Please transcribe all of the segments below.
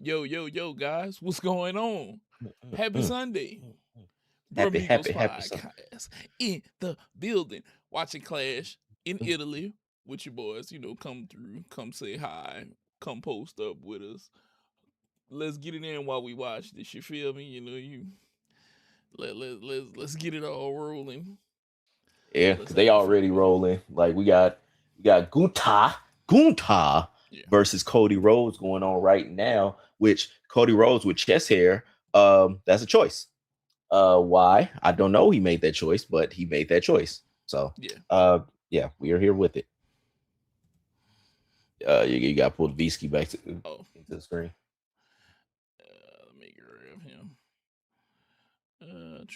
Yo, guys, what's going on? Happy Sunday. Happy, Bramigos happy, happy Sunday. podcast in the building. Watching Clash in Italy with your boys. Come through, come say hi, come post up with us. Let's get it in while we watch this. You feel me? Let's get it all rolling. Yeah, Let's because they have fun already with it. rolling. Like we got Gunta Yeah. versus Cody Rhodes going on right now. Which Cody Rhodes with chest hair, that's a choice. Why? I don't know. He made that choice, but he made that choice. So, Yeah. yeah, we are here with it. You got to pull the V-ski back Oh, into the screen. let me grab him. Uh,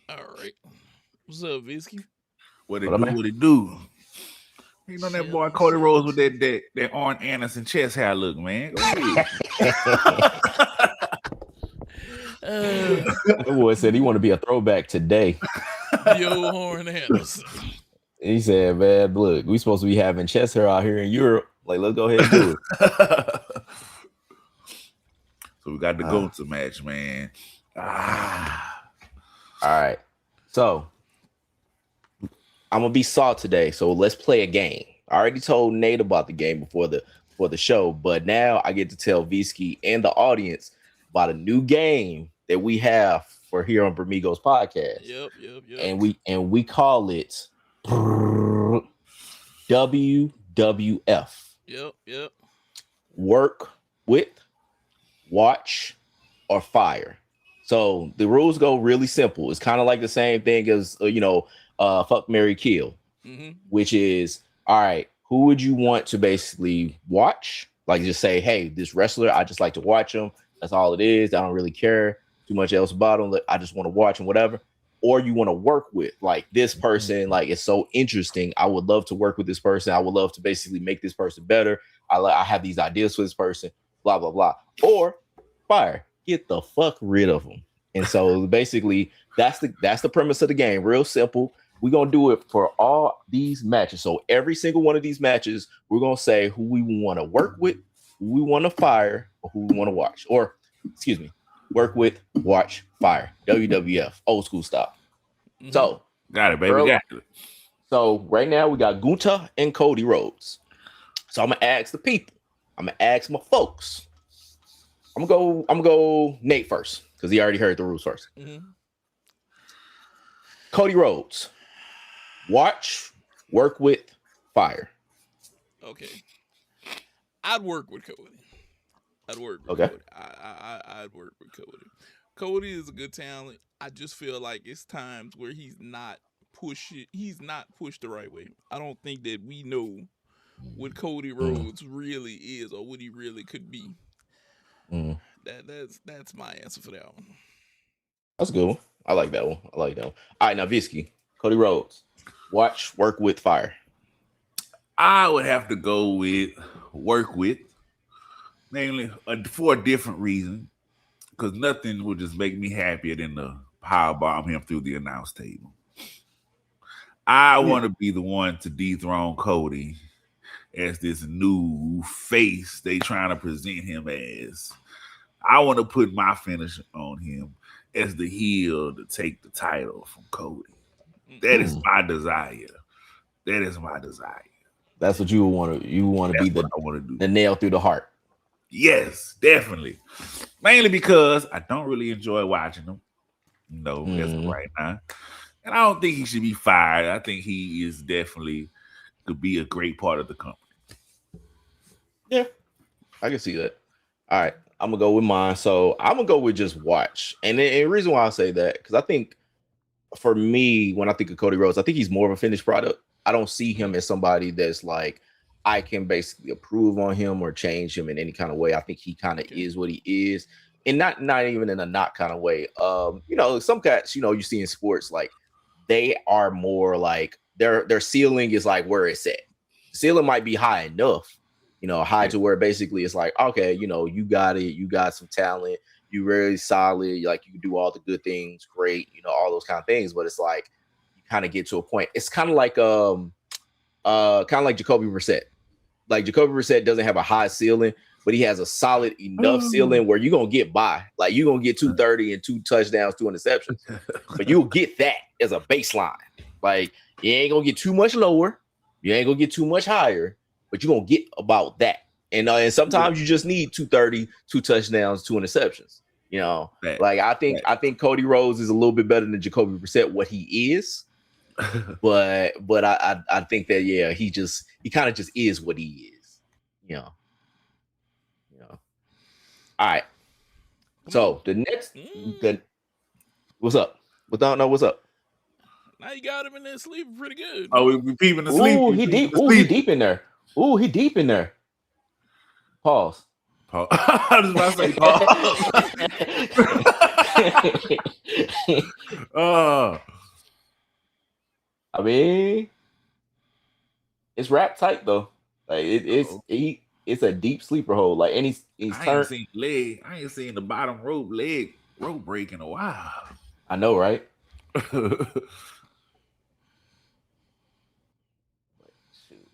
all right. What's up, Visky? What What it I do? mean? What it do? You know that boy Cody Rhodes with Chilling. that Arn Anderson chest hair look, man. Go ahead. That boy said he want to be a throwback today. Yo, Horn Anderson. He said, "Man, look, we supposed to be having chest hair out here in Europe. Like, let's go ahead and do it." So we got the go-to match, man. All right. So I'm gonna be Saw today. So let's play a game. I already told Nate about the game before the show, but now I get to tell Visky and the audience about a new game that we have for here on Bramigos podcast. Yep. And we call it WWF. Yep. Work with, watch, or fire. So the rules go really simple. It's kind of like the same thing as fuck, marry, kill, which is, all right, who would you want to basically watch? Like, just say, hey, this wrestler, I just like to watch him. That's all it is. I don't really care too much else about him. I just want to watch him, whatever. Or you want to work with, like, this person, like, it's so interesting. I would love to work with this person. I would love to basically make this person better. I have these ideas for this person, blah, blah, blah. Or fire, get the fuck rid of them. And so basically, that's the premise of the game. Real simple. We're going to do it for all these matches. So every single one of these matches, we're going to say who we want to work with, who we want to fire, or who we want to watch. Or, excuse me, work with, watch, fire. WWF, old school style. So, got it, baby. Got it. So right now we got Gunta and Cody Rhodes. So I'm going to ask the people. I'm going to ask my folks. I'm gonna go Nate first because he already heard the rules 1st. Cody Rhodes, watch, work with, fire. Okay, I'd work with Cody. I'd work with Cody. I'd work with Cody. Cody is a good talent. I just feel like it's times where he's not pushed the right way. I don't think that we know what Cody Rhodes really is or what he really could be. That's my answer for that one. That's a good one. I like that one. All right, now Visky, Cody Rhodes, watch, work with, fire. I would have to go with work with, mainly for a different reason, because nothing would just make me happier than to powerbomb him through the announce table. I want to be the one to dethrone Cody as this new face they trying to present him as. I want to put my finish on him as the heel to take the title from Cody. That is my desire. That's what you want to. You want to be the nail through the heart. Yes, definitely. Mainly because I don't really enjoy watching him. As of right now. And I don't think he should be fired. I think he is definitely could be a great part of the company. Yeah, I can see that. All right, I'm gonna go with mine. So I'm gonna go with just watch. And the reason why I say that, because I think for me, when I think of Cody Rhodes, I think he's more of a finished product. I don't see him as somebody that's like I can basically approve on him or change him in any kind of way. I think he kind of is what he is, and not even in a not kind of way. Some guys, you see in sports, like they are more like their ceiling is like where it's at. Ceiling might be high enough, high to where basically it's like, okay, you got it, you got some talent, you really solid, like you can do all the good things, great, all those kind of things. But it's like you kind of get to a point. It's kind of like Jacoby Brissett. Like Jacoby Brissett doesn't have a high ceiling, but he has a solid enough ceiling where you're gonna get by. Like you're gonna get 230 and 2 touchdowns, 2 interceptions. But you'll get that as a baseline. Like you ain't gonna get too much lower, you ain't gonna get too much higher, but you're gonna get about that. And sometimes you just need 230, 2 touchdowns, 2 interceptions. Like I think Cody Rhodes is a little bit better than Jacoby Brissett, what he is. but I think that he kind of just is what he is. All right. So the next what's up? What's up? Now you got him in there sleeping pretty good. Oh, we peeping to sleep. Ooh, he deep. Ooh, he deep in there. Ooh, he deep in there. Pause. I was about to say pause. I mean, it's wrapped tight though. Like it's a deep sleeper hole. Like, and he's I ain't seen the bottom rope break in a while. I know, right?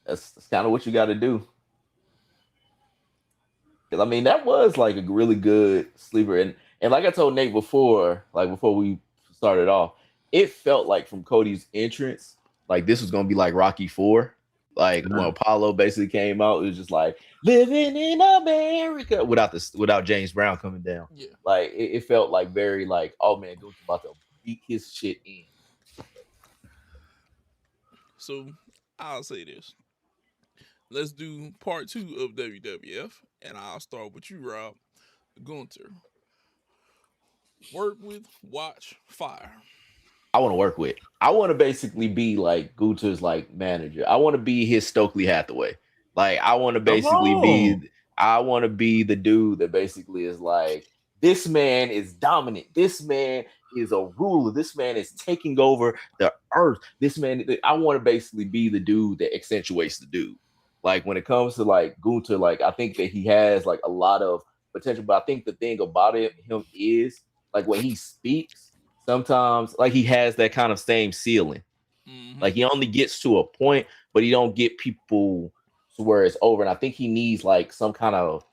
That's kind of what you got to do. Because I mean, that was like a really good sleeper, and like I told Nate before we started off, it felt like from Cody's entrance, like this was gonna be like Rocky IV. Like when Apollo basically came out, it was just like living in America without James Brown coming down. Yeah, like it felt like very like, oh man, Gunther's about to beat his shit in. So I'll say this. Let's do part 2 of WWF, and I'll start with you, Rob. Gunther. Work with, watch, fire. I want to work with. I want to basically be like Gunther's like manager. I want to be his Stokely Hathaway. Like I want to basically be the dude that basically is like, this man is dominant. This man is a ruler. This man is taking over the earth. This man, I want to basically be the dude that accentuates the dude. Like when it comes to like Gunther, like I think that he has like a lot of potential, but I think the thing about him is like when he speaks, sometimes like he has that kind of same ceiling. Mm-hmm. Like he only gets to a point, but he don't get people to where it's over. And I think he needs like some kind of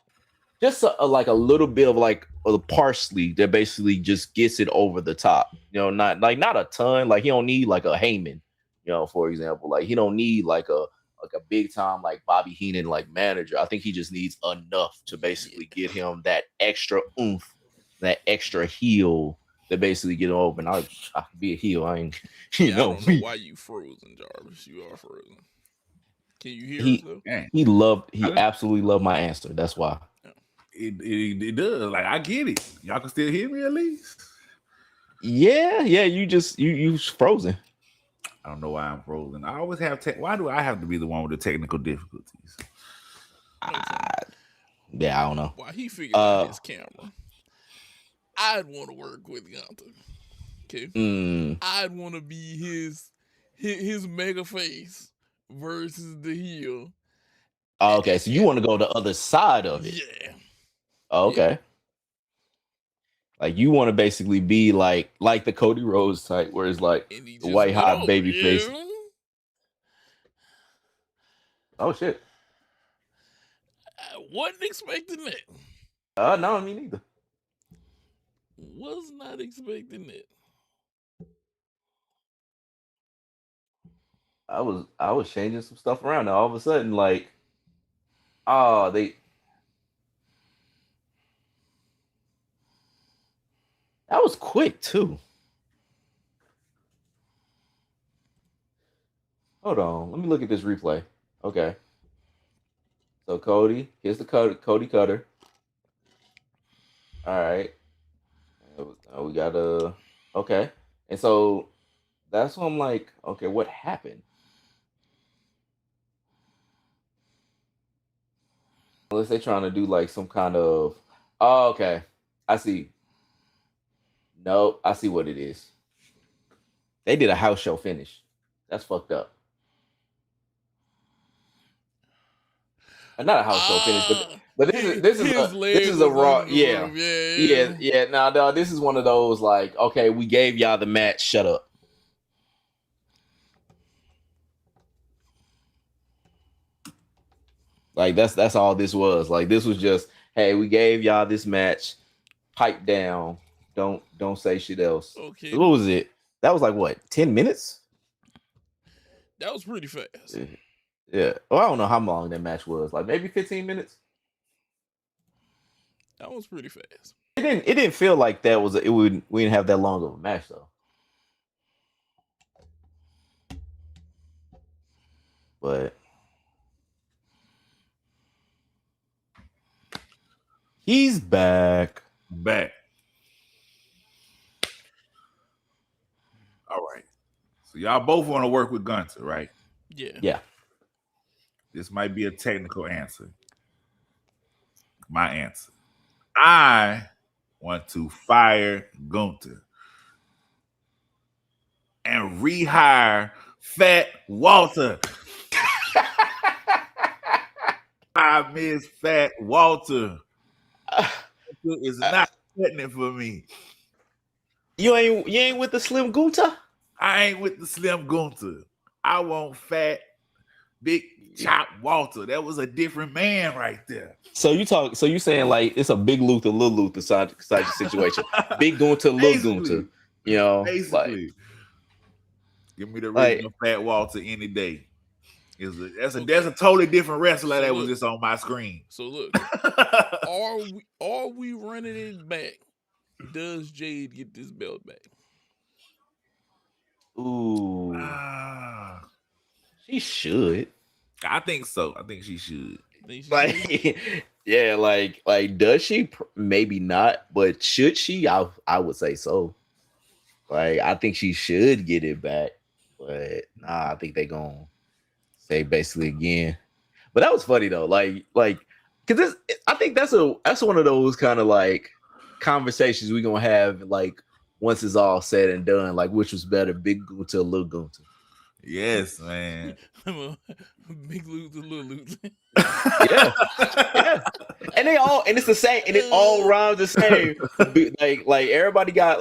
just like a little bit of like a parsley that basically just gets it over the top. Not a ton. Like he don't need like a Heyman, for example. Like he don't need like a big time like Bobby Heenan like manager. I think he just needs enough to basically get him that extra oomph, that extra heel that basically get him open. I can be a heel. I ain't, I don't know why you frozen, Jarvis. You are frozen. Can you hear us though? He absolutely loved my answer. That's why. It does. Like I get it. Y'all can still hear me at least. Yeah. You frozen. I don't know why I'm frozen. I always have why do I have to be the one with the technical difficulties? I don't know. Why he figured out his camera. I'd want to work with Gunther. Okay. I'd want to be his mega face versus the heel. Oh, okay, so you want to go the other side of it. Yeah. Oh, okay. Yeah. Like you want to basically be like the Cody Rhodes type, where it's like the white hot baby face. Oh shit! I wasn't expecting that. No, me neither. Was not expecting it. I was changing some stuff around. Now all of a sudden, like, that was quick too. Hold on, let me look at this replay. Okay. So Cody, here's the Cody Cutter. All right. We got okay. And so that's when I'm like, okay, what happened? Unless they're trying to do like some kind of, okay. I see. No, I see what it is. They did a house show finish. That's fucked up. not a house show finish, but this is a Raw. Yeah, Yeah. yeah. No, this is one of those like, okay, we gave y'all the match. Shut up. Like that's all this was. Like this was just, hey, we gave y'all this match. Pipe down. Don't say shit else. Okay. What was it? That was like what, 10 minutes? That was pretty fast. Yeah. Well, I don't know how long that match was. Like maybe 15 minutes. That was pretty fast. It didn't feel like that was we didn't have that long of a match though. But he's back. All right. So y'all both want to work with Gunter, right? Yeah. This might be a technical answer. My answer. I want to fire Gunter and rehire Fat Walter. I miss Fat Walter. It's not cutting it for me. You ain't with the Slim Gunter? I ain't with the Slim Gunter. I want Fat Big Chop Walter. That was a different man right there. So you saying like it's a Big Luther, Little Luther side situation. Big Gunter, Little Gunter. You know, basically. Like, give me the original Fat Walter any day. There's a totally different wrestler that was just on my screen. So look, are we running it back? Does Jade get this belt back? Ooh, she should. I think so. I think she should. Yeah, like does she? Maybe not, but should she? I would say so. Like I think she should get it back, but nah, I think they gonna say basically again. But that was funny though, like because I think that's one of those kind of like conversations we're gonna have like once it's all said and done, like which was better, Big Gunter or Little Gunter? Yes, man. Big Luther, Little Luther. yeah. And it's the same, and it all rhymes the same. Like everybody got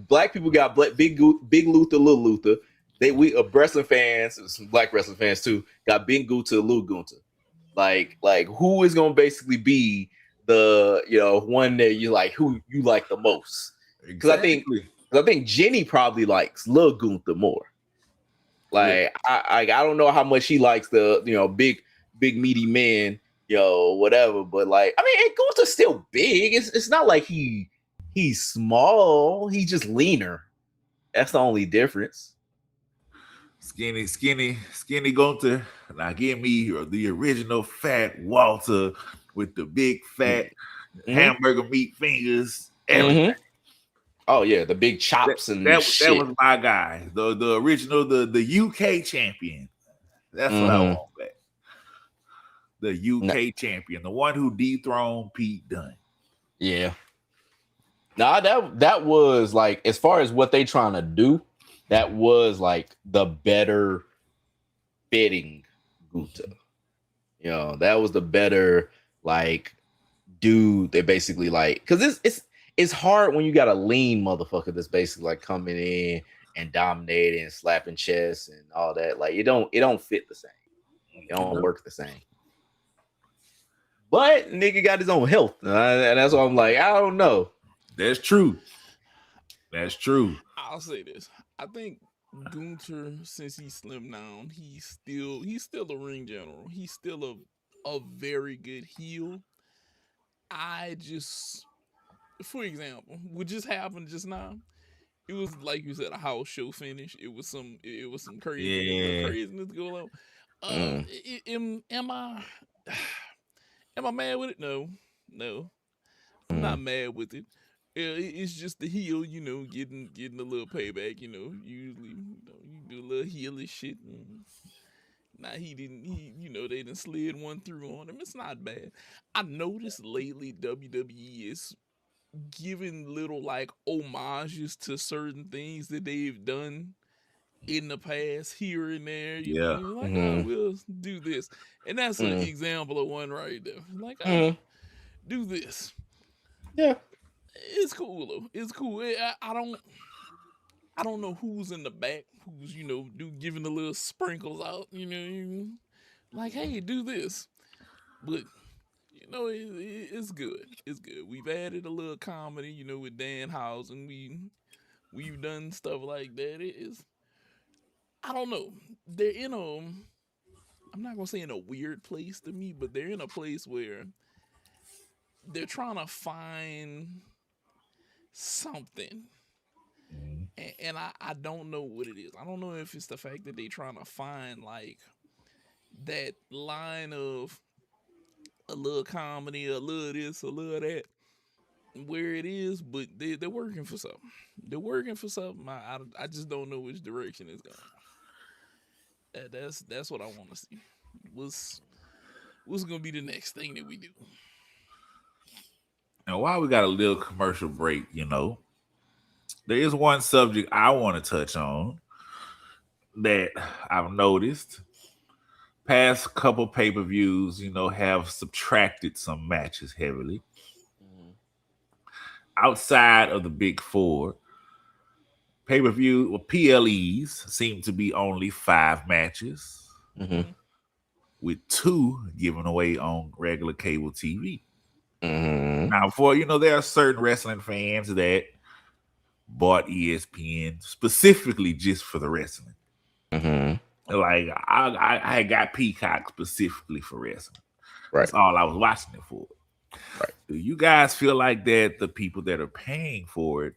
black people got Big Luther, Little Luther. We wrestling fans, some black wrestling fans too, got Big Gunter, Little Gunter. Like who is gonna basically be the one that you like, who you like the most? Because I think Jenny probably likes Little Gunter more. Like I don't know how much she likes the big meaty man, whatever. But like I mean, Gunter's still big. It's not like he's small. He's just leaner. That's the only difference. Skinny Gunter. Now give me the original Fat Walter with the big fat hamburger meat fingers. Everything. Mm-hmm. Oh yeah, the big chops and that shit. was my guy. The original, the UK champion. That's what I want back. The UK champion, the one who dethroned Pete Dunne. Yeah. Nah, that was like, as far as what they trying to do, that was like the better fitting Gunter. That was the better like dude. They basically like, because it's hard when you got a lean motherfucker that's basically like coming in and dominating and slapping chests and all that. Like it don't fit the same. It don't work the same. But nigga got his own health, and that's why I'm like, I don't know. That's true. I'll say this. I think Gunter, since he's slimmed down, he's still a ring general. He's still a very good heel. I just, for example, what just happened just now, it was like you said, a house show finish. It was some craziness going on. Am I mad with it? No. I'm not mad with it. It's just the heel, getting a little payback. Usually, you do a little heelish shit. Now they done slid one through on him. It's not bad. I noticed lately WWE is giving little like homages to certain things that they've done in the past, here and there, you know, Yeah. you're like, oh, we'll do this. And that's an example of one right there. Like, oh, do this. Yeah. It's cool though. It's cool. I don't know who's in the back, who's, giving the little sprinkles out, like, hey, do this. But it's good. It's good. We've added a little comedy, with Dan House, and we've done stuff like that. It is, I don't know. They're in a, I'm not gonna say in a weird place to me, but they're in a place where they're trying to find something. And I don't know what it is. I don't know if it's the fact that they're trying to find like that line of a little comedy, a little this, a little that, where it is, but they're working for something. They're working for something. I just don't know which direction it's going. That's what I want to see. What's gonna be the next thing that we do? And while we got a little commercial break, there is one subject I want to touch on that I've noticed. Past couple pay-per-views, have subtracted some matches heavily. Outside of the big four, pay-per-view or PLEs seem to be only 5 matches, with 2 given away on regular cable TV. Now, there are certain wrestling fans that bought ESPN specifically just for the wrestling. Like I got Peacock specifically for wrestling. Right. That's all I was watching it for. Right. Do you guys feel like that the people that are paying for it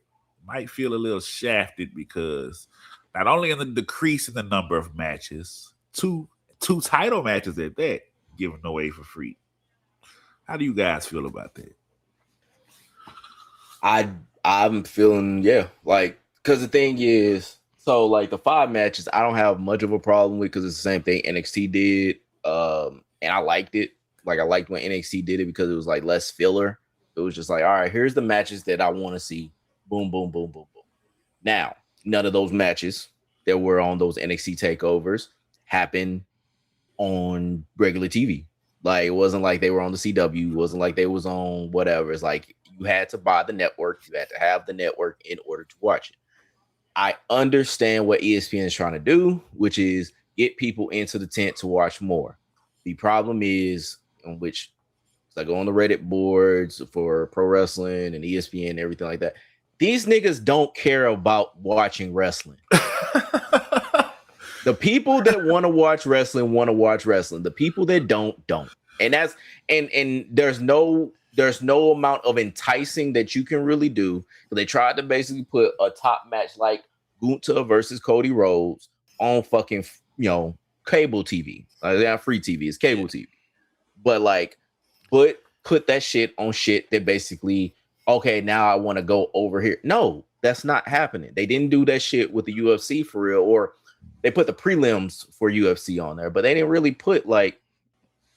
might feel a little shafted because not only in the decrease in the number of matches, two title matches at that given away for free? How do you guys feel about that? I'm feeling, like, because the thing is, so like the 5 matches, I don't have much of a problem with because it's the same thing NXT did, and I liked it. Like I liked when NXT did it because it was like less filler. It was just like, all right, here's the matches that I want to see. Boom, boom, boom, boom, boom. Now, none of those matches that were on those NXT takeovers happened on regular TV. Like it wasn't like they were on the CW. It wasn't like they was on whatever. It's like you had to buy the network. You had to have the network in order to watch it. I understand what ESPN is trying to do, which is get people into the tent to watch more. The problem is, in which I go on the Reddit boards for pro wrestling and ESPN and everything like that. These niggas don't care about watching wrestling. The people that want to watch wrestling want to watch wrestling. The people that don't. And that's and there's no amount of enticing that you can really do. They tried to basically put a top match like Gunther versus Cody Rhodes on fucking cable TV. Like, they're not free TV, it's cable TV. But like, put that shit on shit that basically, okay, now I want to go over here. No, that's not happening. They didn't do that shit with the UFC for real, or they put the prelims for UFC on there, but they didn't really put like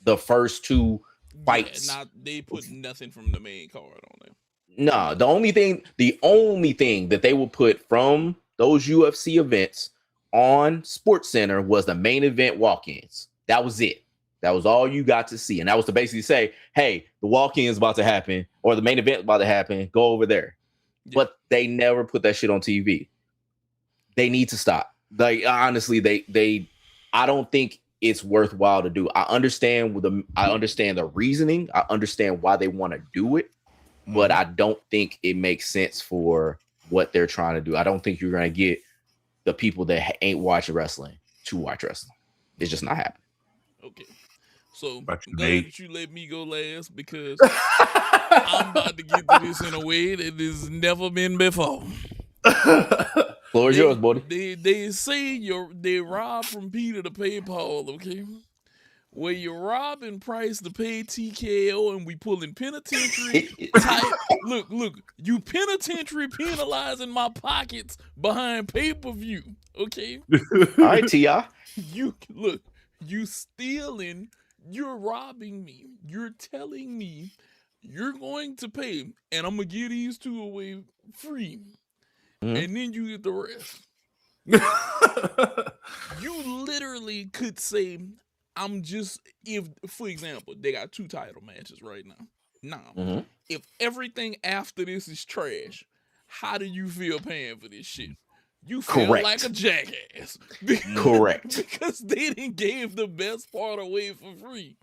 the first 2 fights. Yeah, they put nothing from the main card on there. No, the only thing that they will put from those UFC events on SportsCenter was the main event walk-ins. That was it. That was all you got to see. And that was to basically say, hey, the walk-in is about to happen, or the main event is about to happen. Go over there. Yeah. But they never put that shit on TV. They need to stop. Like, honestly, I don't think it's worthwhile to do. I understand the reasoning. I understand why they want to do it, but I don't think it makes sense for what they're trying to do. I don't think you're going to get the people that ain't watching wrestling to watch wrestling. It's just not happening. Okay. So I'm glad that you let me go last because I'm about to get to this in a way that has never been before. Floor is yours, buddy. They say they rob from Peter to pay Paul, okay? Where you robbing Price to pay TKO and we pulling penitentiary type. Look, you penitentiary penalizing my pockets behind pay-per-view, okay? All right, T.I. You stealing, you're robbing me. You're telling me you're going to pay and I'm going to give these 2 away free. And then you get the rest. You literally could say, I'm just, if, for example, they got 2 title matches right now. Now, Mm-hmm. if everything after this is trash, how do you feel paying for this shit? You feel like a Correct. jackass. Correct. Because they didn't give the best part away for free.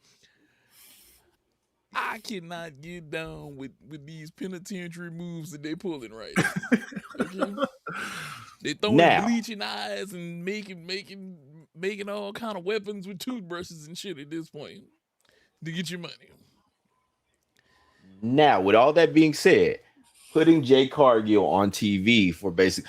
I cannot get down with these penitentiary moves that they pulling right now. Okay? They throwing Now, bleaching eyes and making all kind of weapons with toothbrushes and shit at this point to get your money. now, with all that being said, putting Jay Cargill on TV for basic,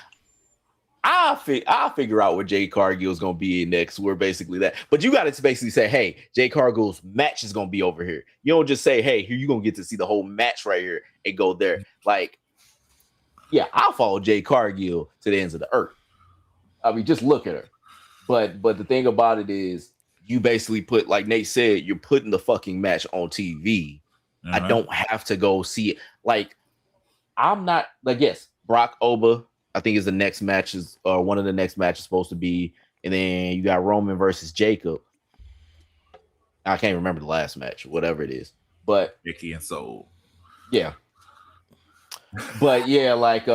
I'll figure out what Jay Cargill is gonna be in next. We're basically that, but you got to basically say, hey, Jay Cargill's match is gonna be over here. You don't just say, hey, here you gonna get to see the whole match right here and go there. Like, yeah, I'll follow Jay Cargill to the ends of the earth. I mean, just look at her. But the thing about it is, you basically put, like Nate said, you're putting the fucking match on TV. I don't have to go see it. Like, I'm not like, yes, Brock Oba, I think is the next match is one of the next matches supposed to be, and then you got Roman versus Jacob. I can't remember the last match, whatever it is, but Vicky and Soul. Yeah, but yeah, like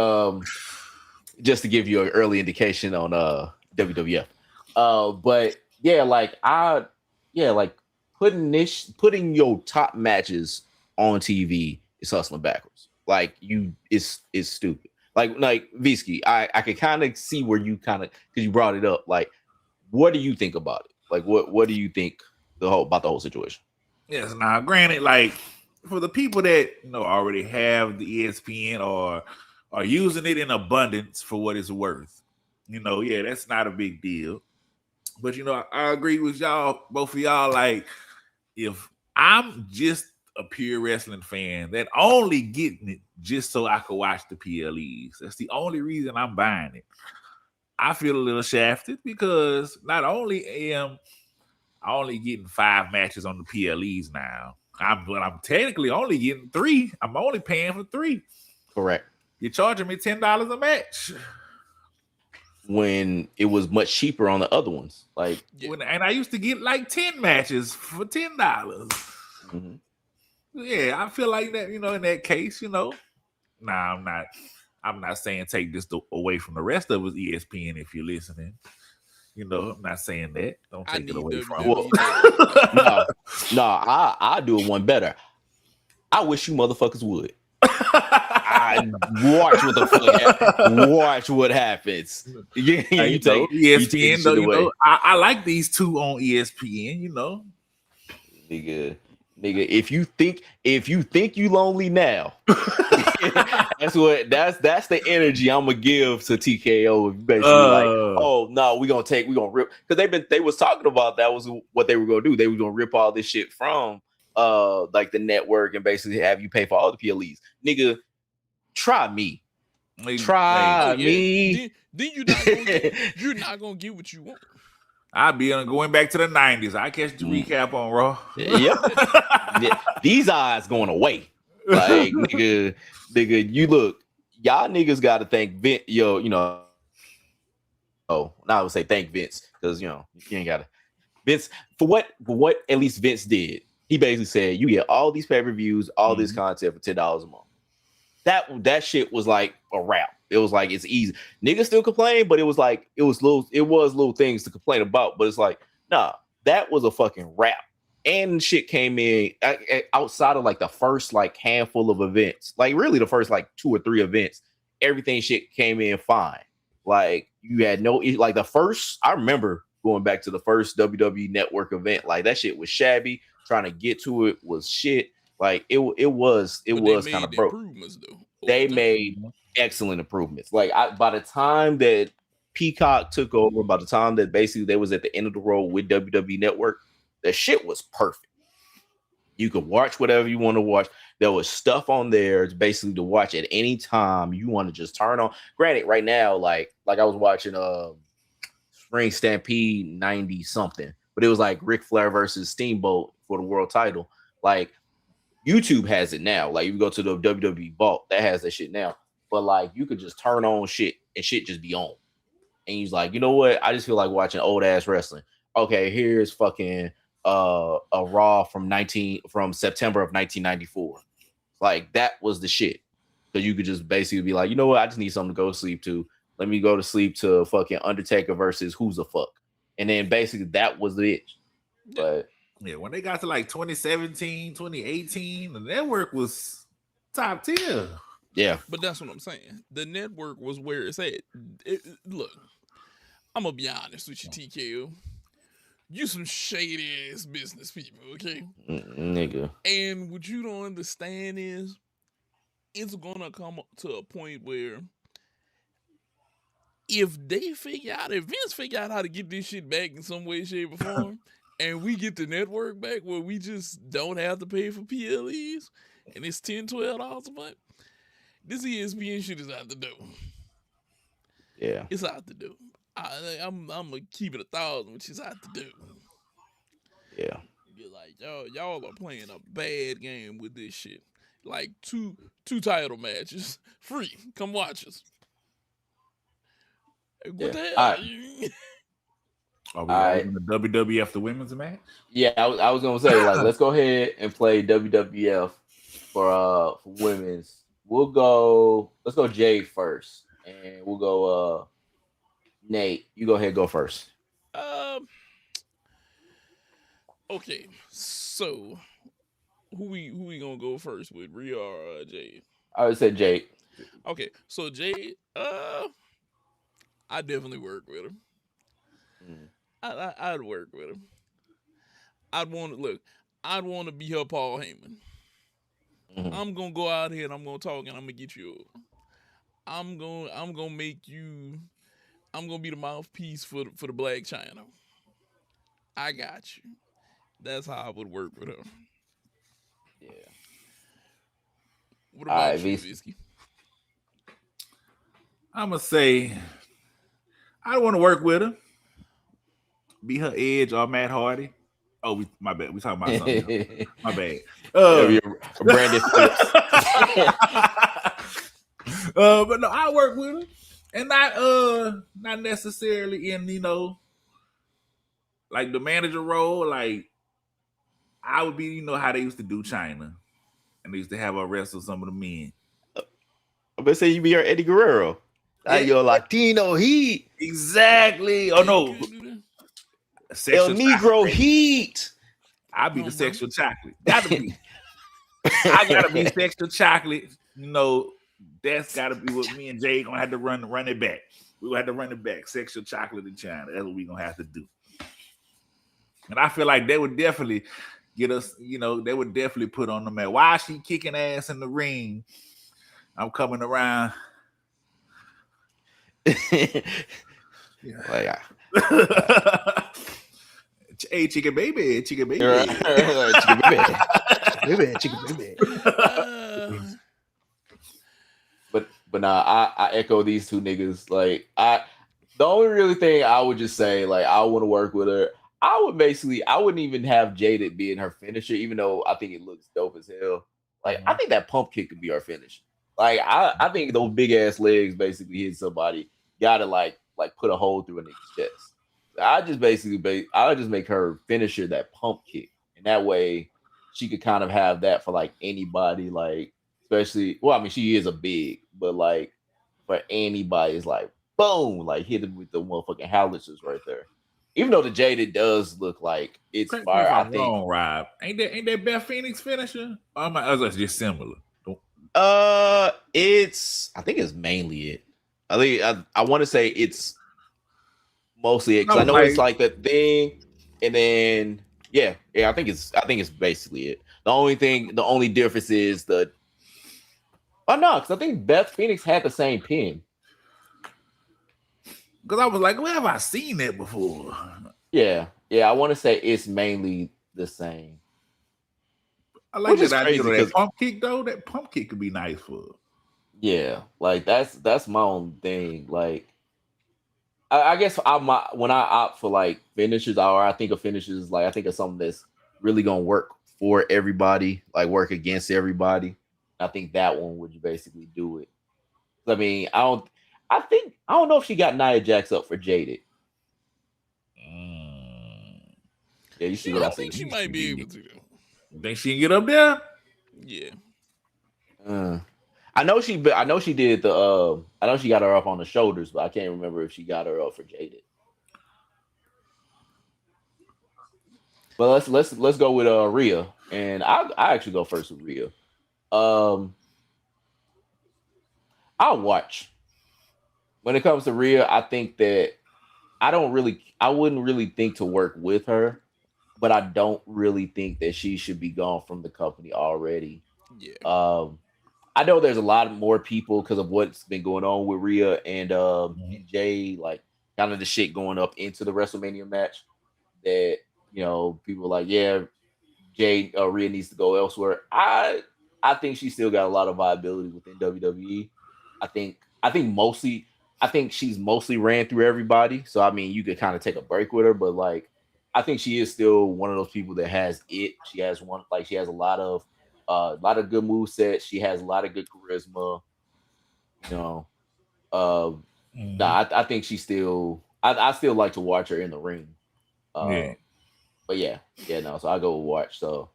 just to give you an early indication on WWF. But yeah, like like putting your top matches on TV is hustling backwards. Like it's stupid. Like Visky, I can kind of see where you kind of, because you brought it up. Like, what do you think about it? Like, what do you think about the whole situation? Yes, now granted, like for the people that already have the ESPN or are using it in abundance for what it's worth, yeah, that's not a big deal. But I agree with y'all, both of y'all. Like, if I'm just a pure wrestling fan that only getting it just so I could watch the PLEs, that's the only reason I'm buying it, I feel a little shafted because not only am I only getting 5 matches on the PLEs now, but I'm technically only getting 3. I'm only paying for 3. Correct. You're charging me $10 a match when it was much cheaper on the other ones. Like, and I used to get like 10 matches for $10. Mm-hmm. Yeah, I feel like that, in that case, nah, I'm not saying take this away from the rest of us, ESPN, if you're listening. I'm not saying that. Don't take it away from it. No, I do it one better. I wish you motherfuckers would. I watch what the fuck happens. Watch what happens. You take ESPN. I like these 2 on ESPN. Nigga, if you think you lonely now, that's the energy I'm gonna give to TKO. Basically, like, oh no, we're gonna rip, because they was talking about that was what they were gonna do. They were gonna rip all this shit from like the network and basically have you pay for all the PLEs. Nigga, try me. Try me. Then you're not gonna get what you want. I'll be going back to the 90s. I catch the recap on Raw. Yep. These eyes going away. Like, nigga, you look, y'all niggas got to thank Vince. Now I would say thank Vince, because you ain't got to. Vince, for what at least Vince did, he basically said you get all these pay-per-views, all this content for $10 a month. That shit was like a wrap. It was like, it's easy. Niggas still complain, but it was like, it was little things to complain about. But it's like, nah, that was a fucking wrap. And shit came in outside of like the first like handful of events, like really the first like 2 or 3 events, everything shit came in fine. Like, you had no, like the first, I remember going back to the first WWE Network event, like that shit was shabby. Trying to get to it was shit. Like it was kind of broke. They made excellent improvements. Like, by the time that Peacock took over, by the time that basically they was at the end of the road with WWE Network, the shit was perfect. You could watch whatever you want to watch. There was stuff on there basically to watch at any time you want to just turn on. Granted, right now, like I was watching Spring Stampede 90 something, but it was like Ric Flair versus Steamboat for the world title. Like, YouTube has it now. Like, you go to the WWE Vault, that has that shit now. But like, you could just turn on shit and shit just be on. and he's like, you know what? I just feel like watching old ass wrestling. Okay, here's fucking a Raw from September of 1994. Like that was the shit. So you could just basically be like, you know what? I just need something to go to sleep to. Let me go to sleep to fucking Undertaker versus Who's the Fuck. And then basically that was it. But yeah, when they got to like 2017, 2018, the network was top tier. Yeah. But that's what I'm saying. The network was where it's at. Look, I'm going to be honest with you, TKO. You some shady ass business people, okay? Nigga. And what you don't understand is it's going to come to a point where if Vince figure out how to get this shit back in some way, shape, or form, and we get the network back where we just don't have to pay for PLEs, and it's $10, $12 a month, this ESPN shit is out the door. Yeah. It's out the door. I'm gonna keep it 1,000, which is out the door. Yeah. You're like, y'all are playing a bad game with this shit. Like two title matches, free. Come watch us. What the hell? Are we in the WWF the women's match? Yeah, I was gonna say, like, let's go ahead and play WWF for women's. Let's go Jade first. And we'll go Nate. You go ahead and go first. Okay, so who we gonna go first with, Rhea or Jade? I would say Jade. Okay, so Jade, I definitely work with her. I'd work with her. I'd want to be her Paul Heyman. I'm gonna go out here and I'm gonna talk and I'm gonna get you over. I'm gonna make you. I'm gonna be the mouthpiece for the Black China. I got you. That's how I would work with her. Yeah. What about you, Visky? I'm gonna say I want to work with her. Be her Edge or Matt Hardy. Oh, my bad. We talking about something. My bad. Brandon Phillips. But no, I work with her, and not necessarily in like the manager role. Like I would be, how they used to do China, and they used to have her wrestle some of the men. I'm gonna say you be your Eddie Guerrero. Like your Latino heat. Exactly. Oh no. El Negro heat. I'll be the sexual chocolate. Gotta be. I gotta be sexual chocolate. That's gotta be what me and Jay gonna have to run it back. We gonna have to run it back. Sexual chocolate in China. That's what we gonna have to do. And I feel like they would definitely get us, they would definitely put on the mat. Why is she kicking ass in the ring? I'm coming around. Yeah. Hey, chicken baby. Chicken baby. Chicken baby. But nah, I echo these two niggas. Like the only really thing I would just say, like, I want to work with her. I wouldn't even have Jaded being her finisher, even though I think it looks dope as hell. Like, I think that pump kick could be her finish. Like, I think those big ass legs basically hit somebody. Gotta like put a hole through a nigga's chest. I would just make her finisher that pump kick, and that way she could kind of have that for like anybody, like especially. Well, I mean, she is a big, but like for anybody, it's like boom, like hit him with the motherfucking howitzers right there. Even though the Jaded does look like it's Correct fire, I think. Wrong, Rob. Ain't that Beth Phoenix finisher? Oh my, that's just similar. I think it's mainly it. I want to say it's mostly it because I know it's like the thing, and then yeah, I think it's basically it. The only difference is because I think Beth Phoenix had the same pin. Because I was like, where have I seen that before? Yeah, I want to say it's mainly the same. I like that idea. That pump kick though. That pump kick could be nice for her. Yeah, like that's my own thing. Like, I guess when I opt for like finishes, or I think of finishes, like I think of something that's really gonna work for everybody, like work against everybody. I think that one would basically do it. I mean, I I don't know if she got Nia Jax up for Jaded. Yeah, you see what I see. think she might be able to. You think she can get up there? Yeah. I know she did the. I know she got her up on the shoulders, but I can't remember if she got her up for Jaded. But let's go with Rhea, and I actually go first with Rhea. I'll watch. When it comes to Rhea, I think that I wouldn't really think to work with her, but I don't really think that she should be gone from the company already. Yeah. I know there's a lot more people because of what's been going on with Rhea and Jay, like kind of the shit going up into the WrestleMania match. That people are like, yeah, Rhea needs to go elsewhere. I think she still got a lot of viability within WWE. I think she's mostly ran through everybody. So I mean, you could kind of take a break with her, but like I think she is still one of those people that has it. She has a lot of good move sets. She has a lot of good charisma. I think she still. I still like to watch her in the ring. Yeah. But no. So I go with watch. So,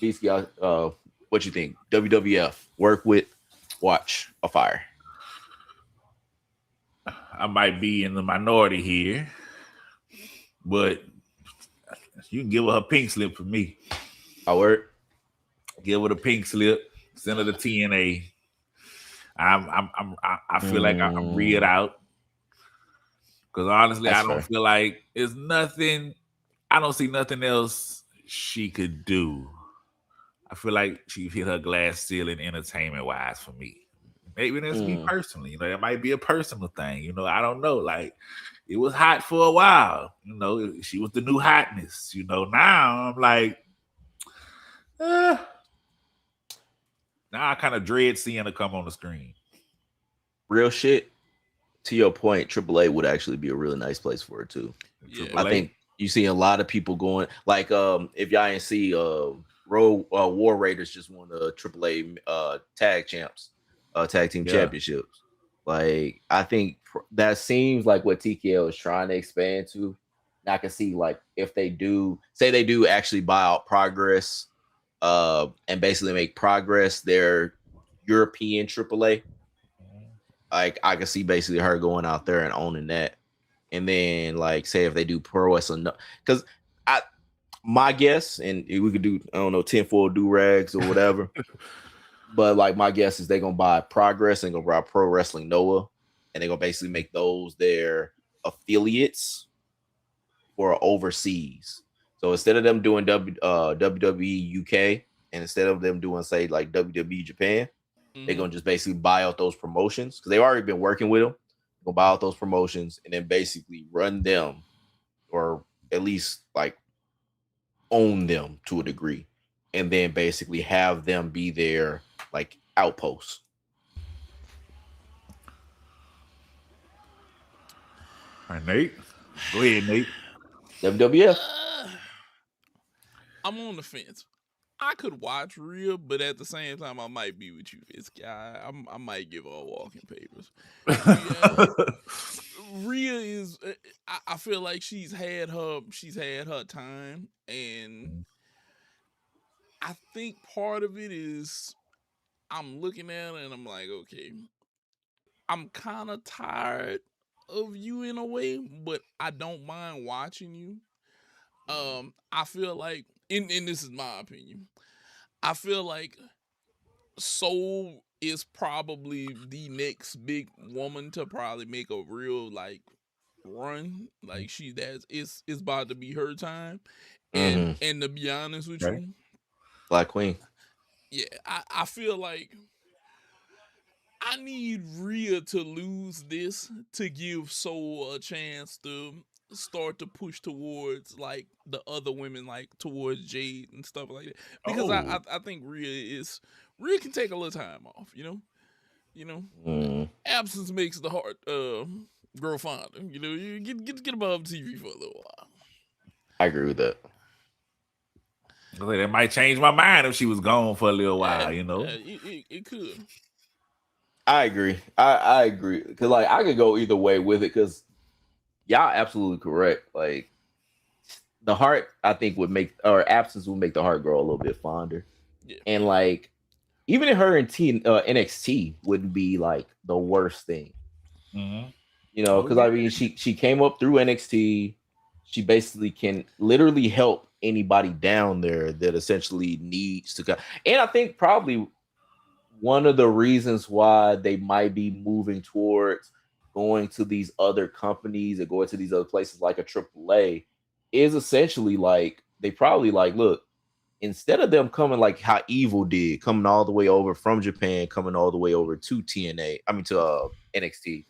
Beastie, what you think? WWF work with, watch, or fire? I might be in the minority here, but you can give her a pink slip for me. I work. Give her the pink slip. Send her the TNA. I feel like I'm read out because honestly, I don't feel like it's nothing. I don't see nothing else she could do. I feel like she hit her glass ceiling entertainment wise for me. Maybe that's me personally. That might be a personal thing. I don't know. Like it was hot for a while. She was the new hotness. Now I'm like, now I kind of dread seeing her come on the screen. Real shit. To your point, AAA would actually be a really nice place for her too. Yeah. I think you see a lot of people going. Like, if y'all ain't see, War Raiders just won the AAA tag team championships. Like, I think that seems like what TKO is trying to expand to. And I can see like if they do actually buy out Progress, and basically make Progress their European AAA. Like I can see basically her going out there and owning that, and then like say if they do pro wrestling, because my guess, and we could do 10-4 do rags or whatever, but like my guess is they're gonna buy Progress and gonna buy Pro Wrestling Noah, and they're gonna basically make those their affiliates for overseas. So instead of them doing WWE UK, and instead of them doing say like WWE Japan, they're gonna just basically buy out those promotions because they've already been working with them. They'll buy out those promotions and then basically run them, or at least like own them to a degree, and then basically have them be their like outposts. All right, Nate. Go ahead, Nate. WWF. I'm on the fence. I could watch Rhea, but at the same time, I might be with you, Fitzky. I might give her walking papers. Rhea is. I feel like she's had her time, and I think part of it is I'm looking at her and I'm like, okay, I'm kind of tired of you in a way, but I don't mind watching you. I feel like, and this is my opinion, I feel like Soul is probably the next big woman to probably make a real like run. Like it's about to be her time. And to be honest with you, Black Queen. Yeah, I feel like I need Rhea to lose this to give Soul a chance to start to push towards like the other women, like towards Jade and stuff like that. Because I think Rhea can take a little time off, absence makes the heart grow fonder. You get above TV for a little while. I agree with that. That might change my mind if she was gone for a little while, It could. I agree. I agree because like I could go either way with it because y'all absolutely correct. Like the heart, I think would make or absence would make the heart grow a little bit fonder, Yeah. and like even in her in NXT wouldn't be like the worst thing, Mm-hmm. you know, Oh because yeah. I mean she came up through NXT. She basically can literally help anybody down there that essentially needs to go. And I think probably one of the reasons why they might be moving towards going to these other companies and going to these other places like a AAA is essentially like they probably like, look, instead of them coming like how Evil did, coming all the way over from Japan, coming all the way over to TNA, I mean to NXT,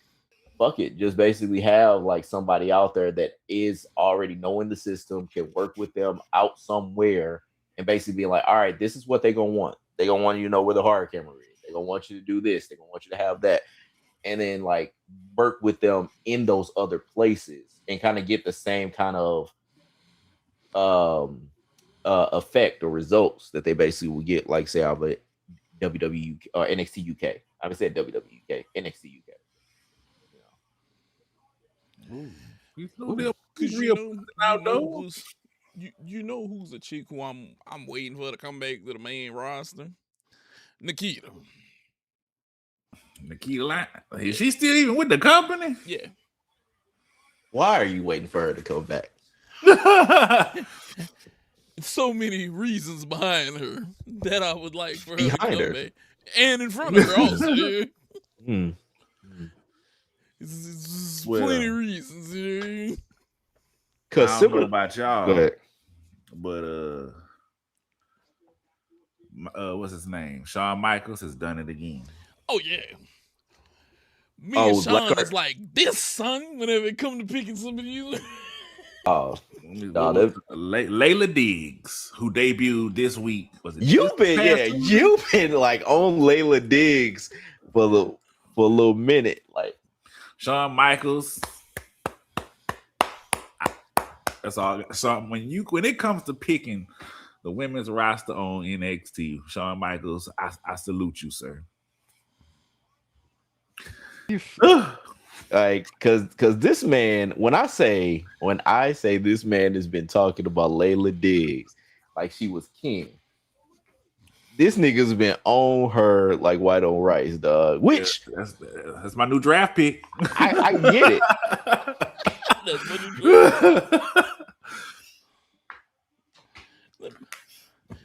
fuck it, just basically have like somebody out there that is already knowing the system, can work with them out somewhere, and basically be like, all right, this is what they're gonna want. They're gonna want you to know where the hard camera is. They're gonna want you to do this. They're gonna want you to have that, and then like work with them in those other places and kind of get the same kind of um effect or results that they basically would get, like say out of a WWE or NXT UK. I haven't said WWE UK, NXT UK. Ooh. He's no Ooh. deal. He's Cause real outdoor. you know who's a chick who I'm waiting for to come back to the main roster? Nikita. Nikita Line. Is she still even with the company? Yeah. Why are you waiting for her to come back? So many reasons behind her that I would like for her to Behind come her. back. And in front of her also. Yeah. Hmm. It's Well, plenty of reasons. Yeah. Cause I don't know similar. about Go y'all, ahead. but what's his name? Shawn Michaels has done it again. Oh yeah. Me Oh, and Sean Black is like this, son, whenever it come to picking somebody. Oh, What no, was Layla Diggs, who debuted this week? Was it you've been you've been like on Layla Diggs for a little minute. Like Shawn Michaels. That's all. So when it comes to picking the women's roster on NXT, Shawn Michaels, I salute you, sir. like cause this man, when I say this man has been talking about Layla Diggs like she was king. This nigga's been on her like white on rice, dog. Which that's my new draft pick. I get it. That's my new draft.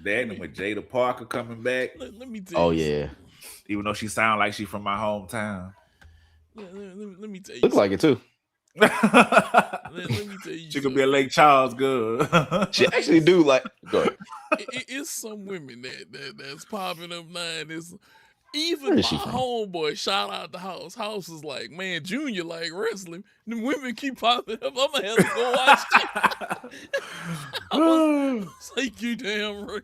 That with Jada Parker coming back. Let me tell you. Yeah. Even though she sound like she from my hometown. Let me tell you. Looks like it too. Let me tell you. She could be a Lake Charles girl. She actually do like. Go ahead. It's some women that's popping up now. And it's even my homeboy. Shout out the House. House is like, man, Junior like wrestling. The women keep popping up. I'm gonna have to go watch it. It's like you damn right.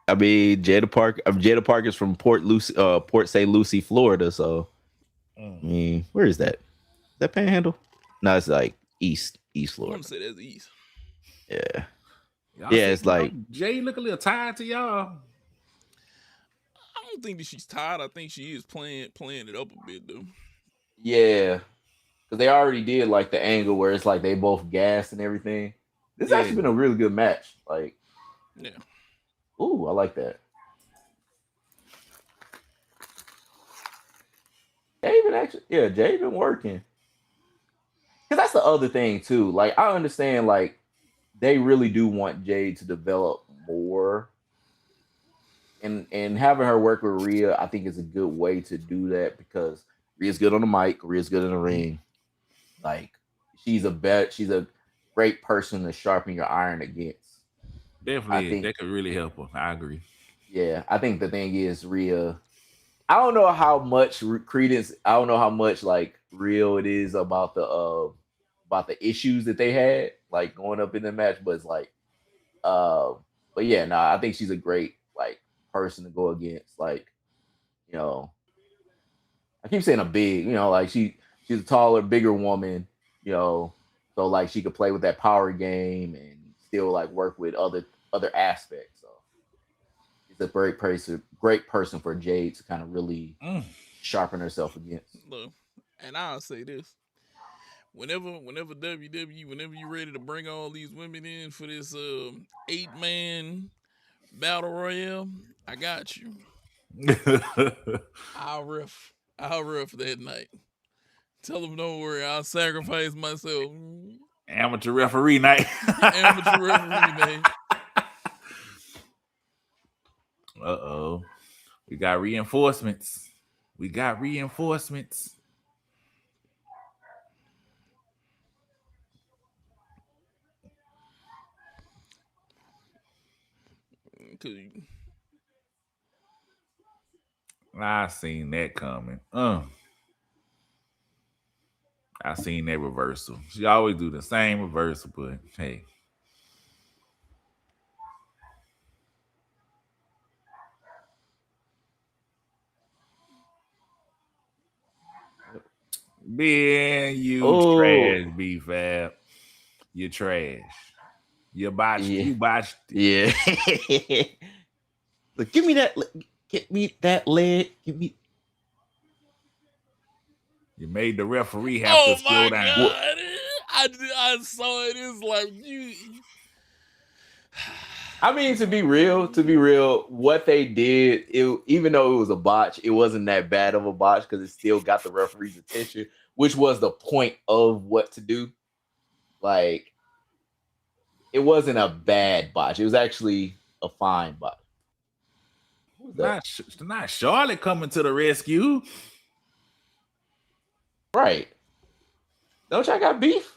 I mean, Jada Parker's from Port St. Lucie, Florida. So, I mean, where is that? Is that Panhandle? No, it's like East Florida. I want to say that's East. Yeah. Y'all It's like Jay look a little tired to y'all. I don't think that she's tired. I think she is playing it up a bit though. Yeah, because they already did like the angle where it's like they both gassed and everything. This has actually been a really good match. Like, yeah. Ooh, I like that. Jay been working. Because that's the other thing too. Like, I understand, like, they really do want Jade to develop more. And having her work with Rhea, I think is a good way to do that because Rhea's good on the mic, Rhea's good in the ring. Like, she's a great person to sharpen your iron against. Definitely, that could really help her. I agree. Yeah, I think the thing is Rhea. I don't know how much credence. I don't know how much like real it is about the issues that they had like going up in the match, but it's like, but yeah, I think she's a great like person to go against. Like, you know, I keep saying a big, you know, like she's a taller, bigger woman, you know, so like she could play with that power game and still like work with other aspects. So is a great person for Jade to kind of really sharpen herself against. Look, and I'll say this: whenever WWE, whenever you're ready to bring all these women in for this 8-man battle royale, I got you. I'll ref that night. Tell them don't worry, I'll sacrifice myself. Amateur referee night. Amateur referee night. Uh-oh. We got reinforcements. I seen that coming. I seen that reversal. She always do the same reversal, but hey. Man, you trash, B-Fab. You're trash. You botched. Yeah. You botched. Yeah. Look, give me that leg. Give me. You made the referee have to slow down. Oh my God! I saw it. It's like you. I mean, to be real, what they did, even though it was a botch, it wasn't that bad of a botch because it still got the referee's attention, which was the point of what to do. Like, it wasn't a bad botch. It was actually a fine botch. Not Charlotte coming to the rescue. Right. Don't y'all got beef?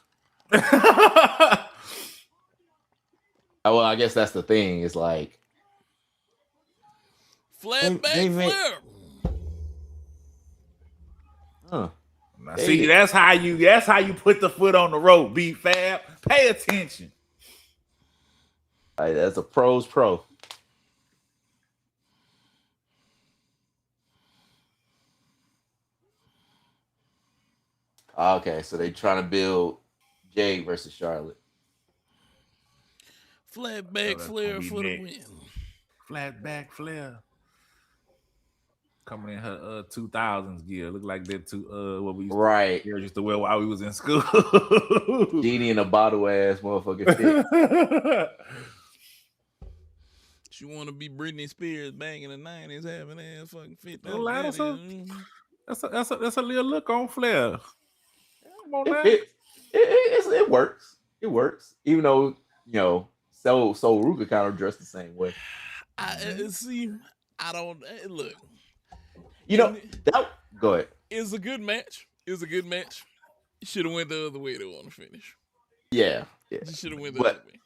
Well, I guess that's the thing. It's like flat back flare. Huh. Now, see, that's how you put the foot on the rope, B-Fab. Pay attention. Right, that's a pro's pro. Okay, so they trying to build Jade versus Charlotte. Flat back flare for the win. Flat back flare. Coming in her 2000s gear. Look like that what we used to wear while we was in school. Genie in a bottle ass motherfucking fit. She want to be Britney Spears back in the 90s, having ass fucking fit. That's a little look on Flair. It works. It works. Even though, So Ruka kind of dressed the same way. I don't look. Go ahead. It's a good match. Should have went the other way though on the finish. Yeah. Should have went the other way.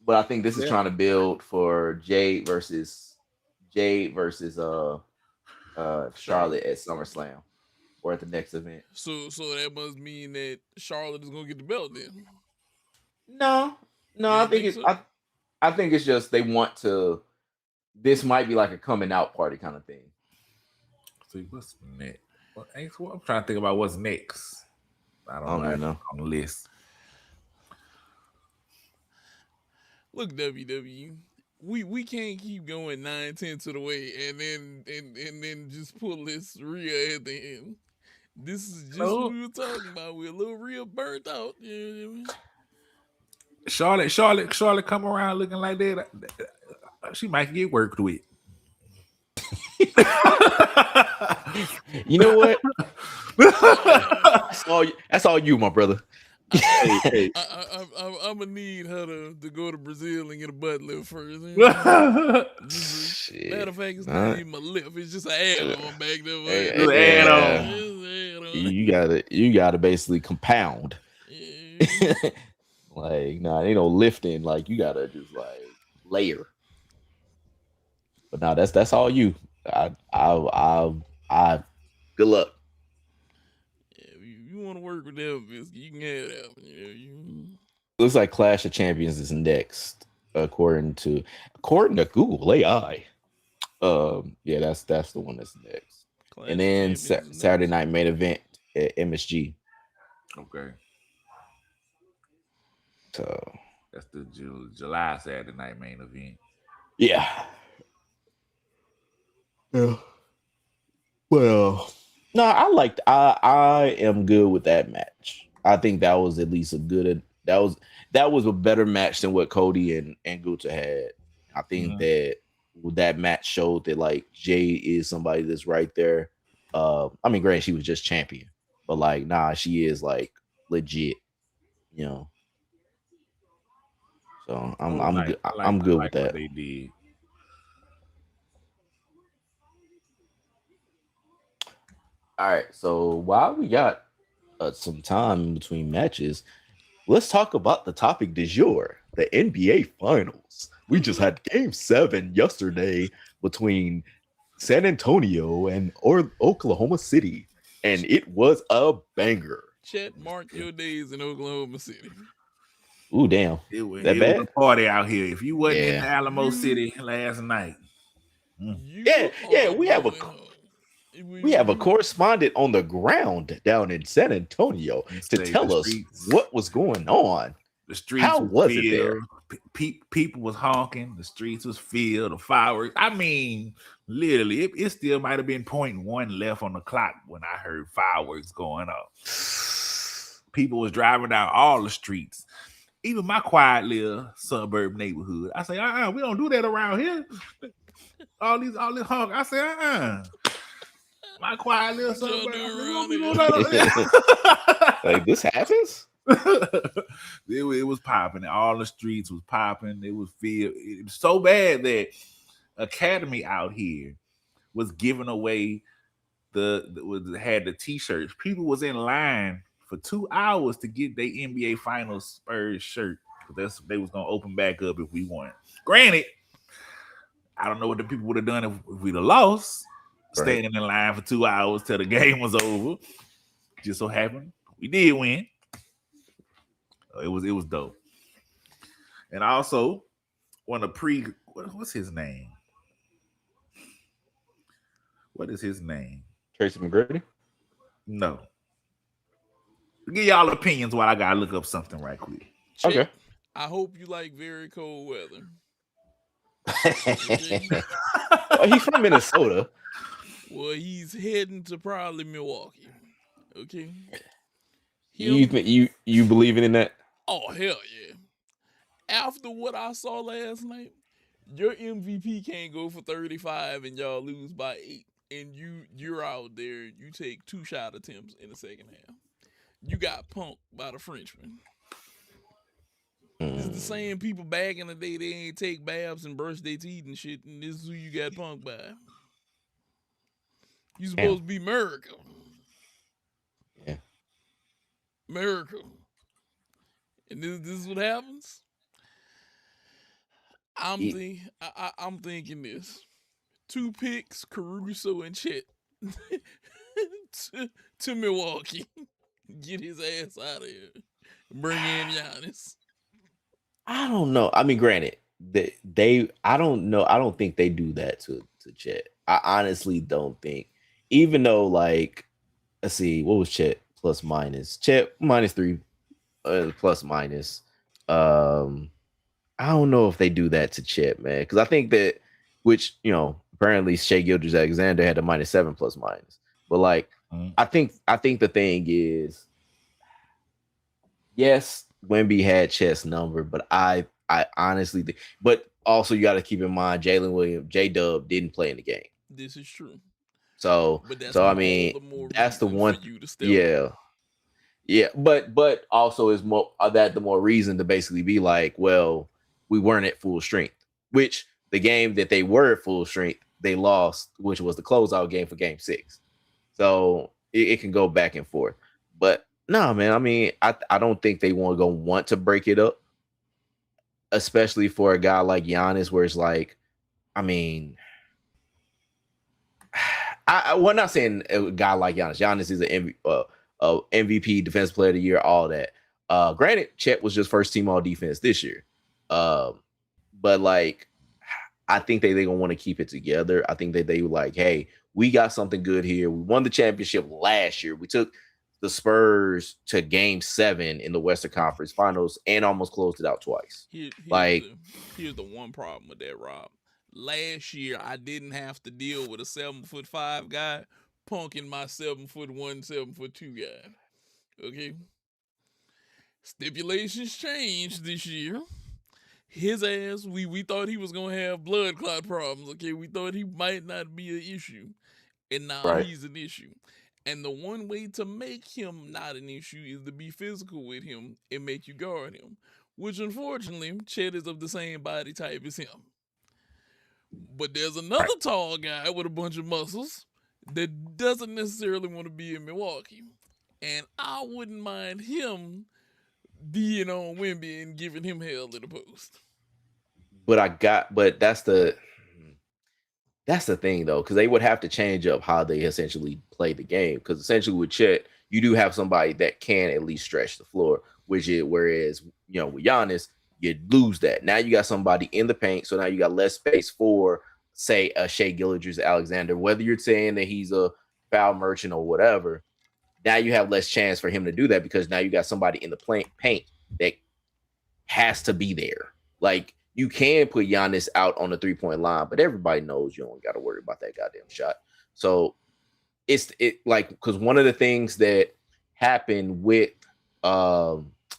But I think this is trying to build for Jade versus Charlotte at SummerSlam or at the next event. So that must mean that Charlotte is gonna get the belt then. No, I think I think it's just they want to. This might be like a coming out party kind of thing. See what's next. I'm trying to think about what's next. I don't know on the list. Look, WWE, we can't keep going 9/10 of the way and then just pull this Rhea at the end. This is just what we were talking about. We're a little Rhea burnt out. You know what I mean? Charlotte come around looking like that. She might get worked with. You know what? That's all you, my brother. I'm gonna need her to go to Brazil and get a butt lift first. Matter of fact, it's not even a lift; it's just an add-on back there. You gotta basically compound. Like, ain't no lifting. Like, you gotta just like layer. But no, that's all you. I good luck. You want to work with them, you can have that. Looks like Clash of Champions is next, according to Google AI. Yeah, that's the one that's next. Clash and then Saturday night main event at MSG. Okay. So that's the July Saturday night main event. Yeah. Yeah. Well, no, I am good with that match. I think that was at least that was a better match than what Cody and Guta had. I think that match showed that like Jay is somebody that's right there. I mean, granted, she was just champion, but like, nah, she is like legit, you know. So I'm good. I'm I good with like what that. they did. All right. So while we got some time in between matches, let's talk about the topic du jour, the NBA Finals. We just had Game 7 yesterday between San Antonio and Oklahoma City, and it was a banger. Chet, mark your days in Oklahoma City. Ooh, damn. It That was a bad? party out here. If you wasn't in Yeah. the Alamo City last night, You Yeah, are we have a going home. we have a correspondent on the ground down in San Antonio to say the tell us streets, what was going on. the streets How was was it there? filled. People was honking. The streets was filled. The fireworks. I mean, literally, it still might have been 0.1 left on the clock when I heard fireworks going off. People was driving down all the streets. Even my quiet little suburb neighborhood. I say, we don't do that around here. All this honk. I say, my quiet little suburb. Like this happens? It was popping. All the streets was popping. It was filled. It was so bad that Academy out here was giving away had the t-shirts. People was in line for 2 hours to get their NBA Finals Spurs shirt. They was gonna open back up if we won. Granted, I don't know what the people would have done if we'd have lost. Right. Standing in line for 2 hours till the game was over. Just so happened we did win. It was dope. And also, what's his name? What is his name? Tracy McGrady? No. Give y'all opinions while I gotta look up something right quick. Okay. I hope you like very cold weather. He's from Minnesota. Well, he's heading to probably Milwaukee. Okay. You believing in that? Oh, hell yeah. After what I saw last night, your MVP can't go for 35 and y'all lose by 8. And you're out there, you take 2 shot attempts in the second half. You got punked by the Frenchman. It's the same people back in the day, they ain't take baths and brush their teeth and shit, and this is who you got punked by. You supposed to be America. Yeah. America. And this is what happens? I'm thinking this. 2 picks, Caruso and Chet to Milwaukee. Get his ass out of here. Bring in Giannis. I don't know. I mean, granted, I don't know. I don't think they do that to Chet. I honestly don't think. Even though, like, let's see, what was Chet plus minus? Chet -3, plus minus. I don't know if they do that to Chet, man, because I think that, which apparently Shai Gilgeous-Alexander had a -7 plus minus, but like, I think the thing is, yes, Wemby had Chet's number, but I honestly think, but also you got to keep in mind Jalen Williams, J-Dub didn't play in the game. This is true. So I mean, that's the one. Yeah, but also is more the more reason to basically be like, well, we weren't at full strength. Which the game that they were at full strength, they lost, which was the closeout game for Game 6. So it can go back and forth. But no, man, I mean, I don't think they want to break it up, especially for a guy like Giannis, where it's like, I mean, we're not saying a guy like Giannis. Giannis is an MVP, Defense Player of the Year, all that. Granted, Chet was just first team all defense this year. But like, I think they're gonna want to keep it together. I think that they were like, hey, we got something good here. We won the championship last year. We took the Spurs to Game 7 in the Western Conference Finals and almost closed it out twice. Here's the one problem with that, Rob. last year I didn't have to deal with a 7'5" guy punking my 7'1", 7'2" guy. Okay. Stipulations changed this year. His ass, we thought he was gonna have blood clot problems. Okay, we thought he might not be an issue, and now Right. he's an issue. And the one way to make him not an issue is to be physical with him and make you guard him, which unfortunately Chet is of the same body type as him. But there's another tall guy with a bunch of muscles that doesn't necessarily want to be in Milwaukee, and I wouldn't mind him being on Wemby and giving him hell in the post. But that's the thing though, because they would have to change up how they essentially play the game. Because essentially with Chet, you do have somebody that can at least stretch the floor, whereas with Giannis, you lose that. Now you got somebody in the paint, so now you got less space for, say, a Shai Gilgeous-Alexander. Whether you're saying that he's a foul merchant or whatever, now you have less chance for him to do that because now you got somebody in the paint that has to be there. Like, you can put Giannis out on the 3-point line, but everybody knows you don't got to worry about that goddamn shot. So because one of the things that happened with I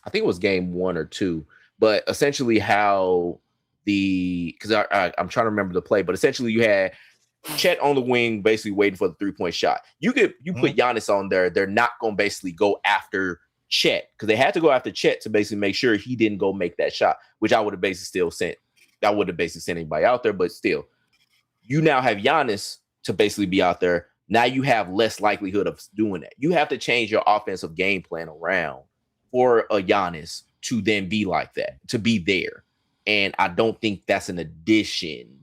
think it was game 1 or 2, but essentially how because I'm trying to remember the play, but essentially you had Chet on the wing basically waiting for the 3-point shot. You put Giannis on there, they're not going to basically go after Chet because they had to go after Chet to basically make sure he didn't go make that shot, which I would have basically still sent. I would have basically sent anybody out there, but still, you now have Giannis to basically be out there. Now you have less likelihood of doing that. You have to change your offensive game plan around for a Giannis to then be like that, to be there. And I don't think that's an addition.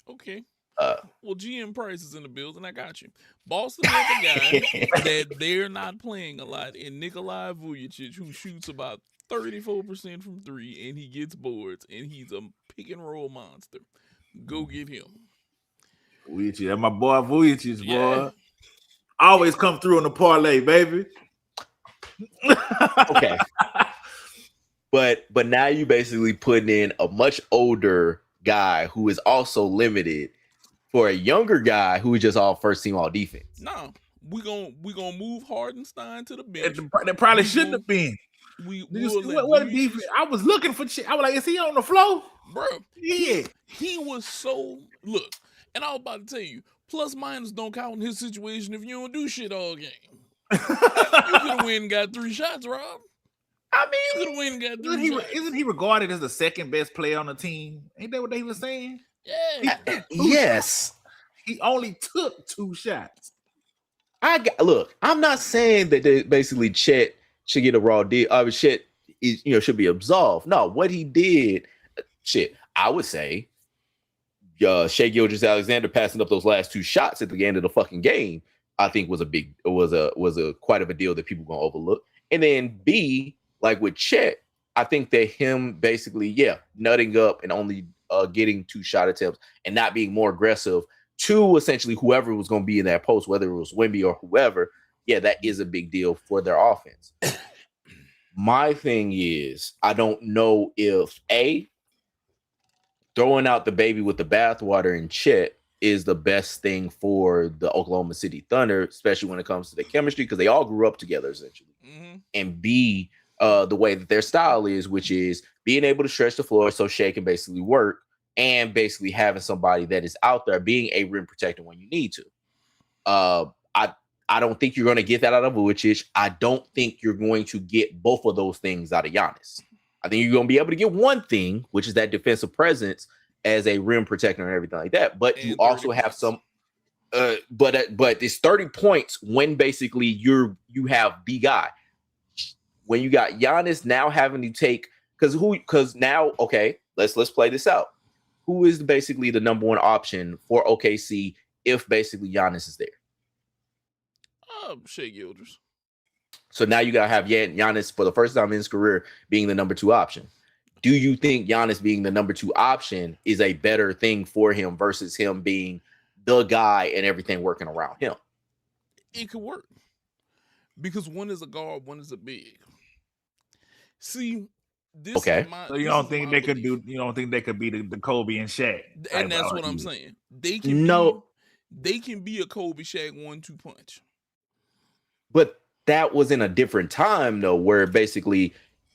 Okay. Well, GM Price is in the building. I got you. Boston has a guy that they're not playing a lot in Nikolai Vujicic, who shoots about 34% from 3, and he gets boards, and he's a pick and roll monster. Go get him. Vujicic, that's my boy Vujicic, boy. Always come through on the parlay, baby. Okay. But now you basically putting in a much older guy who is also limited for a younger guy who is just all first team all defense. No, we gonna move Hardenstein to the bench. That probably shouldn't have been. What defense? I was looking for shit. I was like, is he on the floor? Bro, yeah. He was so look, and I was about to tell you, plus minus don't count in his situation if you don't do shit all game. You could have went and got 3 shots, Rob. I mean, you could have went and got 3 shots. Isn't he regarded as the second best player on the team? Ain't that what they were saying? Yeah. Yes. He only took 2 shots. Look, I'm not saying that basically Chet should get a raw deal. Chet should be absolved. No, what he did, I would say Shai Gilgeous-Alexander passing up those last 2 shots at the end of the fucking game, I think was a quite of a deal that people gonna overlook. And then B, like with Chet, I think that him basically, nutting up and only getting 2 shot attempts and not being more aggressive to essentially whoever was going to be in that post, whether it was Wemby or whoever, that is a big deal for their offense. My thing is, I don't know if throwing out the baby with the bathwater in Chet is the best thing for the Oklahoma City Thunder, especially when it comes to the chemistry, because they all grew up together essentially. Mm-hmm. And B, the way that their style is, which is being able to stretch the floor so Shai can basically work, and basically having somebody that is out there being a rim protector when you need to. I don't think you're going to get that out of Vujicic. I don't think you're going to get both of those things out of Giannis. I think you're going to be able to get one thing, which is that defensive presence as a rim protector and everything like that. But you also have some. But it's 30 points when basically you have the guy. When you got Giannis now having to take because now let's play this out. Who is basically the number 1 option for OKC if basically Giannis is there? Shai Gilgeous. So now you gotta have Giannis for the first time in his career being the number 2 option. Do you think Giannis being the number 2 option is a better thing for him versus him being the guy and everything working around him? It could work because one is a guard, one is a big. See, This Okay. is my. So you this don't is think my they could belief. do? You don't think they could be the Kobe and Shaq? And that's what I'm saying. They can be a Kobe Shaq 1-2 punch. But that was in a different time though, where basically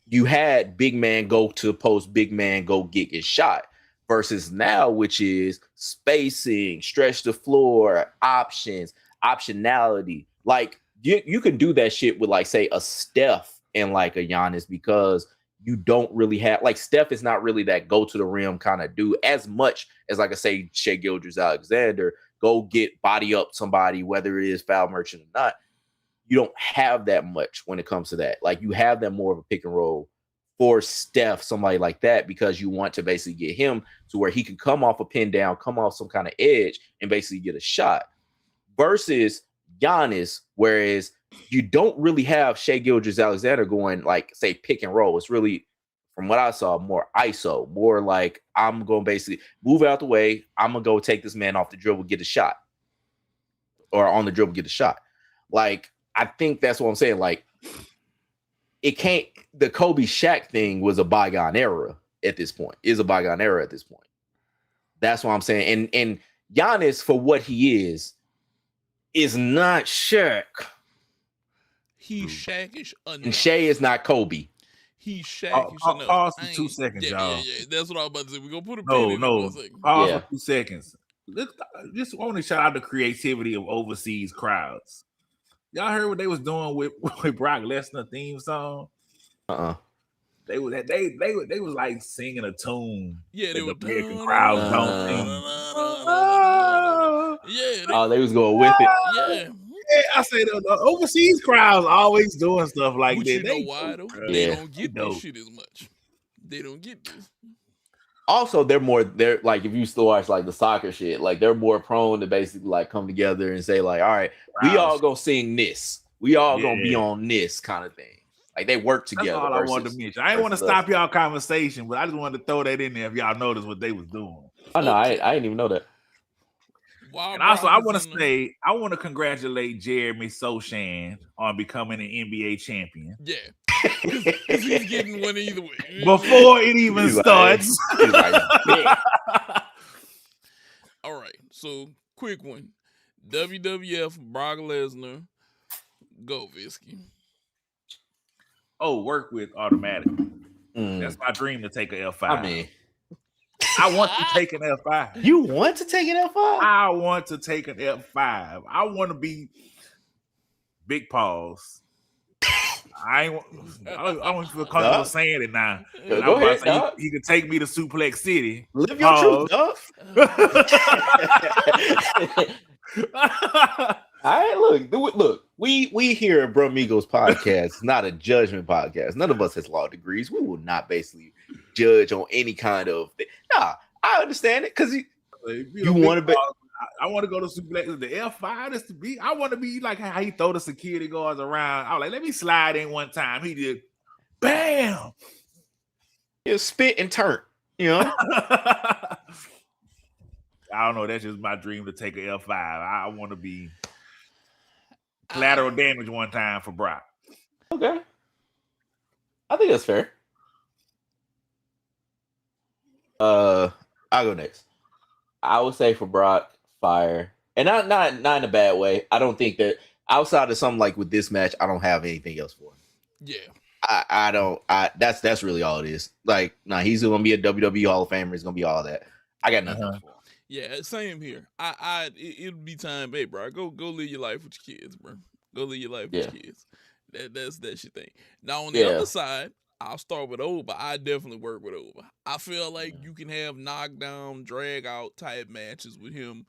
you had big man go to post, big man go get his shot, versus now, which is spacing, stretch the floor, options, optionality. Like you can do that shit with like say a Steph and like a Giannis, because you don't really have, like, Steph is not really that go to the rim kind of dude as much as like I say Shai Gilgeous-Alexander go get body up somebody, whether it is foul merchant or not. You don't have that much when it comes to that. Like you have that more of a pick and roll for Steph, somebody like that, because you want to basically get him to where he can come off a pin down, come off some kind of edge and basically get a shot, versus Giannis, whereas you don't really have Shai Gilgeous-Alexander going like say pick and roll. It's really, from what I saw, more ISO, more like I'm going to basically move out the way. I'm going to go take this man off the dribble, get a shot, or on the dribble, get a shot. Like, I think that's what I'm saying. Like, it can't, the Kobe Shaq thing was a bygone era at this point, is a bygone era at this point. That's what I'm saying. And Giannis, for what he is not Shaq. He's Shaq-ish enough. And Shai is not Kobe. He's Shaq-ish enough. Pause for 2 seconds, y'all. Yeah. That's what I was about to say. We're going to put a pin in it for a second. Pause for 2 seconds. Just want to shout out the creativity of overseas crowds. Y'all heard what they was doing with Brock Lesnar theme song? They was like singing a tune. Yeah, they were American crowds don't sing. Yeah, they was going with it. Yeah. Yeah, I say the overseas crowds always doing stuff like but that. You know why though? They don't get this shit as much. They don't get this. Also, they're like, if you still watch like the soccer shit, like they're more prone to basically like come together and say like, all right, we all gonna sing this, we all gonna be on this kind of thing. Like they work together. That's all I wanted to mention. I didn't want to stop y'all conversation, but I just wanted to throw that in there if y'all noticed what they was doing. Oh no, I didn't even know that. And also, I want to congratulate Jeremy Sochan on becoming an NBA champion. Yeah, because he's getting one either way before it even starts. All right, so quick one: WWF Brock Lesnar, go Visky. Oh, work with automatic. That's my dream, to take a F5. I mean, I want to take an F5. You want to take an F5? I want to take an F5. I want to be Big Paws. I don't feel comfortable saying it now. Go ahead, he could take me to Suplex City. Live your truth, dog. All right, look. We here at Brumigos podcast, not a judgment podcast. None of us has law degrees. We will not basically judge on any kind of thing. Nah, I understand it because you want to be. I want to go to Suplex. The F5 is to be. I want to be like how he throw the security guards around. I was like, let me slide in one time. He did, bam. He'll spit and turn. You know. I don't know. That's just my dream, to take a F5. I want to be collateral damage one time for Brock. Okay. I think that's fair. I'll go next. I would say for Brock, fire. And not in a bad way. I don't think that outside of something like with this match, I don't have anything else for him. Yeah. I don't. That's really all it is. Like, he's gonna be a WWE Hall of Famer. He's gonna be all that. I got nothing else for him. Yeah, same here. It'll be time, hey, bro. Go live your life with your kids, bro. Go live your life with your kids. That's your thing. Now on the other side, I'll start with Oba. I definitely work with Oba. I feel like you can have knockdown, drag out type matches with him.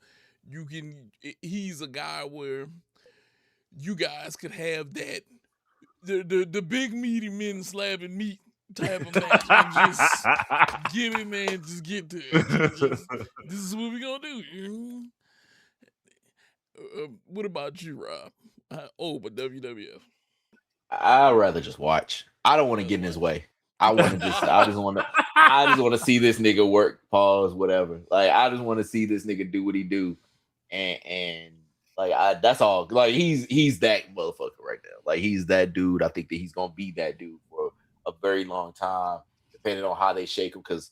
He's a guy where you guys could have that the big meaty men slapping meat type of match. And just give it, man. Just get to it. This is what we're gonna do. What about you, Rob? But WWF. I'd rather just watch. I don't want to get in his way. I just want to see this nigga work, pause, whatever. Like, I just want to see this nigga do what he do. And like, that's all. Like, he's that motherfucker right now. Like, he's that dude. I think that he's going to be that dude for a very long time. depending on how they shake him. Because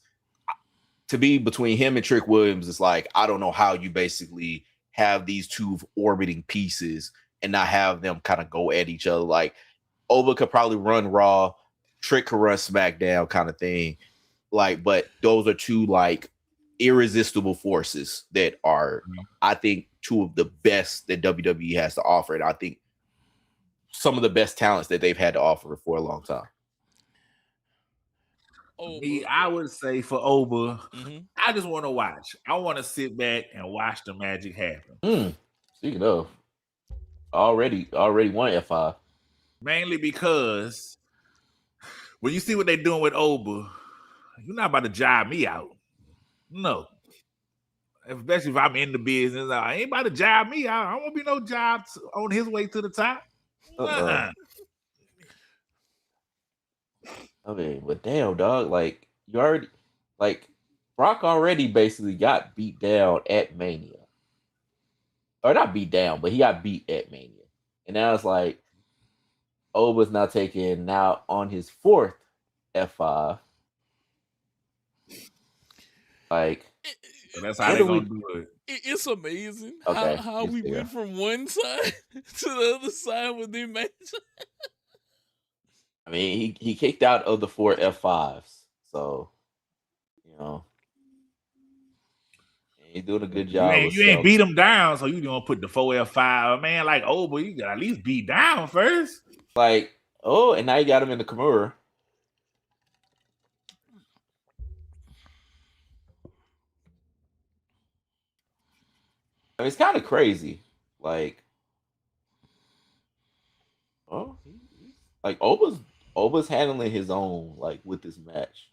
to be between him and Trick Williams, it's like, I don't know how you basically have these two orbiting pieces and not have them kind of go at each other. Like, Oba could probably run Raw, Trick could run SmackDown kind of thing. Like, but those are two like irresistible forces that are, I think, two of the best that WWE has to offer. And I think some of the best talents that they've had to offer for a long time. Me, I would say for Oba, I just want to watch. I want to sit back and watch the magic happen. Speaking of, already won F5. Mainly because when you see what they're doing with Oba, you're not about to jive me out. No. Especially if I'm in the business. I ain't about to jive me out. I don't want to be no job on his way to the top. I mean, but damn, dog, like, you already, like, Brock already basically got beat down at Mania. Or not beat down, but he got beat at Mania. And now it's like, Oba's now taking now on his fourth F5. Like, so that's how they're going to do it. It's amazing how we went from one side to the other side with the match. I mean, he kicked out of the 4 F5s. So, you know, he's doing a good job. You ain't beat him down, so you gonna put the 4 F5. Man, like, but you got at least beat down first. Like, and now you got him in the Kimura. I mean, it's kind of crazy. Like, like Oba's handling his own, like, with this match.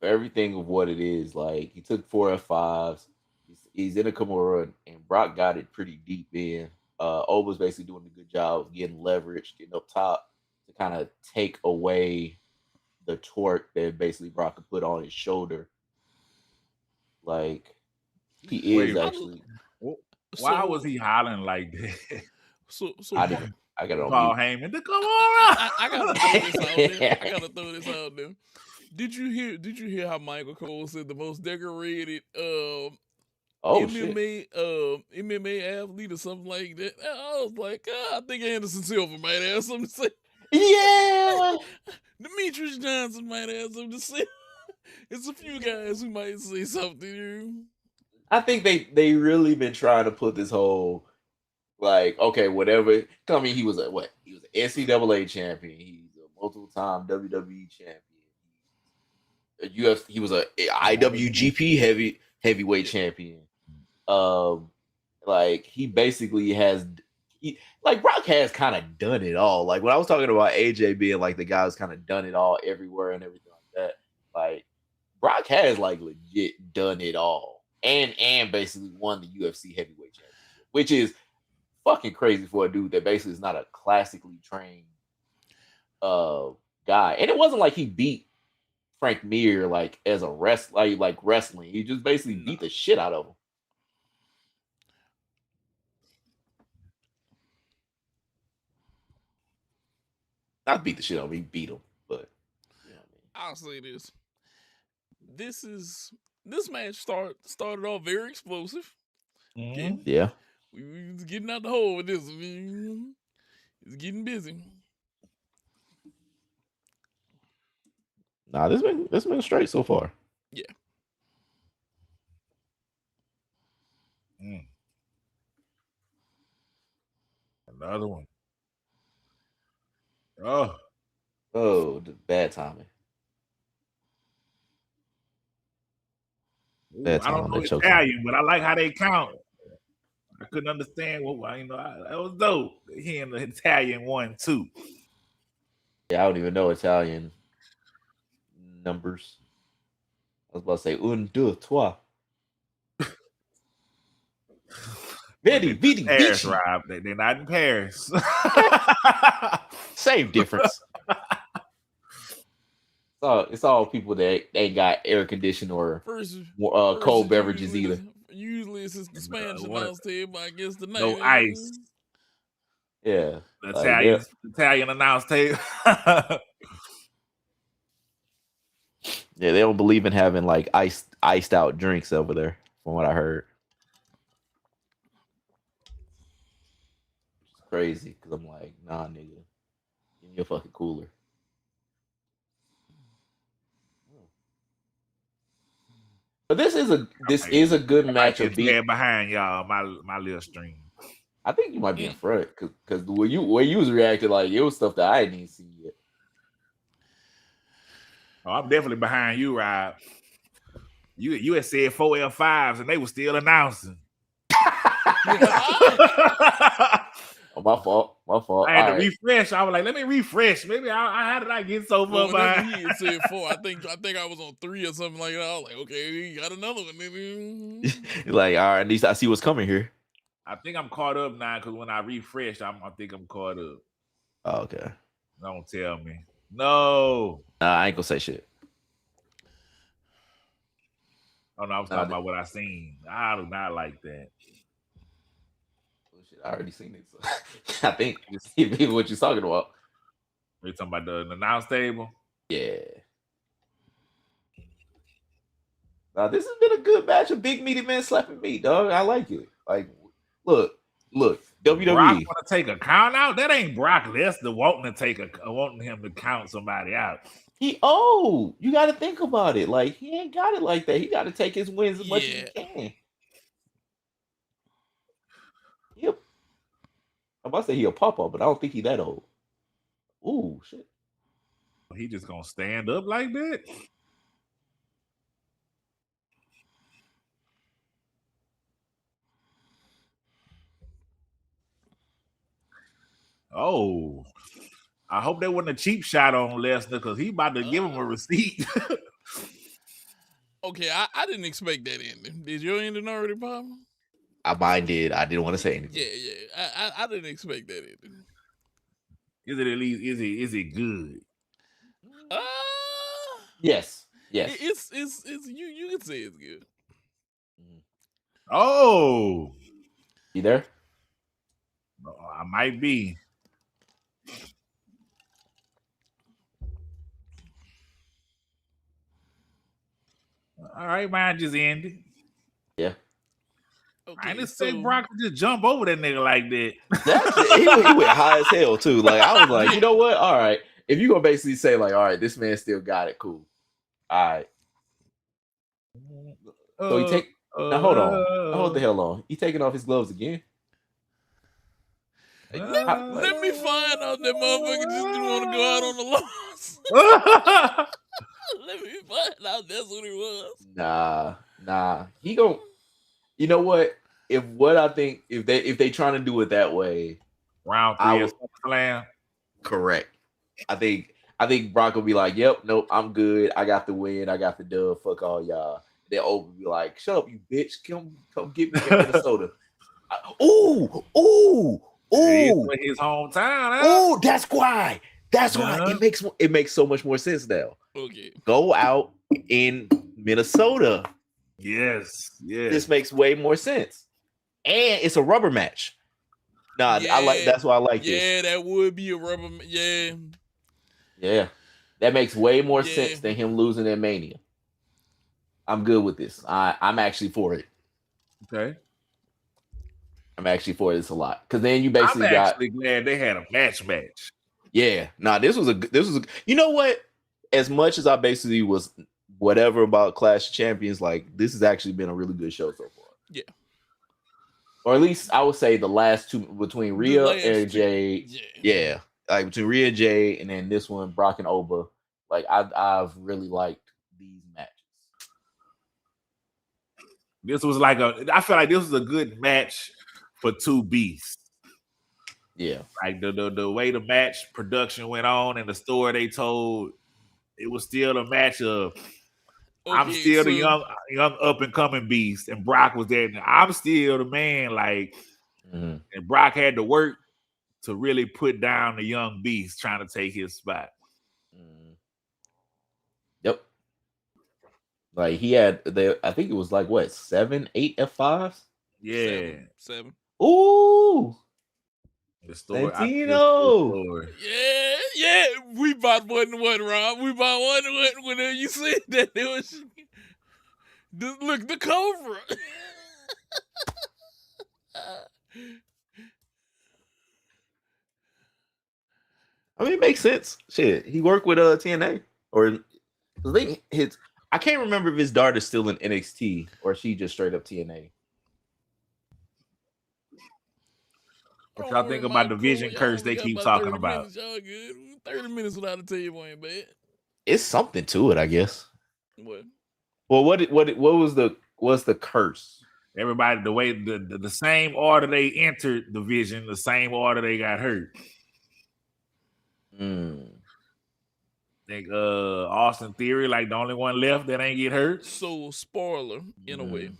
For everything of what it is, like, he took 4 F5s. He's in a Kimura, and Brock got it pretty deep in. Oba's basically doing a good job of getting leverage, getting up top to kind of take away the torque that basically Brock could put on his shoulder. Like, he is actually. Why was he hollering like that? So I got it on Paul Heyman. Come on! I gotta throw this out there. I gotta throw this out there. Did you hear how Michael Cole said the most decorated MMA athlete or something like that? I was like, I think Anderson Silva might have something to say. Yeah, Demetrius Johnson might have something to say. It's a few guys who might say something. I think they really been trying to put this whole, like, okay, whatever. I mean, he was an NCAA champion. He's a multiple-time WWE champion. He was a IWGP heavyweight champion. Like, he basically has, like, Brock has kind of done it all. Like, when I was talking about AJ being like the guy who's kind of done it all everywhere and everything like that, like, Brock has, like, legit done it all. And basically won the UFC heavyweight championship, which is fucking crazy for a dude that basically is not a classically trained guy. And it wasn't like he beat Frank Mir like as a wrestler, like wrestling. He just basically beat the shit out of him. Not beat the shit out of him, he beat him. But you know what I mean. I'll say this. This match started off very explosive. Yeah. We was getting out the hole with this. It's getting busy. Nah, this been straight so far. Yeah. Another one. Oh, the bad timing. I don't know Italian, but I like how they count. I couldn't understand that was dope. Hearing the Italian 1, 2. Yeah, I don't even know Italian numbers. I was about to say 1, 2, 3. Vidi, Paris, Rob. They're not in Paris. Same difference. So it's all people that ain't got air conditioning or cold beverages either. Usually it's the Spanish announce table, I guess the no ice. Yeah. The Italian announce table. Yeah, they don't believe in having like iced out drinks over there, from what I heard. It's crazy because I'm like, nah, nigga, give me a fucking cooler. But this is a good I might match just of beat. stand behind y'all, my little stream. I think you might be in front because the way you was reacting, like it was stuff that I didn't even see yet. Oh, I'm definitely behind you, Rob. You had said 4 L5s and they were still announcing. Oh, my fault. I had to All right. refresh. I was like, let me refresh. Maybe how did I get so far behind? He had said 4. I think I was on 3 or something like that. I was like, okay, you got another one. Like, all right, at least I see what's coming here. I think I'm caught up now because when I refreshed, I think I'm caught up. Oh, okay. Don't tell me. No. Nah, I ain't gonna say shit. Oh no, I was talking about what I seen. I do not like that. I already seen it. So I think maybe what you're talking about. Are you talking about the announce table? Yeah. Now this has been a good match of big meaty men slapping meat, dog. I like it. Like, look, WWE. Brock want to take a count out? That ain't Brock Lesnar wanting him to count somebody out. You got to think about it. Like, he ain't got it like that. He got to take his wins as much as he can. Yep. I'm about to say he a pop up, but I don't think he that old. Ooh, shit. He just gonna stand up like that? Oh, I hope that wasn't a cheap shot on Lesnar because he about to give him a receipt. Okay, I didn't expect that ending. Did your ending already, Pop? Mine did. I didn't want to say anything. Yeah. I didn't expect that ending. Is it at least is it good? Yes. It's you can say it's good. Oh, you there? I might be. All right, mine just ended. Yeah. Okay, I didn't say Brock could just jump over that nigga like that. He went high as hell too. Like, I was like, you know what? All right. If you gonna basically say like, all right, this man still got it, cool. All right. So he take now. Hold on. Hold the hell on. He taking off his gloves again? Let me find out that motherfucker just didn't want to go out on the loss. Let me find out that's what it was. Nah. He gon' you know what? If they trying to do it that way, round 3 of SummerSlam. Correct. I think Brock will be like, yep, nope, I'm good. I got the win. I got the dub. Fuck all y'all. Then Oprah will be like, shut up, you bitch. Come get me in Minnesota. Ooh. His hometown. Huh? Ooh, that's why. It makes so much more sense now. Okay. Go out in Minnesota. Yes. This makes way more sense. And it's a rubber match. Nah, that's why I like this. Yeah, that would be a rubber Yeah. That makes way more sense than him losing at Mania. I'm good with this. I'm actually for it. Okay. I'm actually for this a lot. Because then you basically I'm actually glad they had a match. Yeah. Nah, this was a you know what? As much as I basically was whatever about Clash of Champions, like this has actually been a really good show so far. Yeah. Or at least I would say the last two between Rhea and Jay. Yeah. Like between Rhea and Jay and then this one, Brock and Oba. Like I've really liked these matches. This was I feel like this was a good match for two beasts. Yeah. Like the way the match production went on and the story they told, it was still a match of I'm still the young up and coming beast, and Brock was there. And I'm still the man, like, and Brock had to work to really put down the young beast trying to take his spot. Yep. Like he had I think it was like what 7, 8 F5s? Yeah. 7. Ooh. The story. Santino. Yeah. We bought 1-1, Rob. We bought 1-1 whenever you said that. It was look the Cobra. I mean, it makes sense. Shit, he worked with TNA, or I think his. I can't remember if his daughter's still in NXT or she just straight up TNA. What y'all think about the vision curse they keep talking about? Y'all good. 30 minutes without a table ain't bad. It's something to it, I guess. What? Well, what was the curse? Everybody, the way the same order they entered the vision, the same order they got hurt. Think Austin Theory like the only one left that ain't get hurt. So spoiler in a way.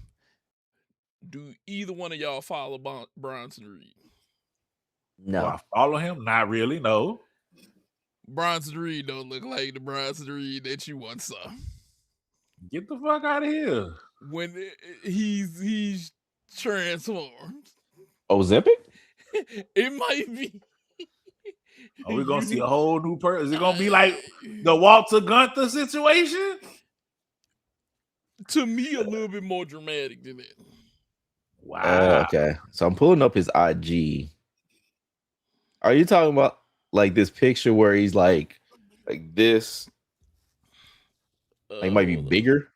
Do either one of y'all follow Bronson Reed? No. Do I follow him? Not really. No. Bronson Reed don't look like the Bronson Reed that you once saw. Get the fuck out of here. When he's transformed. Ozempic? It might be. Are we gonna see a whole new person? Is it gonna be like the Walter Gunther situation? To me, a little bit more dramatic than that. Wow. Okay. So I'm pulling up his IG. Are you talking about like this picture where he's like this? Like, he might be bigger.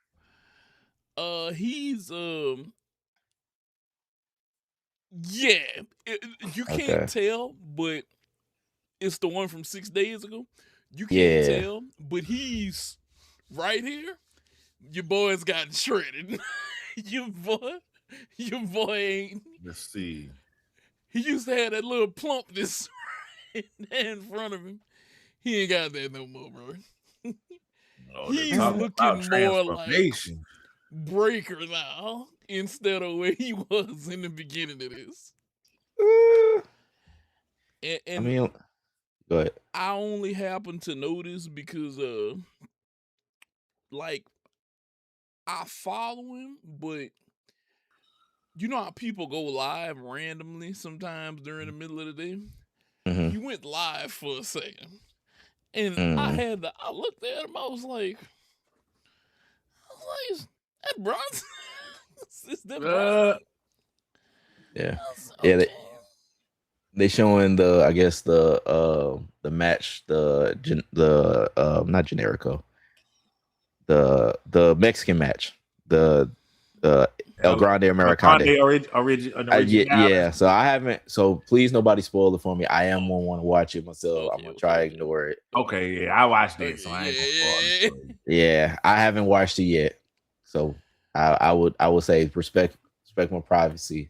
He's yeah. You can't tell, but it's the one from 6 days ago. You can't tell, but he's right here. Your boy's gotten shredded. Your boy ain't. Let's see. He used to have that little plumpness in front of him. He ain't got that no more, bro. He's looking more like Breaker now instead of where he was in the beginning of this. And I mean, go ahead. I only happen to notice because like I follow him, but you know how people go live randomly sometimes during the middle of the day? He went live for a second. And I looked at him, I was like, is that Bronson? Is that Bronson? Yeah. Okay. They showing I guess the match, the not Generico, the Mexican match, the El Grande Americano. Yeah. So I haven't. So please, nobody spoil it for me. I am gonna want to watch it myself. I'm gonna try to ignore it. Okay, yeah, I watched it, so I ain't gonna spoil it. Yeah, I haven't watched it yet. So I would say respect my privacy.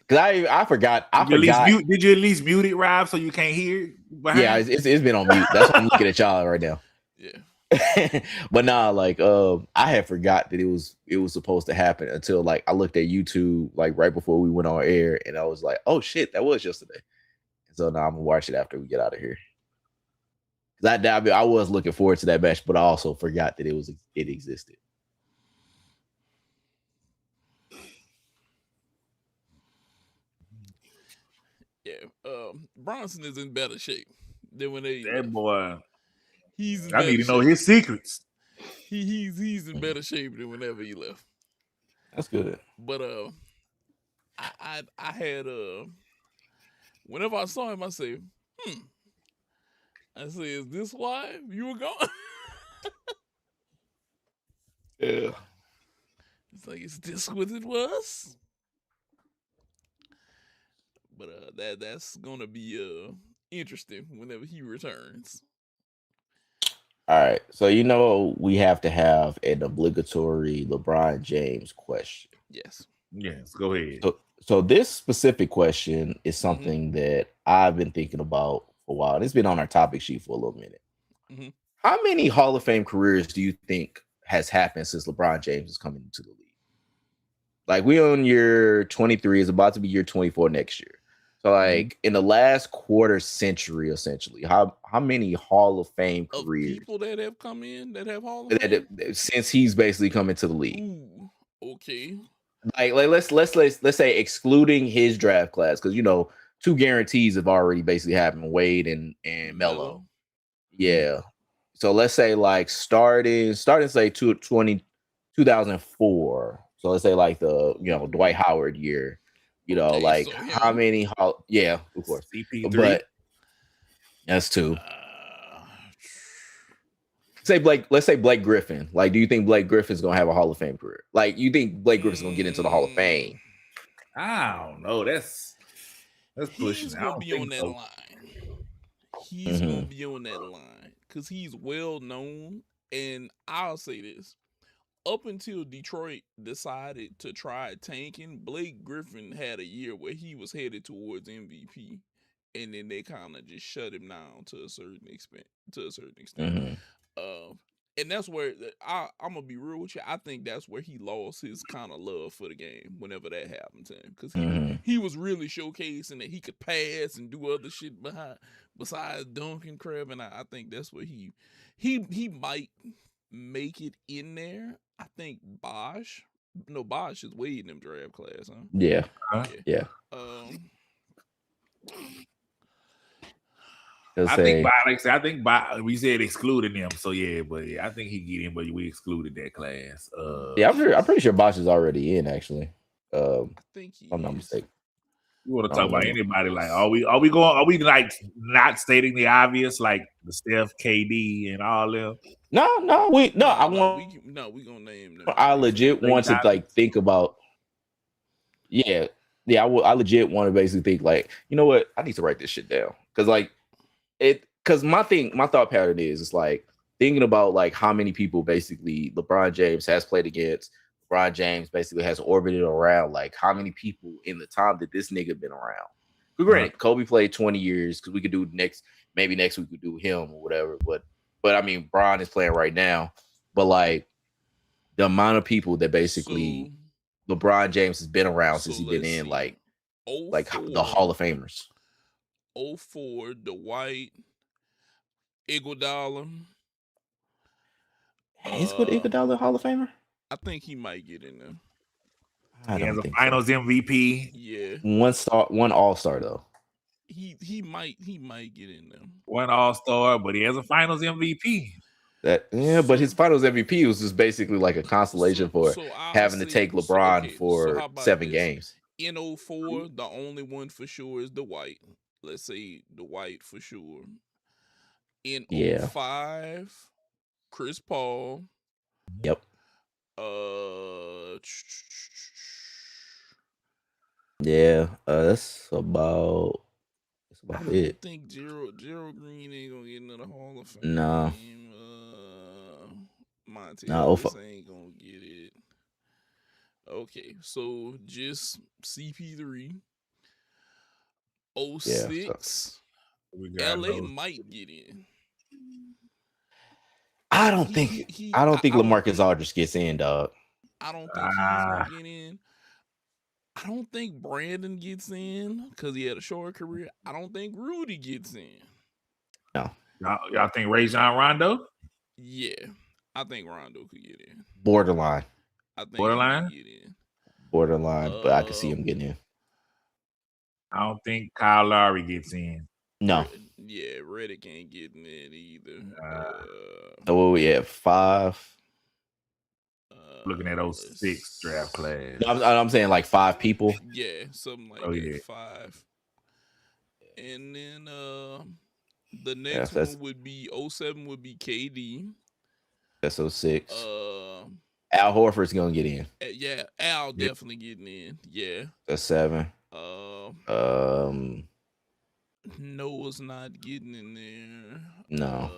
Because I forgot. Did you at least mute it, Rob, so you can't hear? Yeah, it's been on mute. That's why I'm looking at y'all right now. Yeah. But nah, like I had forgot that it was supposed to happen until like I looked at YouTube like right before we went on air, and I was like, oh shit, that was yesterday. So now I'm gonna watch it after we get out of here. Because I was looking forward to that match, but I also forgot that it existed. Yeah, Bronson is in better shape than when they. That boy. He's. I need to know his secrets. He's in better shape than whenever he left. That's good. But I had whenever I saw him, I say, I say, is this why you were gone? Yeah. It's like, is this what it was? But that's gonna be interesting whenever he returns. All right, so we have to have an obligatory LeBron James question. Yes, go ahead. So this specific question is something that I've been thinking about for a while, and it's been on our topic sheet for a little minute. How many Hall of Fame careers do you think has happened since LeBron James is coming into the league? Like, we on year 23, is about to be year 24 next year. So, like, in the last quarter century, essentially, how many Hall of Fame careers? People that have come in that have Hall of Fame? Since he's basically come into the league. Ooh, okay. Like let's say excluding his draft class, because two guarantees have already basically happened, Wade and Melo. Yeah. So let's say like starting say 2004. So let's say like the Dwight Howard year. Like so how many? Yeah, of course. CP3. But that's two. Let's say Blake Griffin. Like, do you think Blake Griffin's gonna have a Hall of Fame career? Like, you think Blake Griffin's gonna get into the Hall of Fame? I don't know. That's pushing. He's gonna be on that line. He's gonna be on that line because he's well known. And I'll say this: up until Detroit decided to try tanking, Blake Griffin had a year where he was headed towards MVP, and then they kind of just shut him down to a certain extent. And that's where I'm gonna be real with you. I think that's where he lost his kind of love for the game whenever that happened to him, because he was really showcasing that he could pass and do other shit besides dunk and crap. And I think that's where he might make it in there. I think Bosh is way in them draft class, huh? Yeah. Yeah. I think we said excluding them, so yeah, but yeah, I think he get in, but we excluded that class. Yeah, I'm pretty sure Bosh is already in, actually. I think I'm not mistaken. You want to talk about anybody? Like, are we like not stating the obvious, like the Steph, KD, and all them? No, we gonna name them. I legit want to like think about. Yeah, I legit want to basically think like, you know what? I need to write this shit down because like. Because my thought pattern is like thinking about like how many people basically LeBron James has played against. LeBron James basically has orbited around, like how many people in the time that this nigga been around. But granted, Kobe played 20 years because we could do maybe next week we could do him or whatever. But I mean, Bron is playing right now. But like the amount of people that basically LeBron James has been around since he's been in like the Hall of Famers. 04, Dwight, Iguodala. Is Iguodala a Hall of Famer? I think he might get in there. He has a Finals MVP. Yeah, one All-Star though. He might get in there. One All-Star, but he has a Finals MVP. But his Finals MVP was just basically like a consolation for having to take LeBron for 7 games. In 04, the only one for sure is Dwight. Let's say Dwight for sure. In 05, Chris Paul. Yep. Yeah, that's about it. I think Gerald Green ain't gonna get into the Hall of Fame. No. Monty Ellis ain't gonna get it. Okay, so just CP3. 06. LA might get in. I don't think LaMarcus Aldridge gets in, dog. I don't think he's gonna get in. I don't think Brandon gets in because he had a short career. I don't think Rudy gets in. No. Y'all think Rajon Rondo? Yeah, I think Rondo could get in. Borderline. I think he could get in. Borderline, but I could see him getting in. I don't think Kyle Lowry gets in. No. Yeah, Redick ain't getting in either. We have 5. Looking at 06 draft class. No, I'm saying like 5 people. Yeah, something like that. Yeah. 5. And then the next one would be 07 would be KD. That's 06. Al Horford's gonna get in. Yeah, Al definitely getting in. Yeah. That's 7. Noah's not getting in there. No.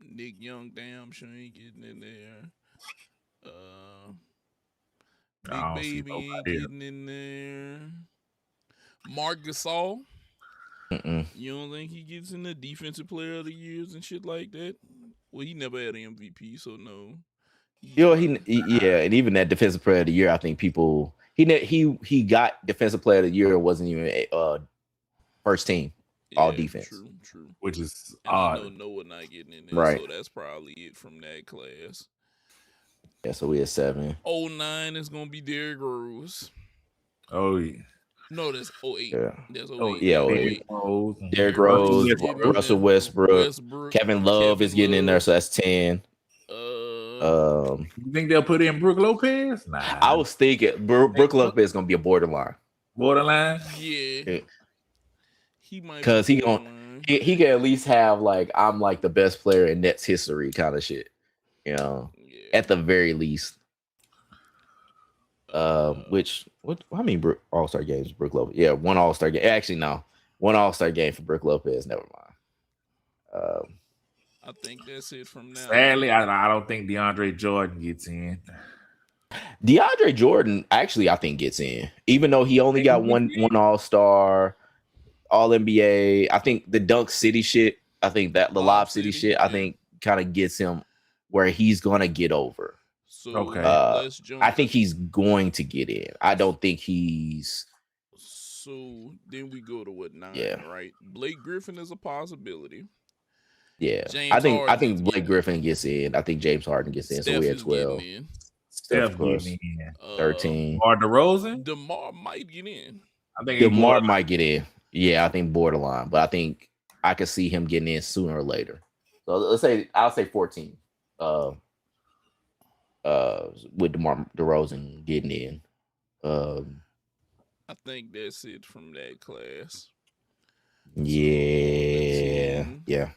Nick Young damn sure ain't getting in there. Big Baby ain't getting in there. Marc Gasol. You don't think he gets in the Defensive Player of the Years and shit like that? Well, he never had an MVP, so no. And even that Defensive Player of the Year, I think people he got Defensive Player of the Year and wasn't even first team all defense. True. Which is odd. I know Noah not getting in there, right? So that's probably it from that class. Yeah, so we had 7. 09 is gonna be Derrick Rose. Oh yeah. No, that's 08. Yeah. That's Oh 08. Yeah, Yeah, 08. 08. Derrick Russell Rose, Westbrook. Russell Westbrook, Westbrook, Kevin Love is getting in there, so that's 10. You think they'll put in Brook Lopez? Nah. I was thinking Brook Lopez is gonna be a borderline. Borderline? Yeah. He might Because be he borderline. he can at least have like I'm like the best player in Nets history kind of shit. You know, at the very least. Which what how many All-Star games Brook Lopez? Yeah, one All-Star game. Actually, no. One All-Star game for Brook Lopez. Never mind. I think that's it from now. Sadly, I don't think DeAndre Jordan gets in. DeAndre Jordan actually I think gets in, even though he only got one All-Star, All NBA. I think the Dunk City shit. I think that the Lob City shit. I think kind of gets him where he's gonna get over. So okay, I think he's going to get in. I don't think he's. So then we go to what 9, Yeah. right? Blake Griffin is a possibility. Yeah, James I think Harden Blake Griffin gets in. I think James Harden gets in. Steph So we is had 12. getting in. Steph getting in. 13. Or DeRozan? DeMar might get in. I think DeMar might get in. Yeah, I think borderline, but I think I could see him getting in sooner or later. So I'll say 14. With DeMar DeRozan getting in. I think that's it from that class. Yeah. So, yeah.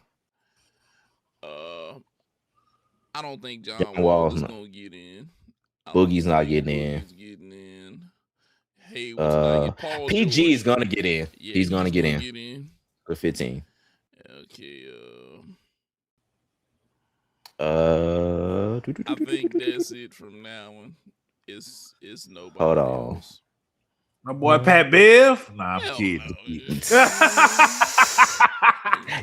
I don't think John Wall's Wall is not. gonna get in. Boogie's not getting in. Boogie's getting in. Hayward's not Paul PG George is gonna get in. Yeah, he's gonna get in. For 15. Okay. I I think that's it from now on. It's nobody Hold on. else. My boy Pat Bev? Nah, I'm kidding.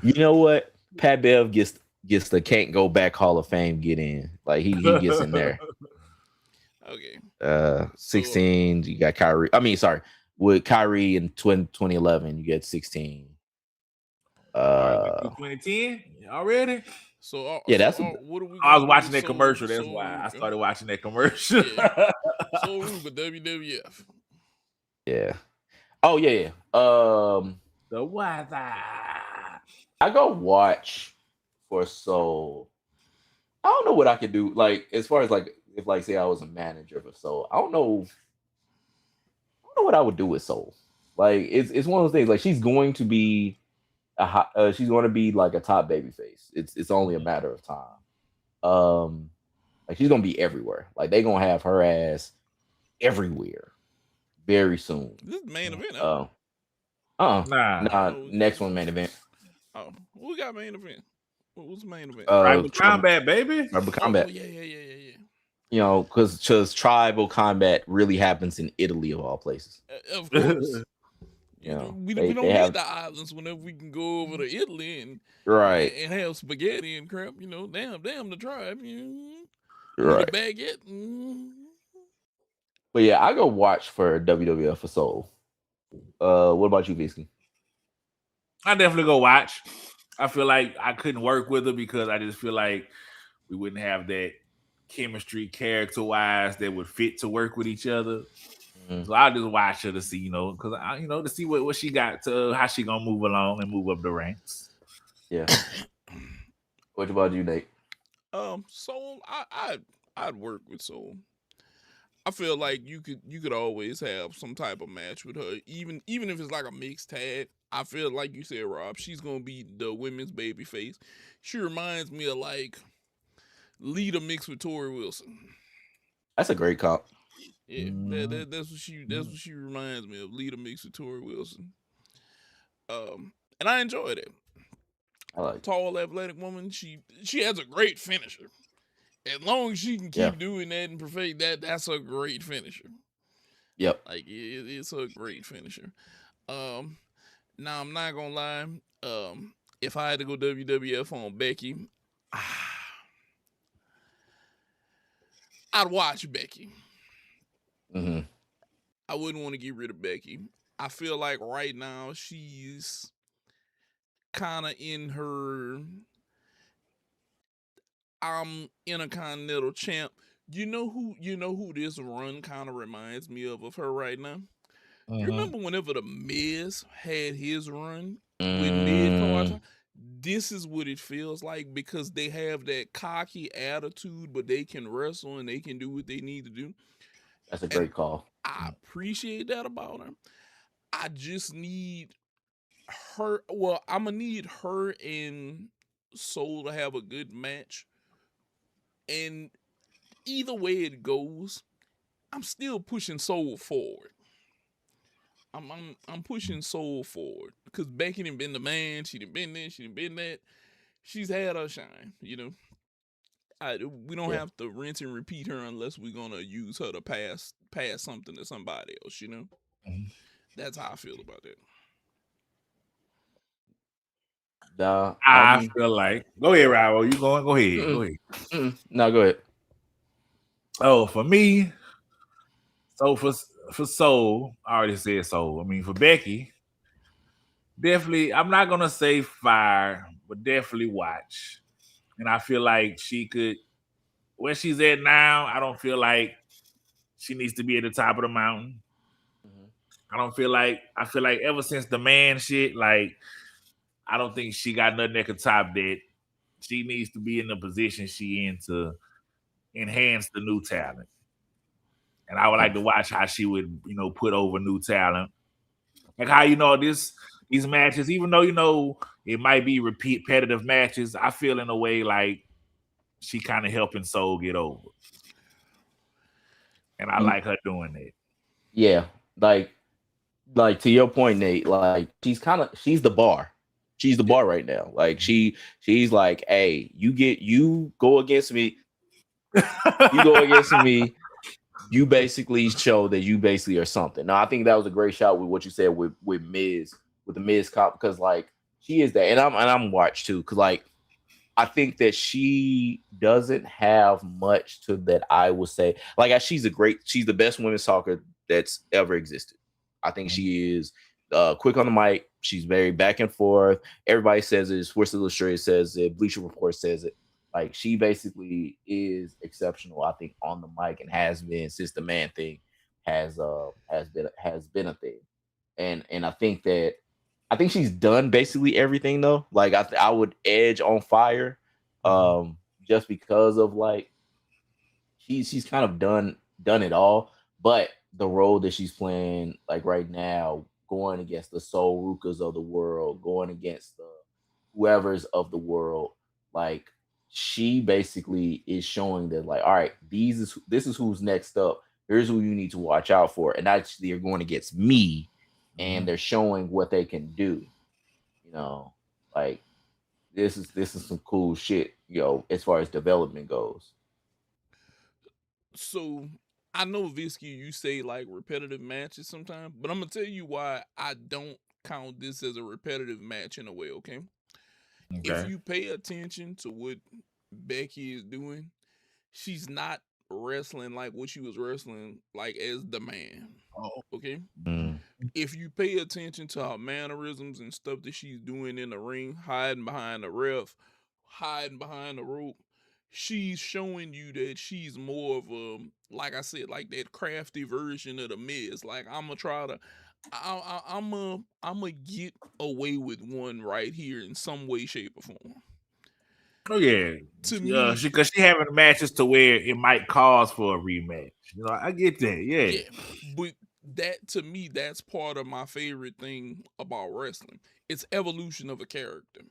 You know what? Pat Bev gets the can't go back Hall of Fame get in. Like he gets in there. Okay. 16, you got Kyrie. I mean, sorry. With Kyrie in 2011, you get 16. 2010 already? So yeah, that's what are we? I was watching that commercial. That's why I started watching that commercial. Yeah. So Ruben, WWF. Yeah. Oh yeah. The Wi-Fi. I go watch for Soul. I don't know what I could do. Like as far as like if like say I was a manager for Soul, I don't know what I would do with Soul. Like it's one of those things. Like she's going to be she's going to be like a top baby face. It's only a matter of time. Like she's gonna be everywhere. Like they gonna have her ass everywhere very soon. This is main event. Nah. Next one main event. Oh, we got main event. What's the main event? Tribal Combat, baby. Tribal Combat. Oh, yeah. You know, because Tribal Combat really happens in Italy of all places. Of course. You know, we don't need the islands whenever we can go over to Italy and have spaghetti and crap. You know, damn the tribe. Right. The baguette. But yeah, I go watch for WWF for Soul. What about you, Visky? I definitely go watch. I feel like I couldn't work with her because I just feel like we wouldn't have that chemistry character-wise that would fit to work with each other. So I'll just watch her to see, because to see what she got to how she gonna move along and move up the ranks. Yeah. What about you, Nate? Soul, I'd work with Soul. I feel like you could always have some type of match with her, even if it's like a mixed tag. I feel like you said, Rob, she's gonna be the women's baby face. She reminds me of like Lita mixed with Tori Wilson. That's a great comp. Yeah, that's what she reminds me of. Lita mixed with Tori Wilson. And I enjoyed it. I like tall, athletic woman. She has a great finisher. As long as she can keep doing that and perfect that, that's a great finisher. Yep. Like it's a great finisher. Now I'm not gonna lie. If I had to go WWF on Becky, I'd watch Becky. Mm-hmm. I wouldn't want to get rid of Becky. I feel like right now she's kind of in her I'm Intercontinental Champ. You know who this run kind of reminds me of her right now? You remember whenever the Miz had his run with mid-card Mm, time? This is what it feels like because they have that cocky attitude, but they can wrestle and they can do what they need to do. that's a And great call. I appreciate that about her. I just need her. Well, I'm gonna need her and Soul to have a good match. And either way it goes, I'm still pushing Soul forward. I'm pushing Soul forward because Becky done been the man. She done been this. She done been that. She's had her shine. We don't Yeah. have to rinse and repeat her unless we're gonna use her to pass something to somebody else. That's how I feel about that. Nah, I I mean, feel like go ahead, Rival. You going? Go ahead. Go ahead. no, go ahead. Oh, for me, so for Soul, I already said Soul. I mean, for Becky, definitely. I'm not gonna say fire, but definitely watch. And I feel like she could where she's at now. I don't feel like she needs to be at the top of the mountain. I feel like ever since the man shit, like I don't think she got nothing that could top that. She needs to be in the position she in to enhance the new talent. And I would like to watch how she would, put over new talent. Like how these matches, even though it might be repetitive matches, I feel in a way like she kind of helping Soul get over. And I like her doing that. Yeah, like to your point, Nate. Like she's the bar. She's the bar right now. Like she's like, hey, you go against me. You go against me. You basically show that you basically are something. Now, I think that was a great shot with what you said with Miz, with the Miz cop, because like she is that, and I'm watched too, because like I think that she doesn't have much to that I would say. Like she's the best women's soccer that's ever existed. I think she is quick on the mic. She's very back and forth. Everybody says it. Sports Illustrated says it. Bleacher Report says it. Like she basically is exceptional. I think on the mic and has been since the man thing has been a thing. And I think she's done basically everything though. Like I would edge on fire, just because of like she's kind of done it all. But the role that she's playing like right now, going against the Soul Rukas of the world, going against the whoever's of the world, like she basically is showing that like, all right, this is who's next up. Here's who you need to watch out for, and actually they're going against me, and they're showing what they can do. You know, like this is some cool shit. As far as development goes. So I know Visky, you say like repetitive matches sometimes, but I'm gonna tell you why I don't count this as a repetitive match in a way. Okay, if Okay. you pay attention to what Becky is doing, she's not wrestling like what she was wrestling like as the man. Oh. Okay, Mm. if you pay attention to her mannerisms and stuff that she's doing in the ring, hiding behind the ref, hiding behind the rope, she's showing you that she's more of a, like I said, like that crafty version of the Miz. Like I'm gonna try to, I'm gonna get away with one right here in some way, shape, or form. Oh yeah, To me, because she having matches to where it might cause for a rematch. I get that. Yeah. yeah, but that to me, that's part of my favorite thing about wrestling. It's evolution of a character.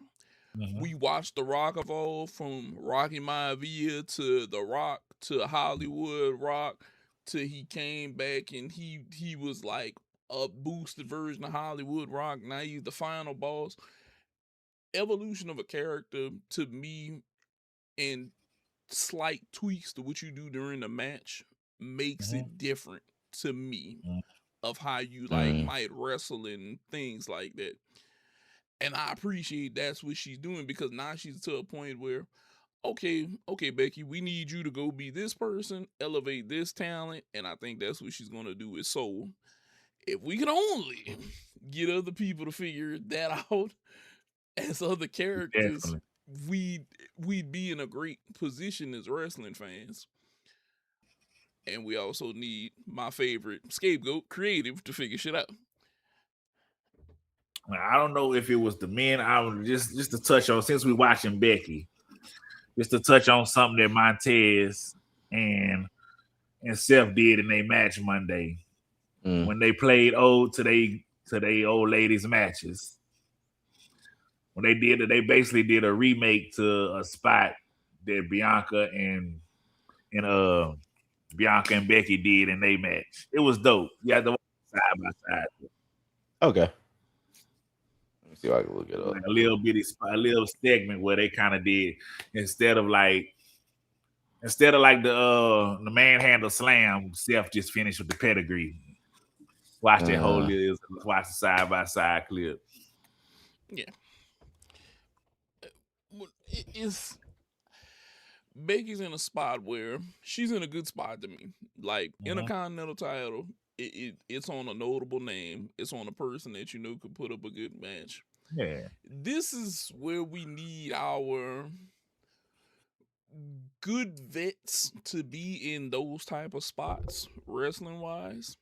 We watched The Rock evolve from Rocky Maivia to The Rock to Hollywood Rock to he came back and he was like a boosted version of Hollywood Rock. Now he's the final boss. Evolution of a character to me and slight tweaks to what you do during the match makes it different to me of how you like Mm. might wrestle and things like that. And I appreciate that's what she's doing because now she's to a point where, okay, Becky, we need you to go be this person, elevate this talent, and I think that's what she's gonna do with Soul. If we can only get other people to figure that out as other characters, Definitely. we'd be in a great position as wrestling fans. And we also need my favorite scapegoat, Creative, to figure shit out. I don't know if it was the men. I would just to touch on, since we're watching Becky, just to touch on something that Montez and Seth did in their match Monday when they played ode to they old ladies matches. When they basically did a remake to a spot that Bianca and Becky did in their match. It was dope. You had to watch side by side. Okay. Let me see if I can look it up. Like a little segment where they kind of did instead of like the manhandle slam, Seth just finished with the pedigree. Watch that whole watch the side by side clip. Yeah. It's Becky's in a spot where she's in a good spot to me. Like Intercontinental title, it's on a notable name. It's on a person that you know could put up a good match. Yeah. This is where we need our good vets to be in those type of spots, wrestling wise.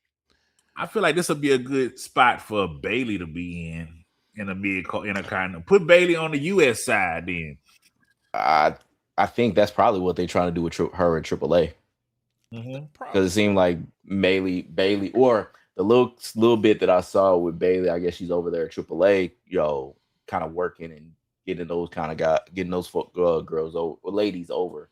I feel like this will be a good spot for Bayley to be in a Intercontinental. Put Bayley on the US side then. I think that's probably what they're trying to do with her in AAA. Because it seemed like Bayley, or the little bit that I saw with Bayley, I guess she's over there at AAA, kind of working and getting those girls over, ladies over,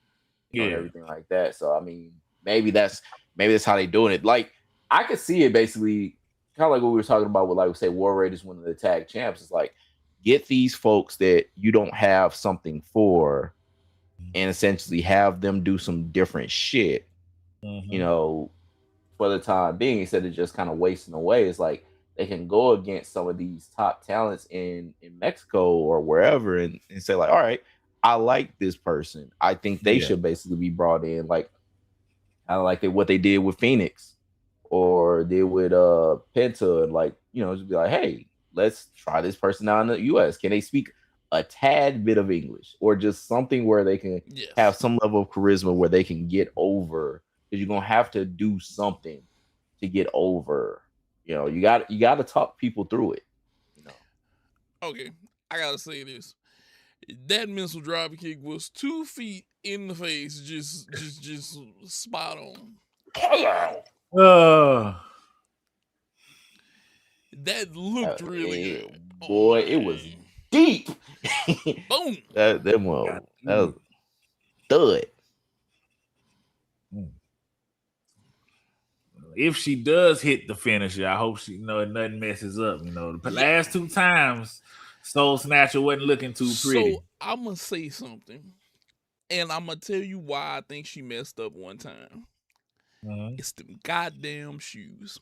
and everything like that. So I mean, maybe that's how they doing it. Like I could see it basically kind of like what we were talking about with, like we say, War Raiders winning the tag champs. It's like, get these folks that you don't have something for, and essentially have them do some different shit, for the time being, instead of just kind of wasting away. It's like they can go against some of these top talents in Mexico or wherever and say like, all right, I like this person. I think they should basically be brought in, like kind of like what they did with Phoenix or did with Penta, and like, just be like, hey, let's try this person out in the US. Can they speak a tad bit of English or just something where they can have some level of charisma where they can get over? Because you're gonna have to do something to get over. You got to talk people through it. Okay, I gotta say this. That missile drop kick was 2 feet in the face, just spot on. That looked really good. Boy, it was deep. Boom. that was thud. If she does hit the finisher, I hope nothing messes up. The last 2 times, Soul Snatcher wasn't looking too pretty. So I'm gonna say something, and I'm gonna tell you why I think she messed up one time. It's them goddamn shoes,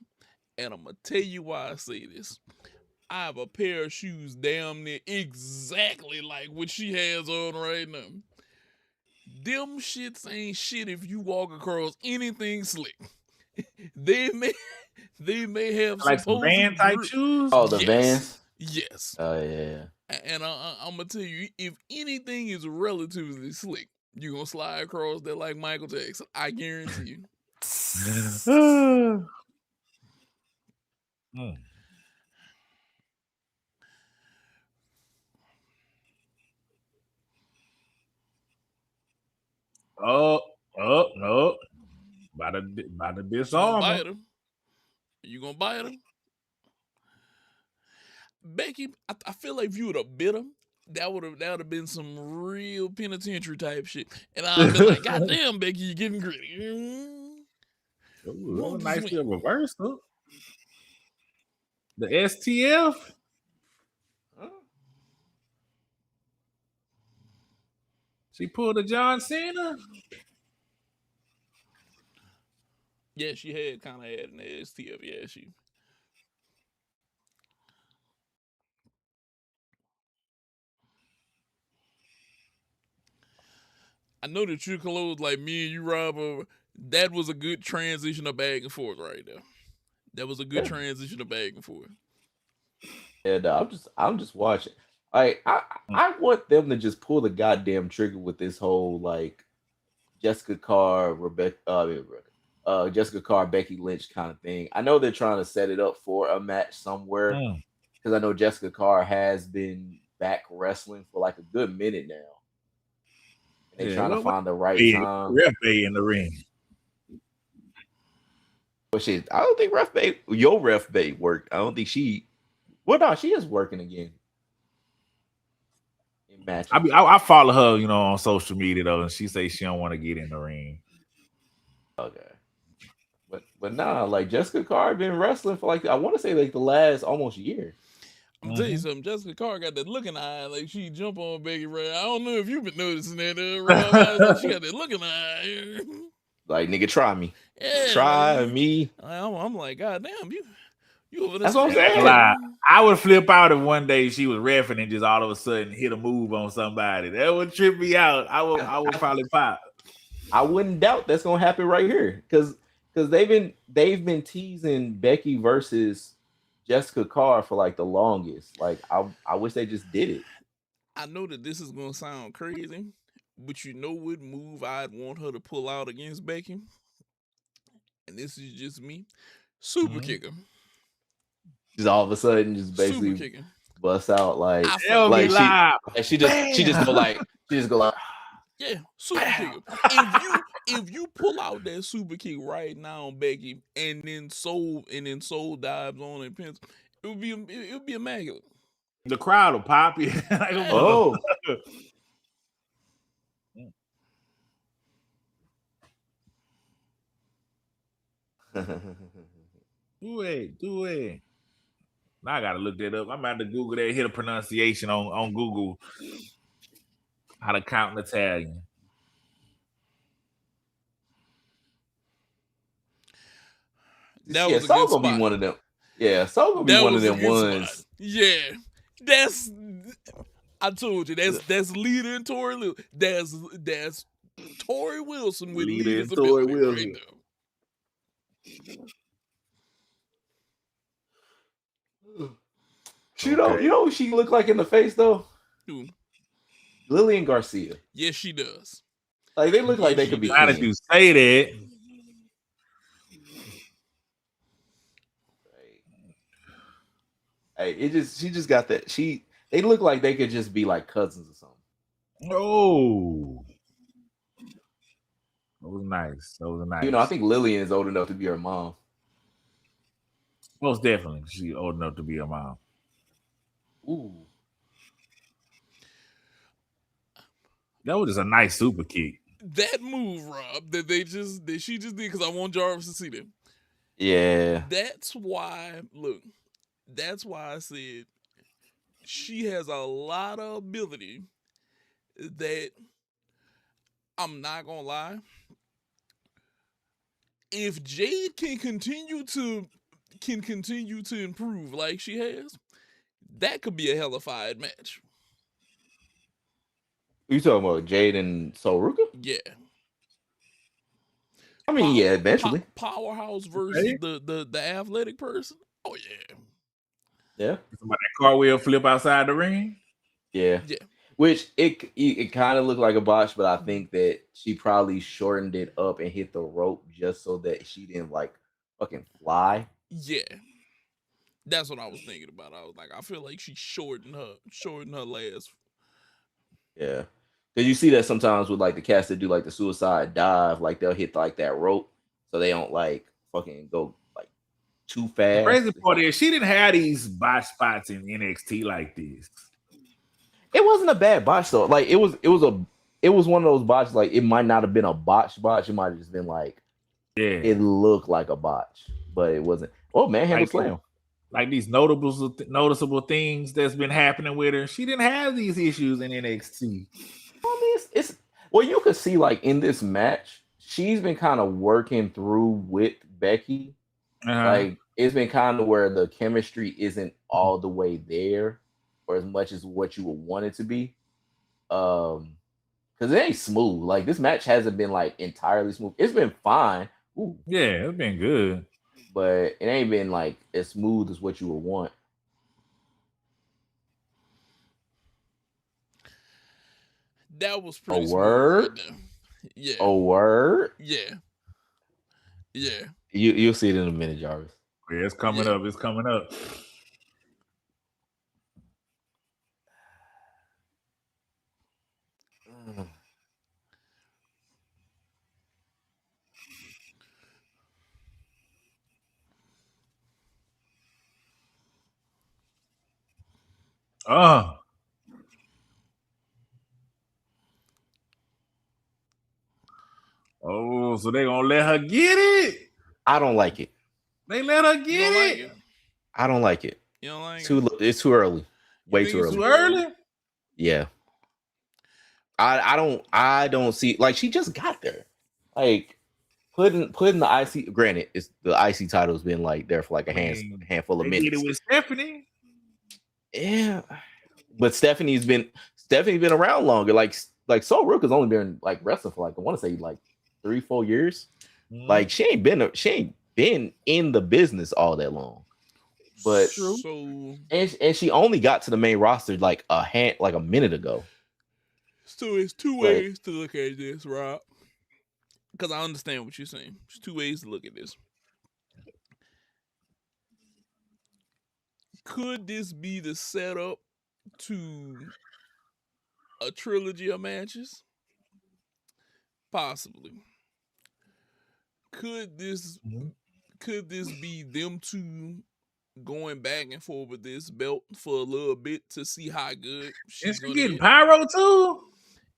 and I'm gonna tell you why I say this. I have a pair of shoes damn near exactly like what she has on right now. Them shits ain't shit if you walk across anything slick. They may have like some Van type shoes. Oh, the Vans. Yes. Oh yeah. And I'm gonna tell you, if anything is relatively slick, you're gonna slide across that like Michael Jackson. I guarantee you. Oh no! About to disarm her. You gonna bite her? Becky, I feel like if you would have bit her, that would have been some real penitentiary type shit. And I'd be like, God damn, Becky, you're getting gritty. Ooh, nice little reverse hook. The STF. She pulled a John Cena. Yeah, she had kind of had an STF. Yeah, she. I know that you close like me and you, Rob. That was a good transition of back and forth right there. That was a good transition of back and forth. And I'm just watching. I want them to just pull the goddamn trigger with this whole like Jessica Carr, Jessica Carr, Becky Lynch kind of thing. I know they're trying to set it up for a match somewhere because I know Jessica Carr has been back wrestling for like a good minute now. And they're trying to find the right time. Ref Bay in the ring. But shit, I don't think your Ref Bay worked. I don't think she. Well, no, she is working again. In matches. I follow her, on social media though, and she say she don't want to get in the ring. Okay. But nah, like Jessica Carr been wrestling for like I want to say like the last almost year. I'm gonna tell you something. Jessica Carr got that looking eye, like she jump on Becky Ray. I don't know if you've been noticing that, Rob. Like she got that looking eye. Like nigga, try me. Yeah, try me. I'm like, God damn, you over there. That's what I'm saying. I would flip out if one day she was reffing and just all of a sudden hit a move on somebody. That would trip me out. I would probably pop. I wouldn't doubt that's gonna happen right here because they've been teasing Becky versus Jessica Carr for like the longest. Like I wish they just did it. I know that this is gonna sound crazy, but you know what move I'd want her to pull out against Becky? And this is just me. Super kicker. Just all of a sudden just basically bust out like she just go like yeah, super kicker. If you pull out that super kick right now, Becky, and then Soul dives on and pins, it would be immaculate. The crowd will pop you. Oh. Do it. Now I gotta look that up. I'm about to Google that, hit a pronunciation on Google. How to count in Italian. That was a good spot. Be one of them. Yeah, so gonna be one of them ones. Spot. Yeah, I told you that's Lita and Tori Wilson. That's Tori Wilson with Lita's ability right now. You know what she looked like in the face though? Who? Lillian Garcia. Yes, she does. Like they look like they could be. How did you say that? Hey, she just got that. They look like they could just be like cousins or something. Oh, that was nice. I think Lillian is old enough to be her mom. Most definitely, she's old enough to be her mom. Ooh, that was just a nice super kick. That move, Rob, that she just did because I want Jarvis to see them. Yeah, that's why. Look. That's why I said she has a lot of ability that I'm not gonna lie. If Jade can continue to improve like she has, that could be a hellified match. You talking about Jade and Soruka? Yeah. I mean, yeah, eventually. Powerhouse versus the athletic person. Oh yeah. Yeah. Somebody that cartwheel flip outside the ring. Yeah. Which it kind of looked like a botch, but I think that she probably shortened it up and hit the rope just so that she didn't like fucking fly. Yeah. That's what I was thinking about. I was like, I feel like she shortened her last. Yeah. Because you see that sometimes with like the cats that do like the suicide dive, like they'll hit like that rope so they don't like fucking go like too fast. The crazy part is she didn't have these botch spots in NXT like this. It wasn't a bad botch though. Like it was one of those botches. Like it might not have been a botch. It might have just been like, it looked like a botch, but it wasn't. Oh man, handle slam. Like these noticeable things that's been happening with her. She didn't have these issues in NXT. I mean, it's well, you could see like in this match, she's been kind of working through with Becky. Like it's been kind of where the chemistry isn't all the way there, or as much as what you would want it to be. Because it ain't smooth. Like this match hasn't been like entirely smooth. It's been fine. Ooh. Yeah, it's been good, but it ain't been like as smooth as what you would want. That was pretty a word. Right, yeah. A word. Yeah. Yeah. You'll see it in a minute, Jarvis. Yeah, it's coming up. It's coming up. Oh, so they gonna let her get it? I don't like it. They let her get You don't like it? I don't like it. You don't like It's too early. Way too early. Too early? Yeah. I don't see, like, she just got there. Like, putting the IC, granted, it's the IC title's been like there for like a handful of minutes. Did it with Stephanie. Yeah. But Stephanie's been around longer. Like Soul Rook has only been like wrestling for like, I want to say like 3-4 years. Mm-hmm. Like she ain't been in the business all that long. But and she only got to the main roster like a minute ago. So it's two ways to look at this, Rob. Because I understand what you're saying. There's two ways to look at this. Could this be the setup to a trilogy of matches? Possibly. Could this be them two going back and forth with this belt for a little bit to see how good she's gonna get? Pyro too?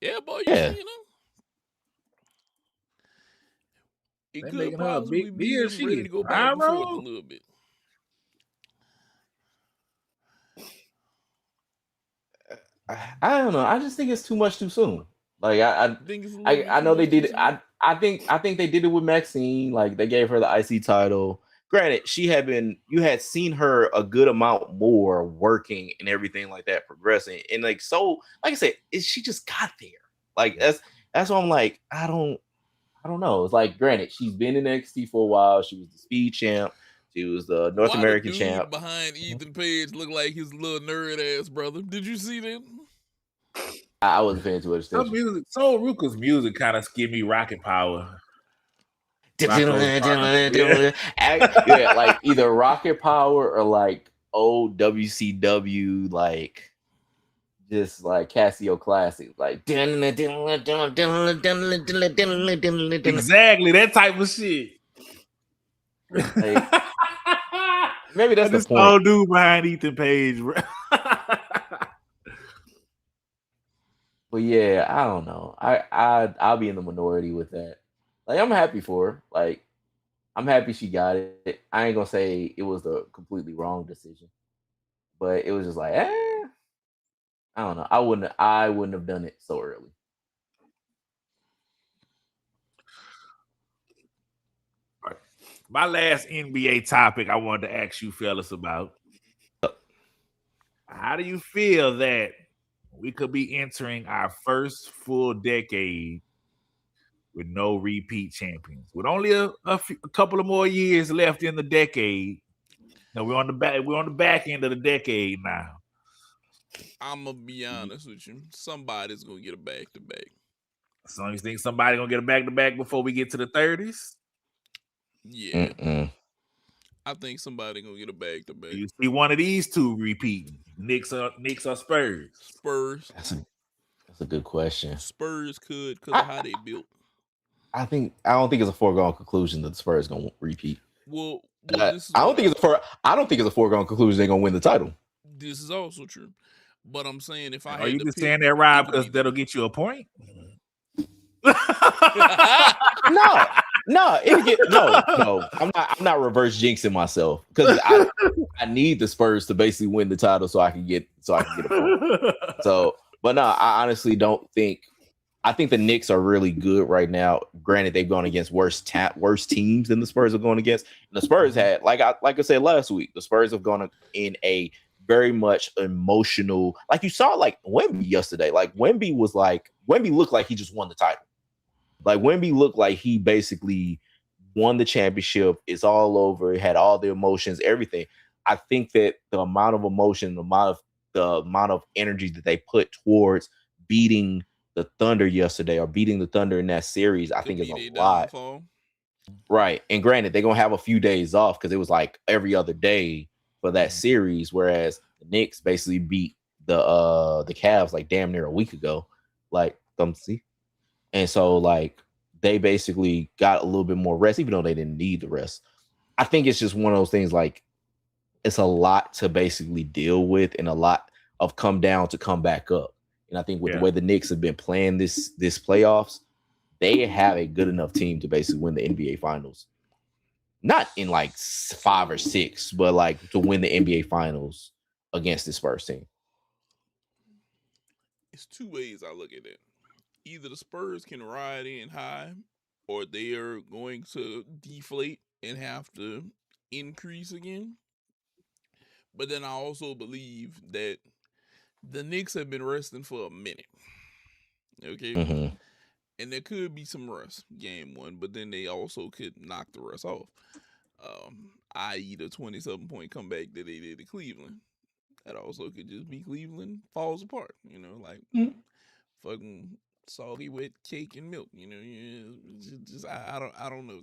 Yeah, boy, you know. It could possibly be them ready to go back and forth a little bit. I don't know. I just think it's too much too soon. Like I know they did it. I think they did it with Maxine. Like they gave her the IC title. Granted, you had seen her a good amount more working and everything like that, progressing. And like, so like I said, she just got there. Like that's why I'm like, I don't know. It's like, granted, she's been in NXT for a while. She was the Speed champ. She was the North American champ. Behind Ethan Page looked like his little nerd ass brother. Did you see that? I wasn't paying too much attention. Soul Ruka's music kind of give me Rocket Power. Yeah, like either Rocket Power or like old WCW, like just like Casio Classic, like exactly that type of shit. Like, maybe that's the point. Old dude behind Ethan Page. But yeah, I don't know. I'll be in the minority with that. Like, I'm happy for her. Like, I'm happy she got it. I ain't gonna say it was the completely wrong decision, but it was just like, I don't know. I wouldn't have done it so early. My last NBA topic I wanted to ask you fellas about. How do you feel that we could be entering our first full decade with no repeat champions, with only a couple of more years left in the decade? Now we're on the back end of the decade now. I'm gonna be honest with you. Somebody's gonna get a back-to-back. So you think somebody's gonna get a back-to-back before we get to the 30s? Yeah. I think somebody's gonna get a back-to-back. You see one of these two repeating. Knicks or Spurs? Spurs. That's a good question. Spurs could, because of how they built. I don't think it's a foregone conclusion that the Spurs gonna repeat. Well, I don't think it's a foregone conclusion they're gonna win the title. This is also true, but I'm saying if I are you just saying that, Rob, because that'll get you a point? No. I'm not reverse jinxing myself because I need the Spurs to basically win the title so I can get a point. So, but no, I honestly don't think. I think the Knicks are really good right now. Granted, they've gone against worse teams than the Spurs are going against. And the Spurs had, like I said last week, the Spurs have gone in a very much emotional. Like you saw, like Wemby yesterday. Like Wemby looked like he just won the title. Like Wemby looked like he basically won the championship. It's all over. It had all the emotions, everything. I think that the amount of emotion, the amount of energy that they put towards beating the Thunder yesterday or beating the Thunder in that series, I think is a lot. Right. And granted, they're gonna have a few days off because it was like every other day for that series, whereas the Knicks basically beat the Cavs like damn near a week ago. Like come see. And so like they basically got a little bit more rest, even though they didn't need the rest. I think it's just one of those things like it's a lot to basically deal with and a lot of come down to come back up. And I think with the way the Knicks have been playing this playoffs, they have a good enough team to basically win the NBA Finals. Not in like 5 or 6, but like to win the NBA Finals against this Spurs team. It's two ways I look at it. Either the Spurs can ride in high, or they are going to deflate and have to increase again. But then I also believe that the Knicks have been resting for a minute. Okay. Mm-hmm. And there could be some rust game one, but then they also could knock the rest off. I.e., the 27-point comeback that they did to Cleveland. That also could just be Cleveland falls apart, like fucking soggy wet cake and milk. I don't know.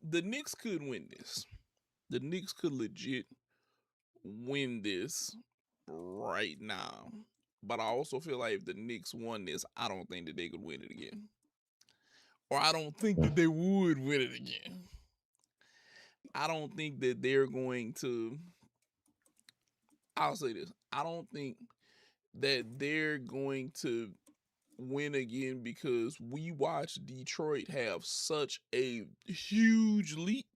The Knicks could win this. The Knicks could legit win this right now. But I also feel like if the Knicks won this, I don't think that they could win it again. Or I don't think that they would win it again. I don't think that they're going to. I'll say this. I don't think that they're going to win again because we watched Detroit have such a huge leap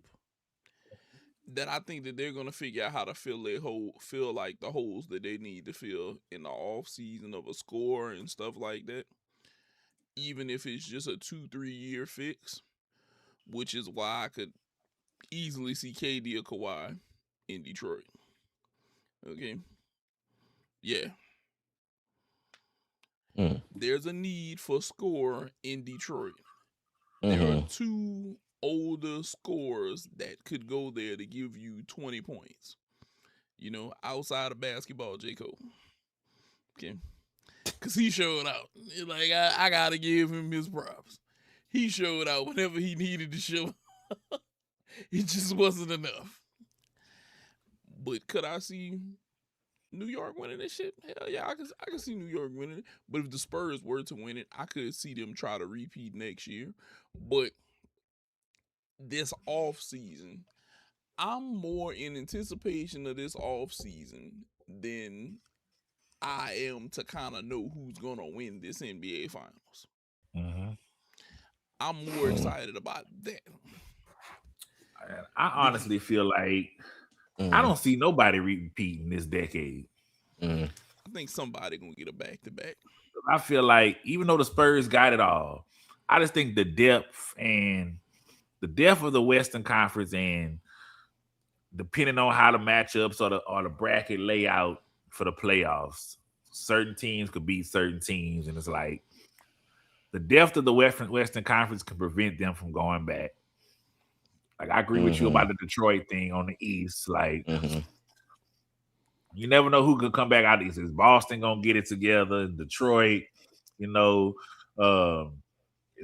that I think that they're gonna figure out how to fill like the holes that they need to fill in the off season of a score and stuff like that. Even if it's just a 2-3 year fix, which is why I could easily see KD or Kawhi in Detroit. Okay. Yeah. There's a need for score in Detroit. There are two older scorers that could go there to give you 20 points. Outside of basketball, J. Cole. Okay. Because he showed out. Like, I got to give him his props. He showed out whenever he needed to show. It just wasn't enough. But could I see New York winning this shit? Hell yeah, I can see New York winning it. But if the Spurs were to win it, I could see them try to repeat next year. But this off season, I'm more in anticipation of this off season than I am to kind of know who's gonna win this NBA Finals. I'm more excited about that. I honestly feel like I don't see nobody repeating this decade. I think somebody gonna get a back-to-back. I feel like even though the Spurs got it all, I just think the depth of the Western Conference, and depending on how the matchups or the bracket layout for the playoffs, certain teams could beat certain teams, and it's like the depth of the Western Conference can prevent them from going back. Like, I agree with you about the Detroit thing on the East. Like, you never know who could come back out of East. Is Boston gonna get it together? Detroit, is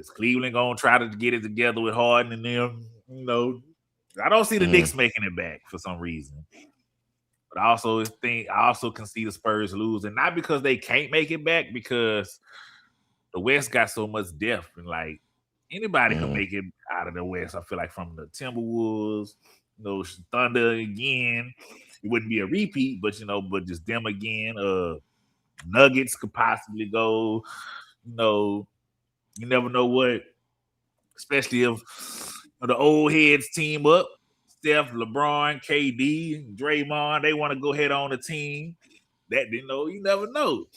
Cleveland gonna try to get it together with Harden and them? I don't see the Knicks making it back for some reason. But I also can see the Spurs losing, not because they can't make it back, because the West got so much depth, and like anybody can make it out of the West. I feel like from the Timberwolves, Thunder again. It wouldn't be a repeat, but just them again. Nuggets could possibly go. You never know what, especially if the old heads team up. Steph, LeBron, KD, Draymond, they want to go ahead on the team. That you never know.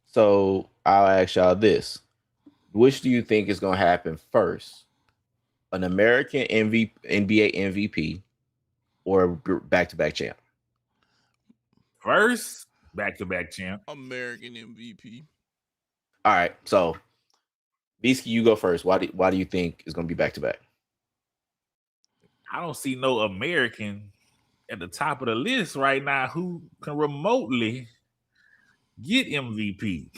So I'll ask y'all this: which do you think is going to happen first? An American NBA MVP or back-to-back champ? First, back-to-back champ. American MVP. All right, so Bisky, you go first. Why do you think it's going to be back-to-back? I don't see no American at the top of the list right now who can remotely get MVP.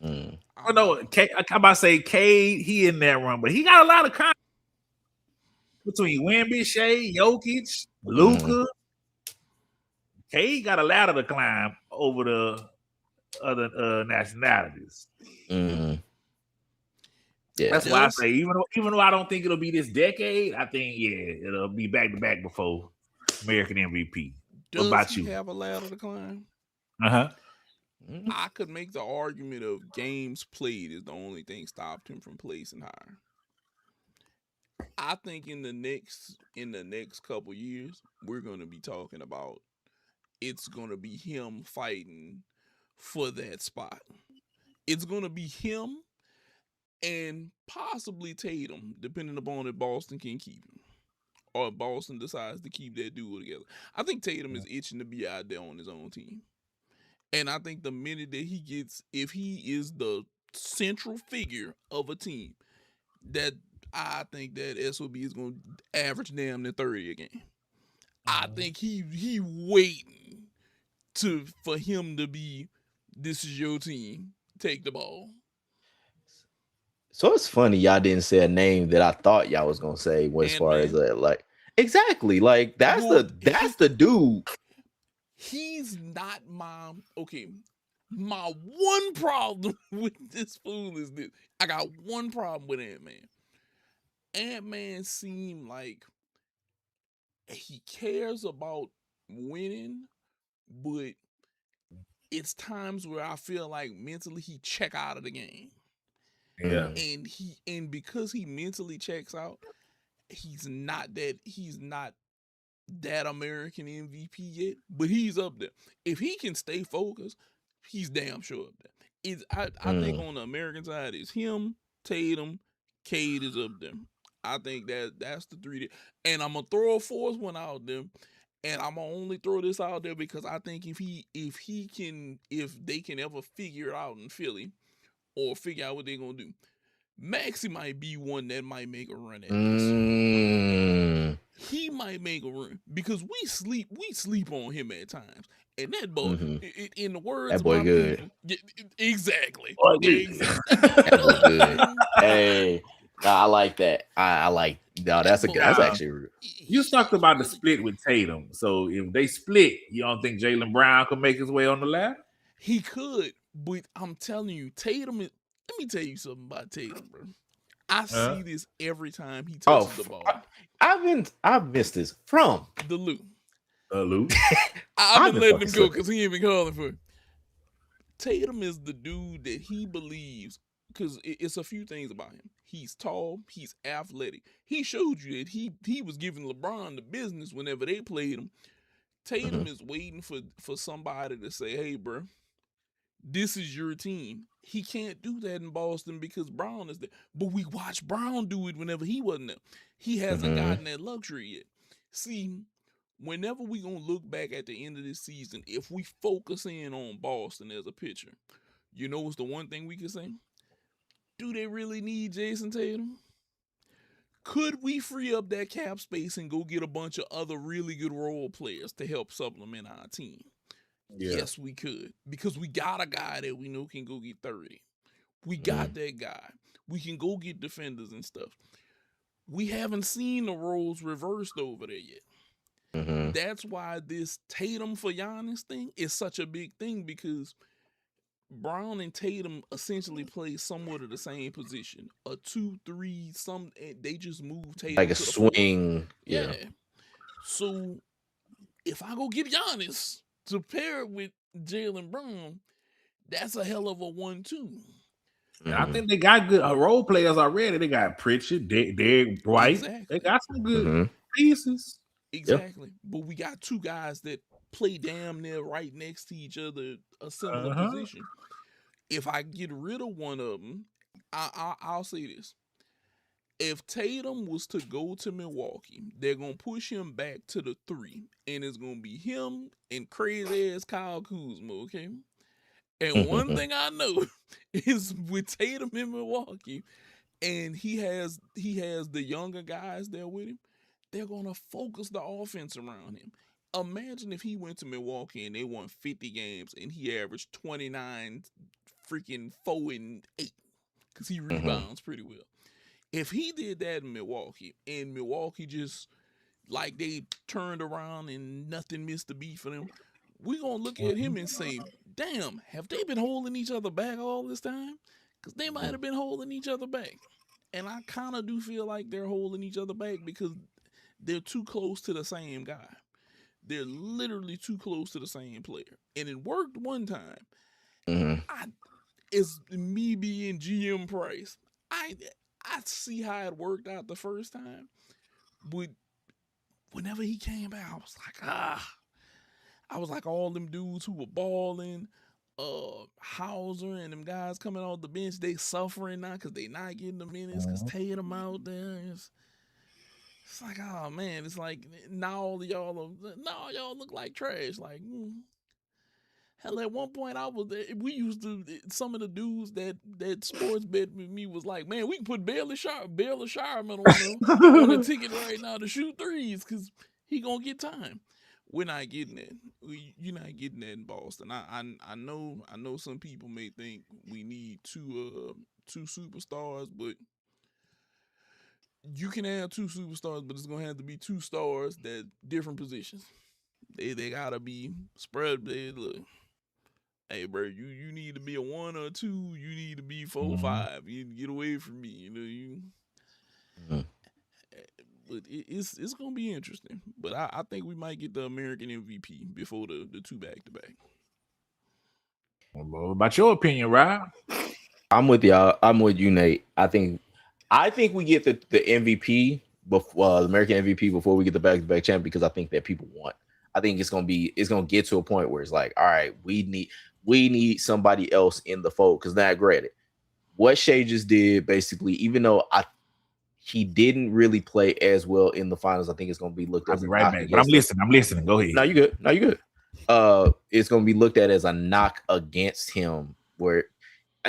I Oh no, I'm about to say Cade, he in that run, but he got a lot of confidence between Wemby, Shea, Jokic, Luka. Cade got a ladder to climb over the other nationalities. Yeah, that's why I say even though I don't think it'll be this decade, I think it'll be back to back before American MVP. What about he you? Have a ladder to climb? I could make the argument of games played is the only thing stopped him from placing higher. I think in the next couple years, we're gonna be talking about it's gonna be him fighting for that spot. It's gonna be him and possibly Tatum, depending upon if Boston can keep him. Or if Boston decides to keep that duo together. I think Tatum is itching to be out there on his own team. And I think the minute that he gets, if he is the central figure of a team, that I think that SOB is going to average damn near 30 a game. I think he waiting for him to be, this is your team, take the ball. So it's funny y'all didn't say a name that I thought y'all was gonna say as far as like exactly like that's the dude. He's not my one problem with this fool is this. I got one problem with Ant-Man. Ant-Man seemed like he cares about winning, but it's times where I feel like mentally he check out of the game. Yeah. And because he mentally checks out, he's not that American MVP yet, but he's up there. If he can stay focused, he's damn sure up there. I think on the American side it's him, Tatum, Cade is up there. I think that's the three. And I'm gonna throw a fourth one out there, and I'm gonna only throw this out there because I think if they can ever figure it out in Philly or figure out what they're gonna do, Maxey might be one that might make a run at this. He might make a run because we sleep on him at times. And that boy, in the words that boy of my good. people, exactly. That boy good. Hey, I like that. I like that's actually you talked about the split with Tatum. So if they split, you don't think Jaylen Brown could make his way on the ladder? He could, but I'm telling you, Tatum is. Let me tell you something about Tatum, bro. I see this every time he touches the ball. I've missed this from the Lou. I've been letting him go because he ain't been calling for it. Tatum is the dude that he believes, because it's a few things about him. He's tall, he's athletic. He showed you that he was giving LeBron the business whenever they played him. Tatum is waiting for somebody to say, hey, bro, this is your team. He can't do that in Boston because Brown is there. But we watched Brown do it whenever he wasn't there. He hasn't gotten that luxury yet. See, whenever we going to look back at the end of this season, if we focus in on Boston as a pitcher, you know what's the one thing we can say? Do they really need Jason Tatum? Could we free up that cap space and go get a bunch of other really good role players to help supplement our team? Yeah. Yes, we could. Because we got a guy that we know can go get 30. We got that guy. We can go get defenders and stuff. We haven't seen the roles reversed over there yet. That's why this Tatum for Giannis thing is such a big thing, because Brown and Tatum essentially play somewhat of the same position. A 2-3, they just move Tatum like a to the swing. Yeah. So if I go get Giannis to pair with Jaylen Brown, that's a hell of a 1-2. I think they got good role players already. They got Pritchard, Derek White. Exactly. They got some good pieces. Exactly. Yep. But we got two guys that play damn near right next to each other, a similar position. If I get rid of one of them, I'll say this. If Tatum was to go to Milwaukee, they're going to push him back to the 3, and it's going to be him and crazy-ass Kyle Kuzma, okay? And one thing I know is with Tatum in Milwaukee, and he has the younger guys there with him, they're going to focus the offense around him. Imagine if he went to Milwaukee and they won 50 games and he averaged 29, freaking 4 and 8 because he rebounds pretty well. If he did that in Milwaukee, and Milwaukee just like they turned around and nothing missed the beat for them, we're gonna look at him and say, damn, have they been holding each other back all this time? Because they might have been holding each other back. And I kind of do feel like they're holding each other back because they're too close to the same guy. They're literally too close to the same player. And it worked one time. It's me being GM Price. I see how it worked out the first time. But whenever he came back, I was like all them dudes who were balling, Hauser and them guys coming off the bench, they suffering now because they not getting the minutes because Tatum out there. It's like, oh man, it's like now y'all look like trash. Like, hell, at one point we used to, some of the dudes that sports bet with me was like, man, we can put Baylor Sharman on the ticket right now to shoot threes because he gonna get time. We're not getting that. You're not getting that in Boston. I know some people may think we need two superstars, but you can have two superstars, but it's gonna have to be two stars that different positions. They gotta be spread. Look, hey bro, you need to be a 1 or 2. You need to be 4 or 5. You need to get away from me. You know But it's gonna be interesting. But I think we might get the American MVP before the 2 back-to-back. Well, about your opinion, Rob? I'm with y'all. I'm with you, Nate. I think we get the MVP before the American MVP before we get the back-to-back champ because I think that people want. I think it's gonna get to a point where it's like, all right, we need somebody else in the fold. Because now, granted, what Shea just did basically, even though he didn't really play as well in the finals, I think it's gonna be looked at. I'll be right back. But I'm listening. Go ahead. No, you good. It's gonna be looked at as a knock against him, where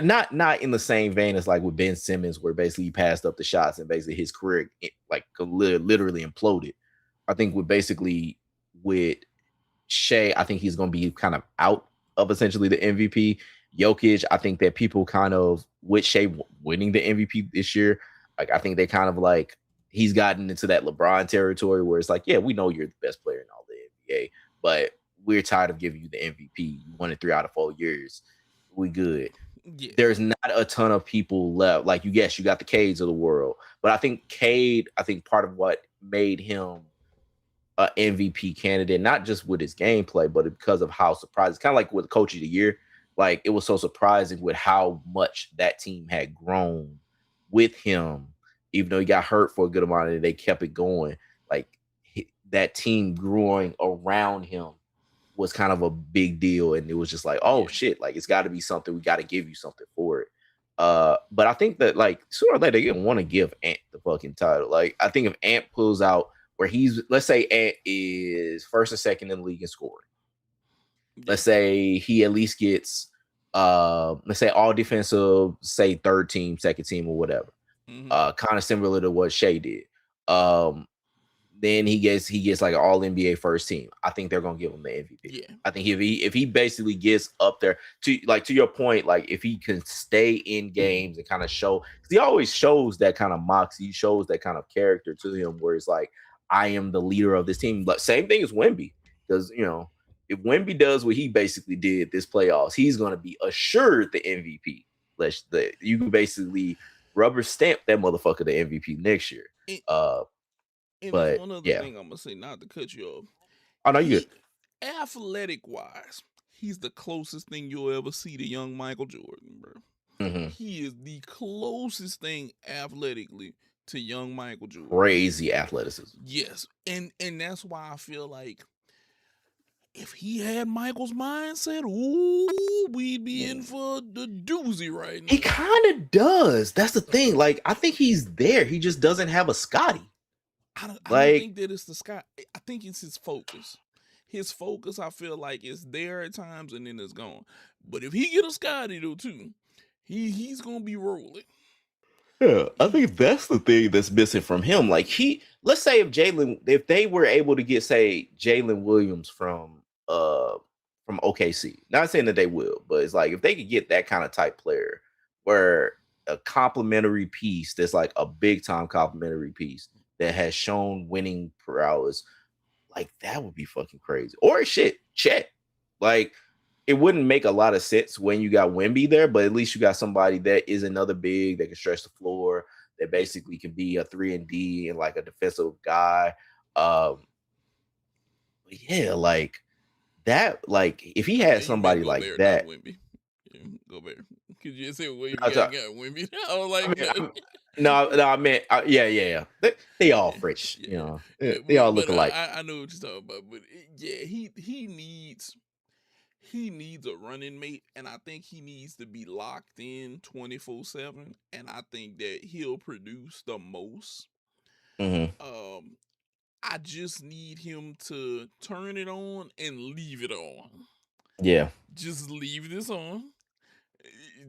not in the same vein as like with Ben Simmons, where basically he passed up the shots and basically his career like literally imploded. I think with Shea, I think he's gonna be kind of out of essentially the MVP. Jokic, I think that people kind of with Shea winning the MVP this year, like I think they kind of like he's gotten into that LeBron territory where it's like, yeah, we know you're the best player in all the NBA, but we're tired of giving you the MVP. You won it 3 out of 4 years. We good. Yeah. There's not a ton of people left. Like you got the Cades of the world, but I think part of what made him an MVP candidate, not just with his gameplay, but because of how surprising. It's kind of like with Coach of the Year. Like it was so surprising with how much that team had grown with him, even though he got hurt for a good amount of it, they kept it going. Like that team growing around him was kind of a big deal. And it was just like, oh shit, like it's got to be something. We got to give you something for it. But I think that like sooner or later they didn't want to give Ant the fucking title. Like I think if Ant pulls out where let's say Ant is first or second in the league in scoring. Let's say he at least gets let's say all defensive, say third team, second team, or whatever. Kind of similar to what Shea did. Then he gets like an all NBA first team. I think they're gonna give him the MVP. Yeah. I think if he basically gets up there to your point, like if he can stay in games and kind of show, because he always shows that kind of moxie, he shows that kind of character to him where it's like, I am the leader of this team. But same thing as Wemby, because if Wemby does what he basically did this playoffs, he's going to be assured the MVP. You can basically rubber stamp that motherfucker the MVP next year. But one other thing I'm going to say, not to cut you off. Oh, no, you good. Athletic-wise, he's the closest thing you'll ever see to young Michael Jordan, bro. Mm-hmm. He is the closest thing athletically to young Michael Jordan. Crazy athleticism. Yes. And that's why I feel like if he had Michael's mindset, we'd be in for the doozy right now. He kind of does. That's the thing. Like, I think he's there. He just doesn't have a Scotty. I don't think that it's the Scott. I think it's his focus. His focus, I feel like, is there at times and then it's gone. But if he get a Scotty though too, he's gonna be rolling. Yeah, I think that's the thing that's missing from him. Like let's say if they were able to get, say, Jalen Williams from from OKC. Not saying that they will, but it's like if they could get that kind of type player where a complementary piece that's like a big time complementary piece that has shown winning prowess, like that would be fucking crazy. Or shit, Chet. Like it wouldn't make a lot of sense when you got Wemby there, but at least you got somebody that is another big that can stretch the floor, that basically can be a 3-and-D and like a defensive guy. Yeah, like that. Like if he had somebody like that, Gobert. Could you say where you got Wemby? I was like, I meant, yeah. They all French, you know. They all look alike. I know what you're talking about, but yeah, he needs a running mate, and I think he needs to be locked in 24/7, and I think that he'll produce the most. I just need him to turn it on and leave it on. Yeah. Just leave this on.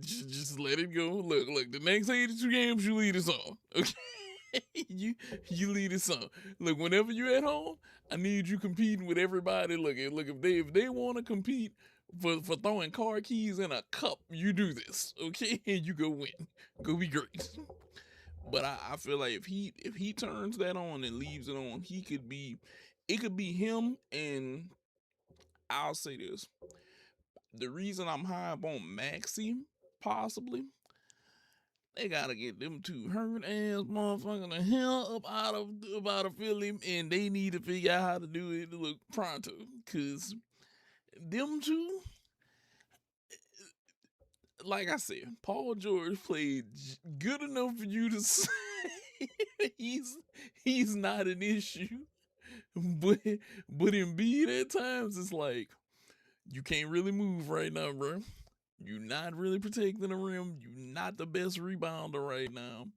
Just let it go. Look. The next 82 games, you leave this on. Okay, you leave this on. Look, whenever you're at home, I need you competing with everybody. Look, if they want to compete for throwing car keys in a cup, you do this, okay? And you go win. Go be great. But I feel like if he turns that on and leaves it on, it could be him. And I'll say this: the reason I'm high up on Maxey, possibly, they gotta get them two hurt ass motherfucker the hell up out of Philly, and they need to figure out how to do it look pronto, cause them two, like I said, Paul George played good enough for you to say he's not an issue, but Embiid at times it's like you can't really move right now, bro. You're not really protecting the rim. You're not the best rebounder right now.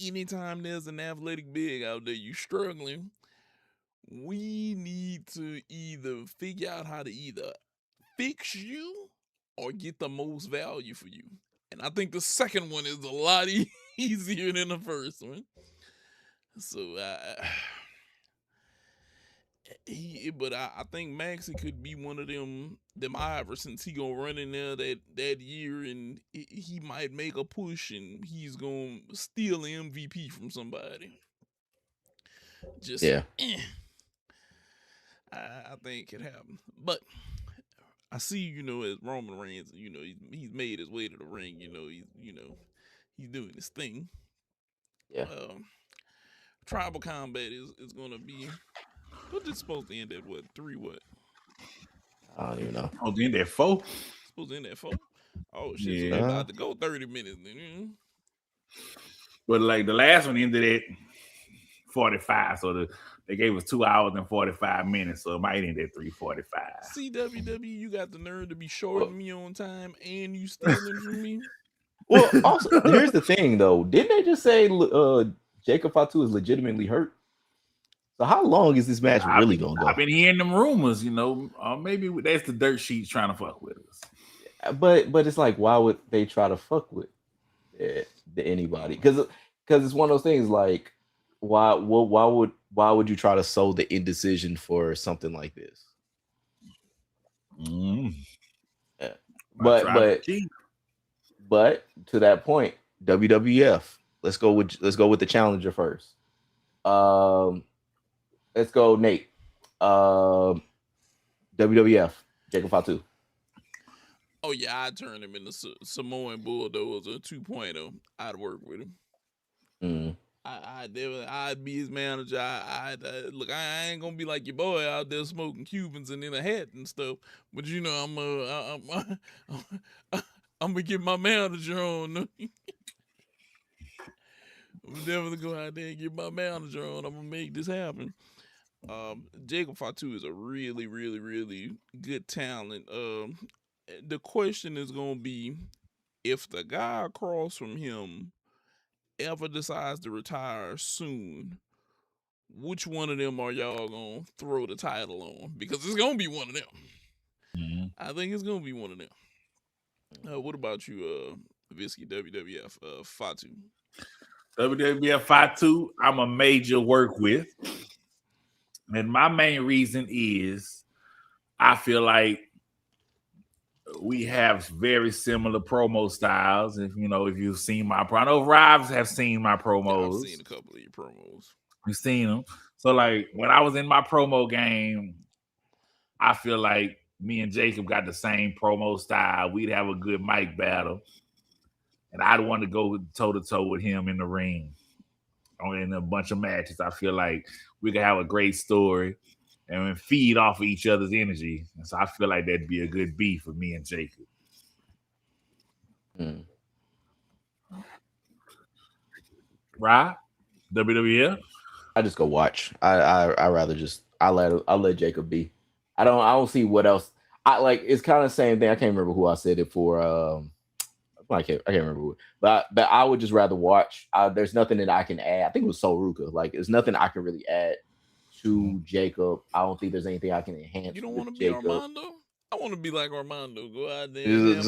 Anytime there's an athletic big out there, you struggling. We need to either figure out how to either fix you or get the most value for you. And I think the second one is a lot easier than the first one. So I think Maxey could be one of them Iversons. He gonna run in there that year, and he might make a push, and he's gonna steal the MVP from somebody. Just yeah. I think it could happen, but I see, as Roman Reigns, he's made his way to the ring. He's doing his thing. Yeah. Tribal combat is gonna be. What's it supposed to end at? What 3? What? I don't even know. Oh, end at 4. Supposed to end at 4. Oh shit! Yeah. So we about to go 30 minutes then. But like the last one ended at 45, so they gave us 2 hours and 45 minutes, so it might end at 3:45. See, WWE, you got the nerve to be shorting me on time, and you stealing from me. Well, also, here's the thing, though. Didn't they just say Jacob Fatu is legitimately hurt? So how long is this match really going to go? I've been hearing them rumors, maybe that's the dirt sheets trying to fuck with us. But it's like, why would they try to fuck with anybody? Because it's one of those things like, why would you try to sow the indecision for something like this? Yeah. But to that point, WWF. Let's go with the challenger first. Let's go, Nate. WWF, Jacob Fatu. Oh yeah, I'd turn him into Samoan Bulldozer 2.0. I'd work with him. I'd be his manager. Look, I ain't gonna be like your boy out there smoking Cubans and in a hat and stuff. But I'm gonna get my manager on. I'm definitely go out there and get my manager on. I'm gonna make this happen. Jacob Fatu is a really, really, really good talent. The question is gonna be if the guy across from him ever decides to retire soon, which one of them are y'all gonna throw the title on? Because it's gonna be one of them. Mm-hmm. I think it's gonna be one of them. What about you, Visky, WWF Fatu? WWF Fatu, I'm a major work with. And my main reason is I feel like we have very similar promo styles. If you've seen my I know Robs have seen my promos. I've seen a couple of your promos. You've seen them. So like when I was in my promo game, I feel like me and Jacob got the same promo style. We'd have a good mic battle. And I'd want to go toe-to-toe with him in the ring or in a bunch of matches. I feel like we could have a great story and feed off of each other's energy. And so I feel like that'd be a good beef for me and Jacob. Right? WWF? I just go watch. I rather just I let Jacob be. I don't see what else. I like it's kind of the same thing. I can't remember who I said it for. I can't remember who, but I would just rather watch. There's nothing that I can add. I think it was Sol Ruka. Like there's nothing I can really add to Jacob. I don't think there's anything I can enhance. You don't want to be Jacob. Armando? I want to be like Armando. Go out there with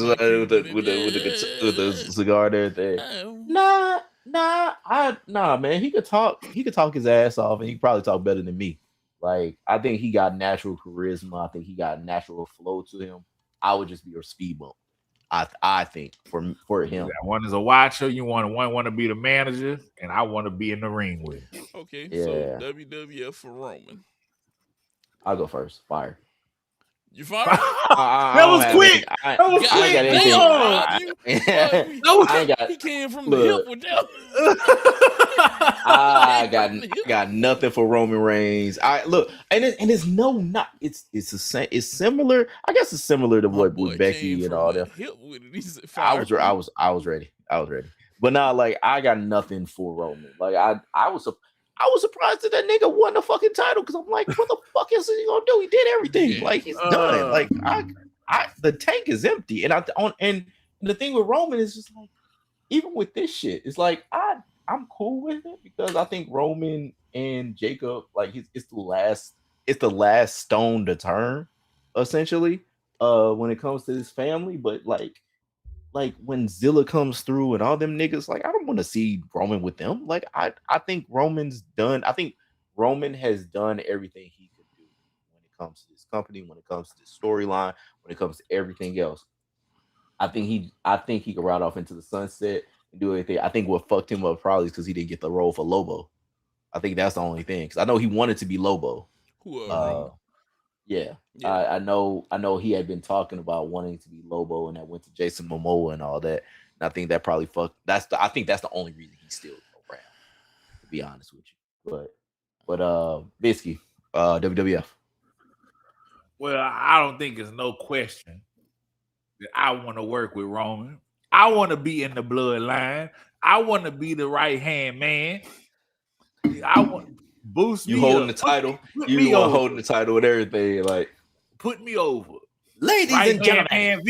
the cigar and everything. Nah, man. He could talk his ass off, and he probably talk better than me. Like I think he got natural charisma. I think he got natural flow to him. I would just be a speed bump. I think for him. One is a watcher. One want to be the manager, and I want to be in the ring with him. Okay, so WWF for Roman. I'll go first. Fire. You fired? That was quick. That was quick. He came from the hip with that. I got nothing for Roman Reigns. It's the same. It's similar. I guess it's similar to what with Becky and all that. I was ready. But now, like, I got nothing for Roman. Like, I was surprised that nigga won the fucking title because I'm like, what the fuck is he gonna do? He did everything. Yeah. Like he's done. Like the tank is empty. And and the thing with Roman is just like, even with this shit, it's like I'm cool with it because I think Roman and Jacob, like it's the last stone to turn, essentially, when it comes to his family. But like when Zilla comes through and all them niggas, like I don't want to see Roman with them. Like I think Roman's done. I think Roman has done everything he could do when it comes to this company, when it comes to this storyline, when it comes to everything else. I think he could ride off into the sunset and do everything. I think what fucked him up probably is because he didn't get the role for Lobo. I think that's the only thing. Because I know he wanted to be Lobo. Yeah. I know he had been talking about wanting to be Lobo, and that went to Jason Momoa and all that. And I think that probably I think that's the only reason he's still around, to be honest with you. But Bisky, WWF. Well, I don't think there's no question that I want to work with Roman. I want to be in the bloodline. I want to be the right hand man. I want boost you me holding up. The title. You are holding the title and everything. Like put me over, ladies and gentlemen.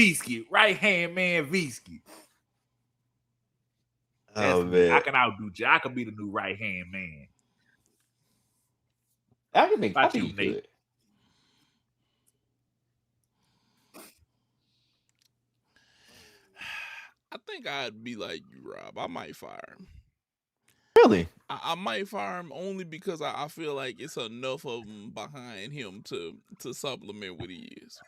Right hand man Visky. Oh man, I can outdo you. I can be the new right hand man. I think you could. I think I'd be like you, Rob. I might fire him. Really? I might fire him only because I feel like it's enough of them behind him to supplement what he is.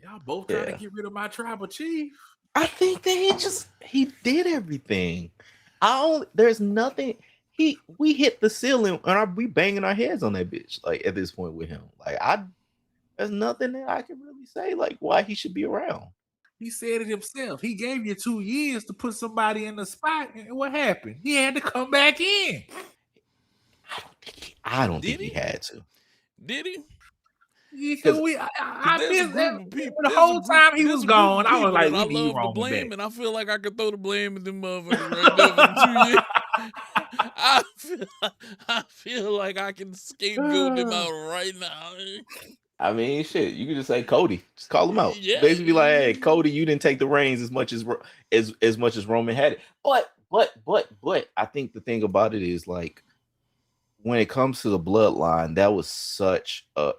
Y'all both trying to get rid of my tribal chief. I think that he did everything. There's nothing. We hit the ceiling and we banging our heads on that bitch. Like at this point with him, like there's nothing that I can really say like why he should be around. He said it himself. He gave you 2 years to put somebody in the spot, and what happened? He had to come back in. I don't think he had to. Did he? I missed that. The whole time he was gone, I was like, we need Roman the blame, back. And I feel like I could throw the blame at them motherfuckers right there for 2 years. I feel like I can scapegoat them out right now. I mean, shit. You can just say Cody. Just call him out. Yeah. Basically, like, hey, Cody, you didn't take the reins as much as Roman had it. But I think the thing about it is like when it comes to the bloodline, that was such a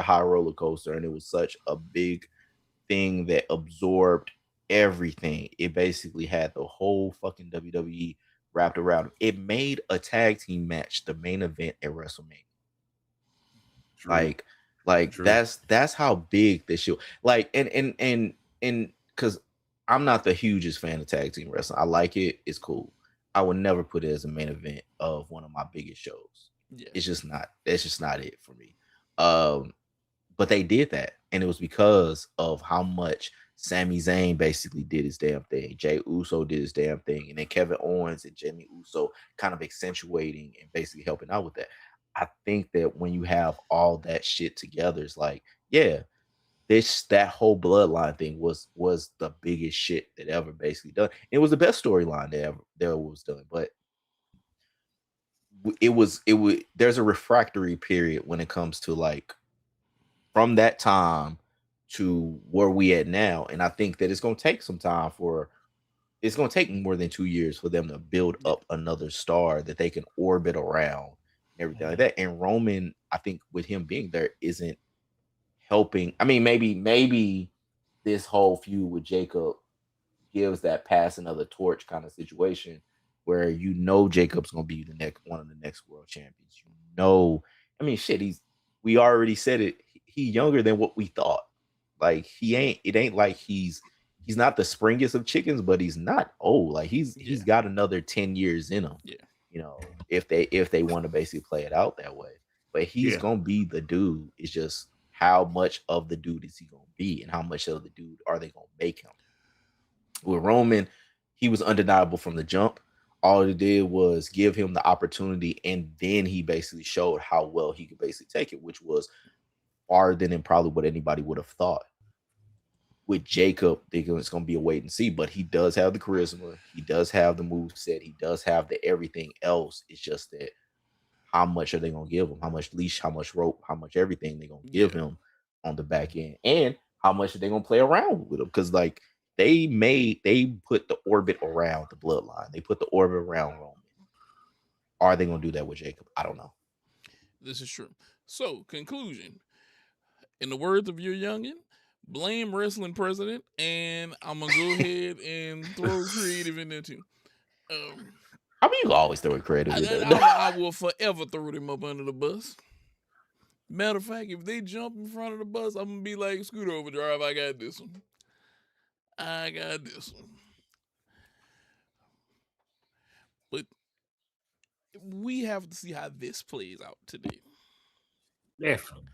high roller coaster, and it was such a big thing that absorbed everything. It basically had the whole fucking WWE wrapped around it. It made a tag team match the main event at WrestleMania. True. Like True. that's how big this shit. Like and because I'm not the hugest fan of tag team wrestling. I like it. It's cool. I would never put it as a main event of one of my biggest shows. Yeah. It's just not. That's just not it for me. Um, but they did that, and it was because of how much Sami Zayn basically did his damn thing. Jay Uso did his damn thing, and then Kevin Owens and Jimmy Uso kind of accentuating and basically helping out with that. I think that when you have all that shit together, it's like, yeah, that whole bloodline thing was the biggest shit that ever basically done. It was the best storyline that was done, but it was there's a refractory period when it comes to like from that time to where we at now, and I think that it's gonna take some time for it's gonna take more than 2 years for them to build Yeah. up another star that they can orbit around and everything like that. And Roman, I think with him being there isn't helping. I mean, maybe this whole feud with Jacob gives that passing of the torch kind of situation where Jacob's gonna be the next one of the next world champions. I mean, shit, we already said it. He younger than what we thought. Like it ain't like he's not the springiest of chickens, but he's not old. Like he's got another 10 years in him. Yeah. If they want to basically play it out that way. But he's gonna be the dude. It's just how much of the dude is he gonna be, and how much of the dude are they gonna make him? With Roman, he was undeniable from the jump. All he did was give him the opportunity, and then he basically showed how well he could basically take it, which was farther than probably what anybody would have thought. With Jacob, thinking it's going to be a wait and see, but he does have the charisma, he does have the move set, he does have the everything else. It's just that how much are they going to give him? How much leash? How much rope? How much everything they going to give him on the back end? And how much are they going to play around with him? Because like they put the orbit around the bloodline. They put the orbit around Roman. Are they going to do that with Jacob? I don't know. This is true. So, conclusion. In the words of your youngin, blame wrestling president, and I'm gonna go ahead and throw creative in there too. I mean, you always throw it creative in there. I will forever throw them up under the bus. Matter of fact, if they jump in front of the bus, I'm gonna be like, Scooter Overdrive, I got this one. I got this one. But we have to see how this plays out today. Definitely.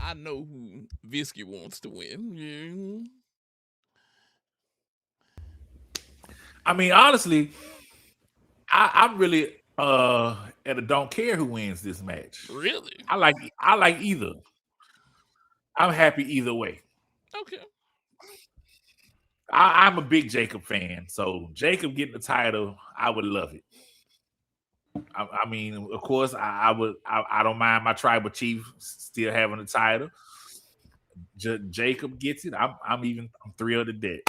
I know who Visky wants to win. Yeah. I mean, honestly, I'm really and I don't care who wins this match. Really? I like either. I'm happy either way. Okay. I'm a big Jacob fan, so Jacob getting the title, I would love it. I mean, of course, I don't mind my tribal chief still having the title. Jacob gets it. I'm thrilled to death.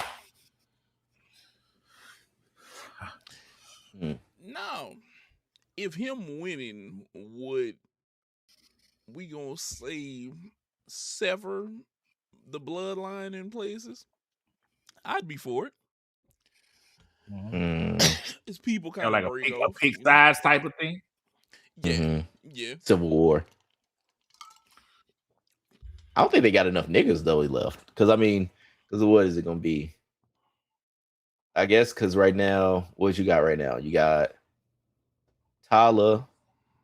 Now, if him winning would we gonna say sever the bloodline in places, I'd be for it. It's people kind of like break a off. pick size type of thing. Yeah, yeah. Civil War. I don't think they got enough niggas though. He left because what is it gonna be? I guess because right now, what you got right now? You got Tyler,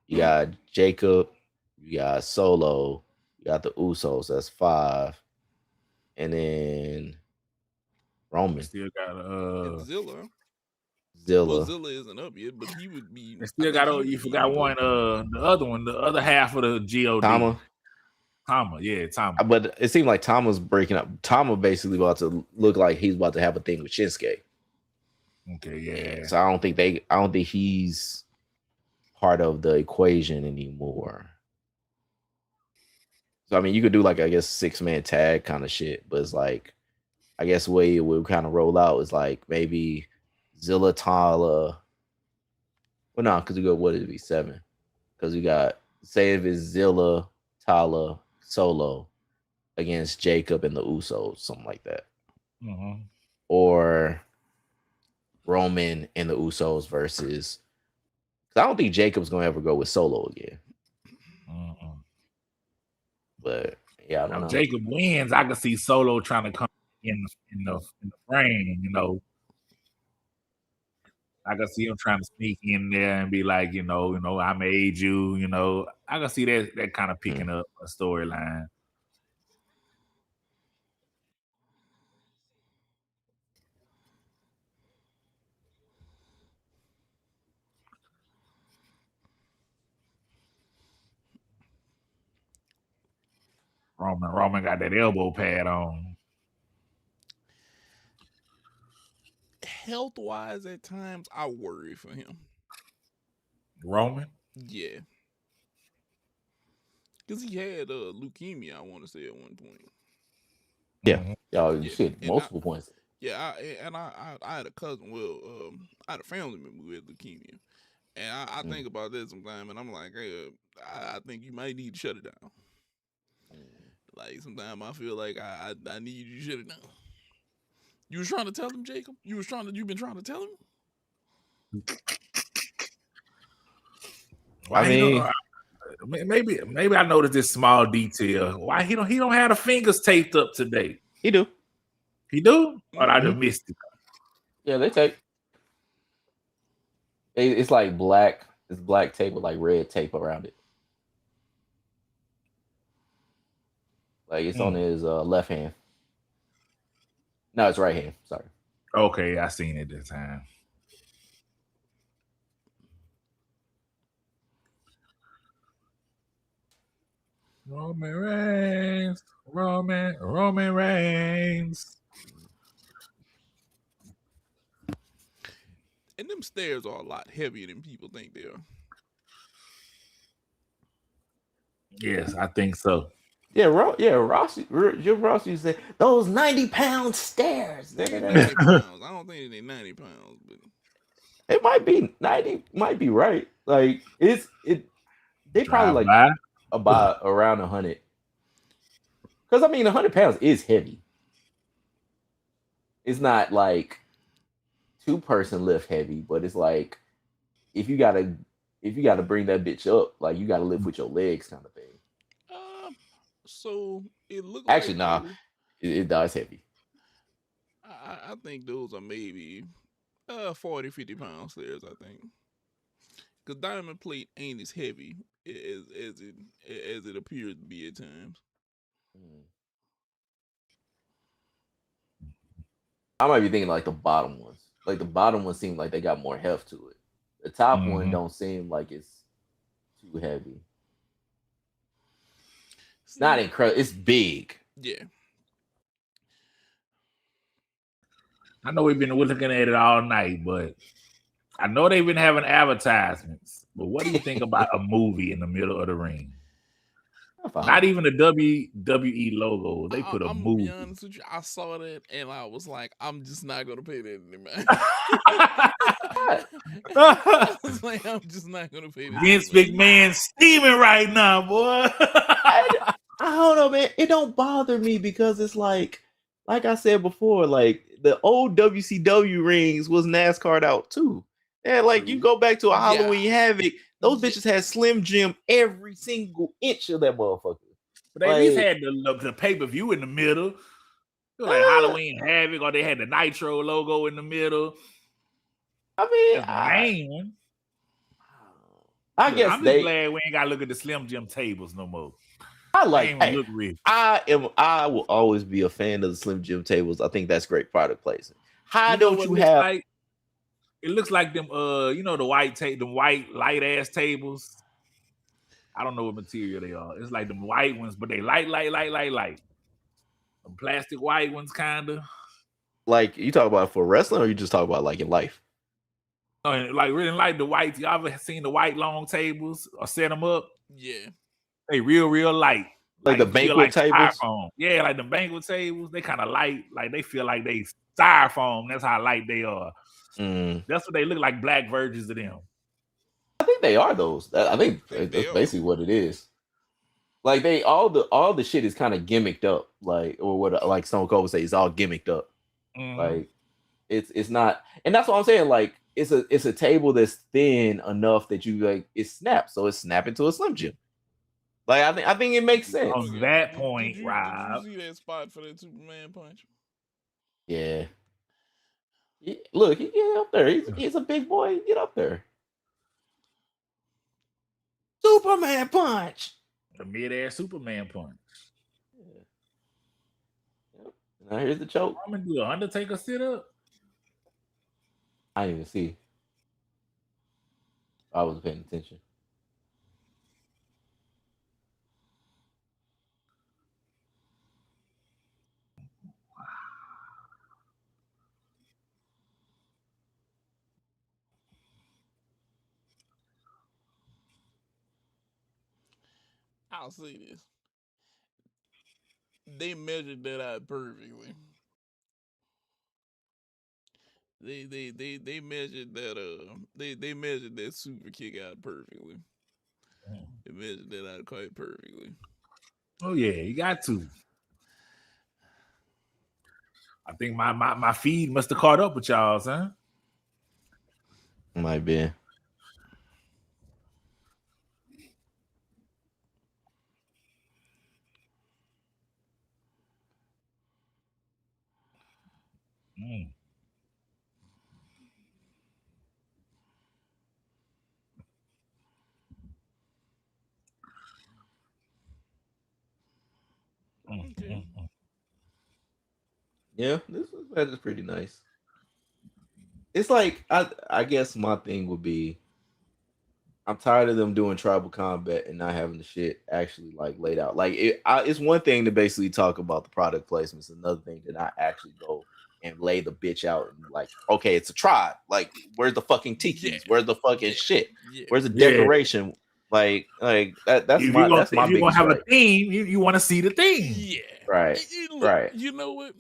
you got Jacob, you got Solo, you got the Usos. That's 5, and then Roman. Still got Zilla. Well, Zilla isn't up yet, but he would be. Still got you forgot one. The other one, the other half of the God. Tama, yeah, Tama. But it seemed like Tama's breaking up. Tama basically about to look like he's about to have a thing with Shinsuke. Okay, yeah. So I don't think he's part of the equation anymore. So I mean, you could do like I guess 6-man tag kind of shit, but it's like I guess the way it would kind of roll out is like maybe Zilla, Tala. Well, no, because we go what would it be 7? Because we got say if it's Zilla, Tala, Solo against Jacob and the Usos, something like that, or Roman and the Usos versus. Because I don't think Jacob's gonna ever go with Solo again. But yeah, I don't know. Jacob wins. I can see Solo trying to come in the frame. You know, I can see him trying to sneak in there and be like, you know, I made you. You know, I can see that kind of picking up a storyline. Roman got that elbow pad on. Health-wise, at times, I worry for him. Roman? Yeah. Because he had leukemia, I want to say, at one point. Yeah. Shit, multiple points. Yeah, I had a cousin, I had a family member who had leukemia. And I think about that sometimes, and I'm like, hey, I think you might need to shut it down. Like, sometimes I feel like I need you to shut it down. You was trying to tell him, Jacob? You've been trying to tell him? I mean, maybe I noticed this small detail. Why he don't have the fingers taped up today? He do. He do? Or I just missed it? Yeah, they tape. It's like black. It's black tape with like red tape around it. Like it's on his left hand. No, it's right hand. Sorry. Okay, I seen it this time. Roman Reigns. And them stairs are a lot heavier than people think they are. Yes, I think so. Yeah, Jim Ross used to say those 90-pound stairs. 90 pounds. I don't think they're 90 pounds, but it might be 90. Might be right. Like they probably like about around 100. Because I mean, 100 pounds is heavy. It's not like 2-person lift heavy, but it's like if you gotta bring that bitch up, like you gotta lift with your legs, kind of thing. So it looks actually like nah, it does heavy. I think those are maybe 40, 50 pound stairs. I think because diamond plate ain't as heavy as it appears to be at times. I might be thinking like the bottom ones. Like the bottom ones seem like they got more heft to it. The top one don't seem like it's too heavy. It's not incredible. It's big. Yeah. I know we're looking at it all night, but I know they've been having advertisements. But what do you think about a movie in the middle of the ring? Not even a WWE logo. They put a movie. I'm gonna be honest with you. I saw that and I was like, I'm just not gonna pay that anymore. I was like, I'm just not gonna pay that. Vince McMahon steaming right now, boy. I don't know, man. It don't bother me because it's like I said before, like the old WCW rings was NASCAR'd out too. And like you go back to a Halloween Havoc, those bitches had Slim Jim every single inch of that motherfucker. But they at least had the pay-per-view in the middle. It was like Halloween Havoc, or they had the Nitro logo in the middle. I mean, I guess I'm just glad we ain't gotta look at the Slim Jim tables no more. I will always be a fan of the Slim Jim tables. I think that's great product placement. How don't you have? Like? It looks like them, the white light ass tables. I don't know what material they are. It's like them white ones, but they light. The plastic white ones, kinda. Like you talk about for wrestling, or you just talk about like in life? Like really like the white. Y'all ever seen the white long tables or set them up? Yeah. They real light. Like the banquet tables? Styrofoam. Yeah, like the banquet tables. They kind of light. Like they feel like they styrofoam. That's how light they are. That's what they look like, black versions of them. I think they are those. I think that's basically what it is. Like they all the shit is kind of gimmicked up, like or what like Stone Cold would say, it's all gimmicked up. Like it's not, and that's what I'm saying. Like it's a table that's thin enough that you like it snaps, so it's snapping to a Slim Jim. Like I think it makes sense. On that point, did you Rob. see that spot for that Superman punch? Yeah. Look, he get up there. He's a big boy. Get up there. Superman punch. The mid-air Superman punch. Yep. Now here's the choke. I'm gonna do an Undertaker sit up. I didn't even see. I wasn't paying attention. I'll say this. They measured that out perfectly. They measured that they measured that super kick out perfectly. They measured that out quite perfectly. Oh yeah, you got to. I think my feed must have caught up with y'all, huh? Might be. Okay. Yeah, this match is pretty nice. It's like I guess my thing would be I'm tired of them doing tribal combat and not having the shit actually like laid out. Like it's one thing to basically talk about the product placements, another thing to not actually go and lay the bitch out and like, okay, it's a tribe. Like, where's the fucking tikis? Yeah. Where's the fucking shit? Yeah. Where's the decoration? Like that's if my if biggest you're gonna have gripe. a theme, you want to see the theme. Yeah. Right. Look, Right. You know what?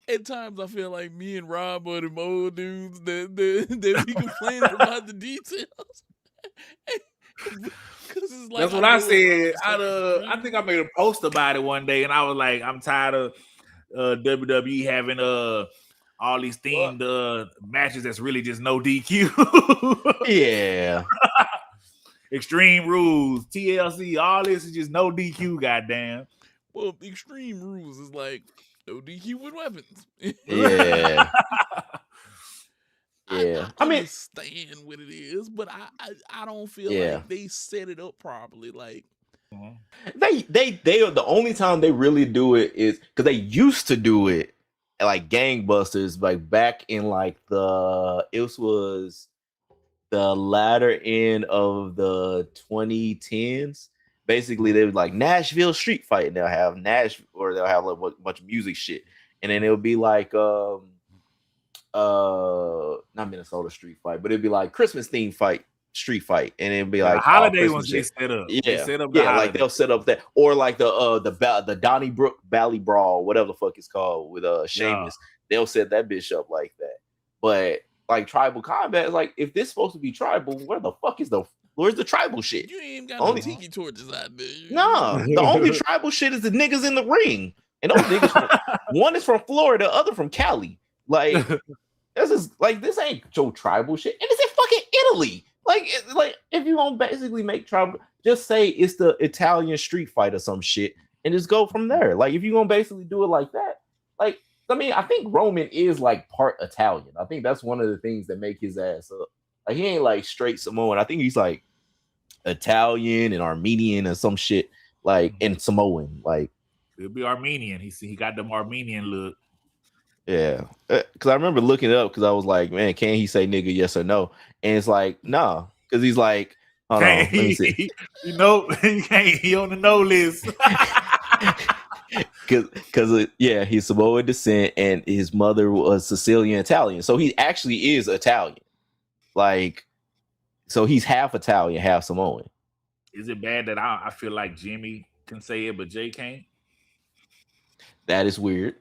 At times I feel like me and Rob are them old dudes that be complaining about the details. It's like, That's what I said. I think I made a post about it one day, and I was like, I'm tired of WWE having all these themed matches that's really just no DQ. Yeah. Extreme Rules, TLC, all this is just no DQ, goddamn. Well, Extreme Rules is like no DQ with weapons. Yeah. Yeah. I understand what it is, but I don't feel like they set it up properly. Like they are the only time they really do it is because they used to do it like gangbusters, like back in like it was the latter end of the 2010s. Basically, they would like Nashville Street Fight, and they'll have they'll have like a bunch of music shit, and then it'll be like not Minnesota Street Fight, but it'd be like Christmas theme fight, street fight, and it'd be like the holiday ones they set up. Yeah, they set up like they'll set up that, or like the Donnybrook Valley Brawl, whatever the fuck it's called with Sheamus. They'll set that bitch up like that. But like tribal combat is like, if this is supposed to be tribal, where's the tribal shit? You ain't got no tiki torches out there. No, the only tribal shit is the niggas in the ring, and those niggas one is from Florida, the other from Cali. Like this ain't your tribal shit, and it's in fucking Italy. Like if you want basically make tribal, just say it's the Italian street fight or some shit, and just go from there. Like if you gonna basically do it like that, like I mean, I think Roman is like part Italian. I think that's one of the things that make his ass up. Like he ain't like straight Samoan. I think he's like Italian and Armenian or some shit, like and Samoan. Like he'll be Armenian. He got them Armenian look. Yeah, because I remember looking it up because I was like, man, can he say nigga yes or no? And it's like, no, because he's like, hold on, let me see. You know, he can't. He on the no list. Because he's Samoan descent, and his mother was Sicilian Italian, so he actually is Italian. Like, so he's half Italian, half Samoan. Is it bad that I feel like Jimmy can say it, but Jay can't? That is weird.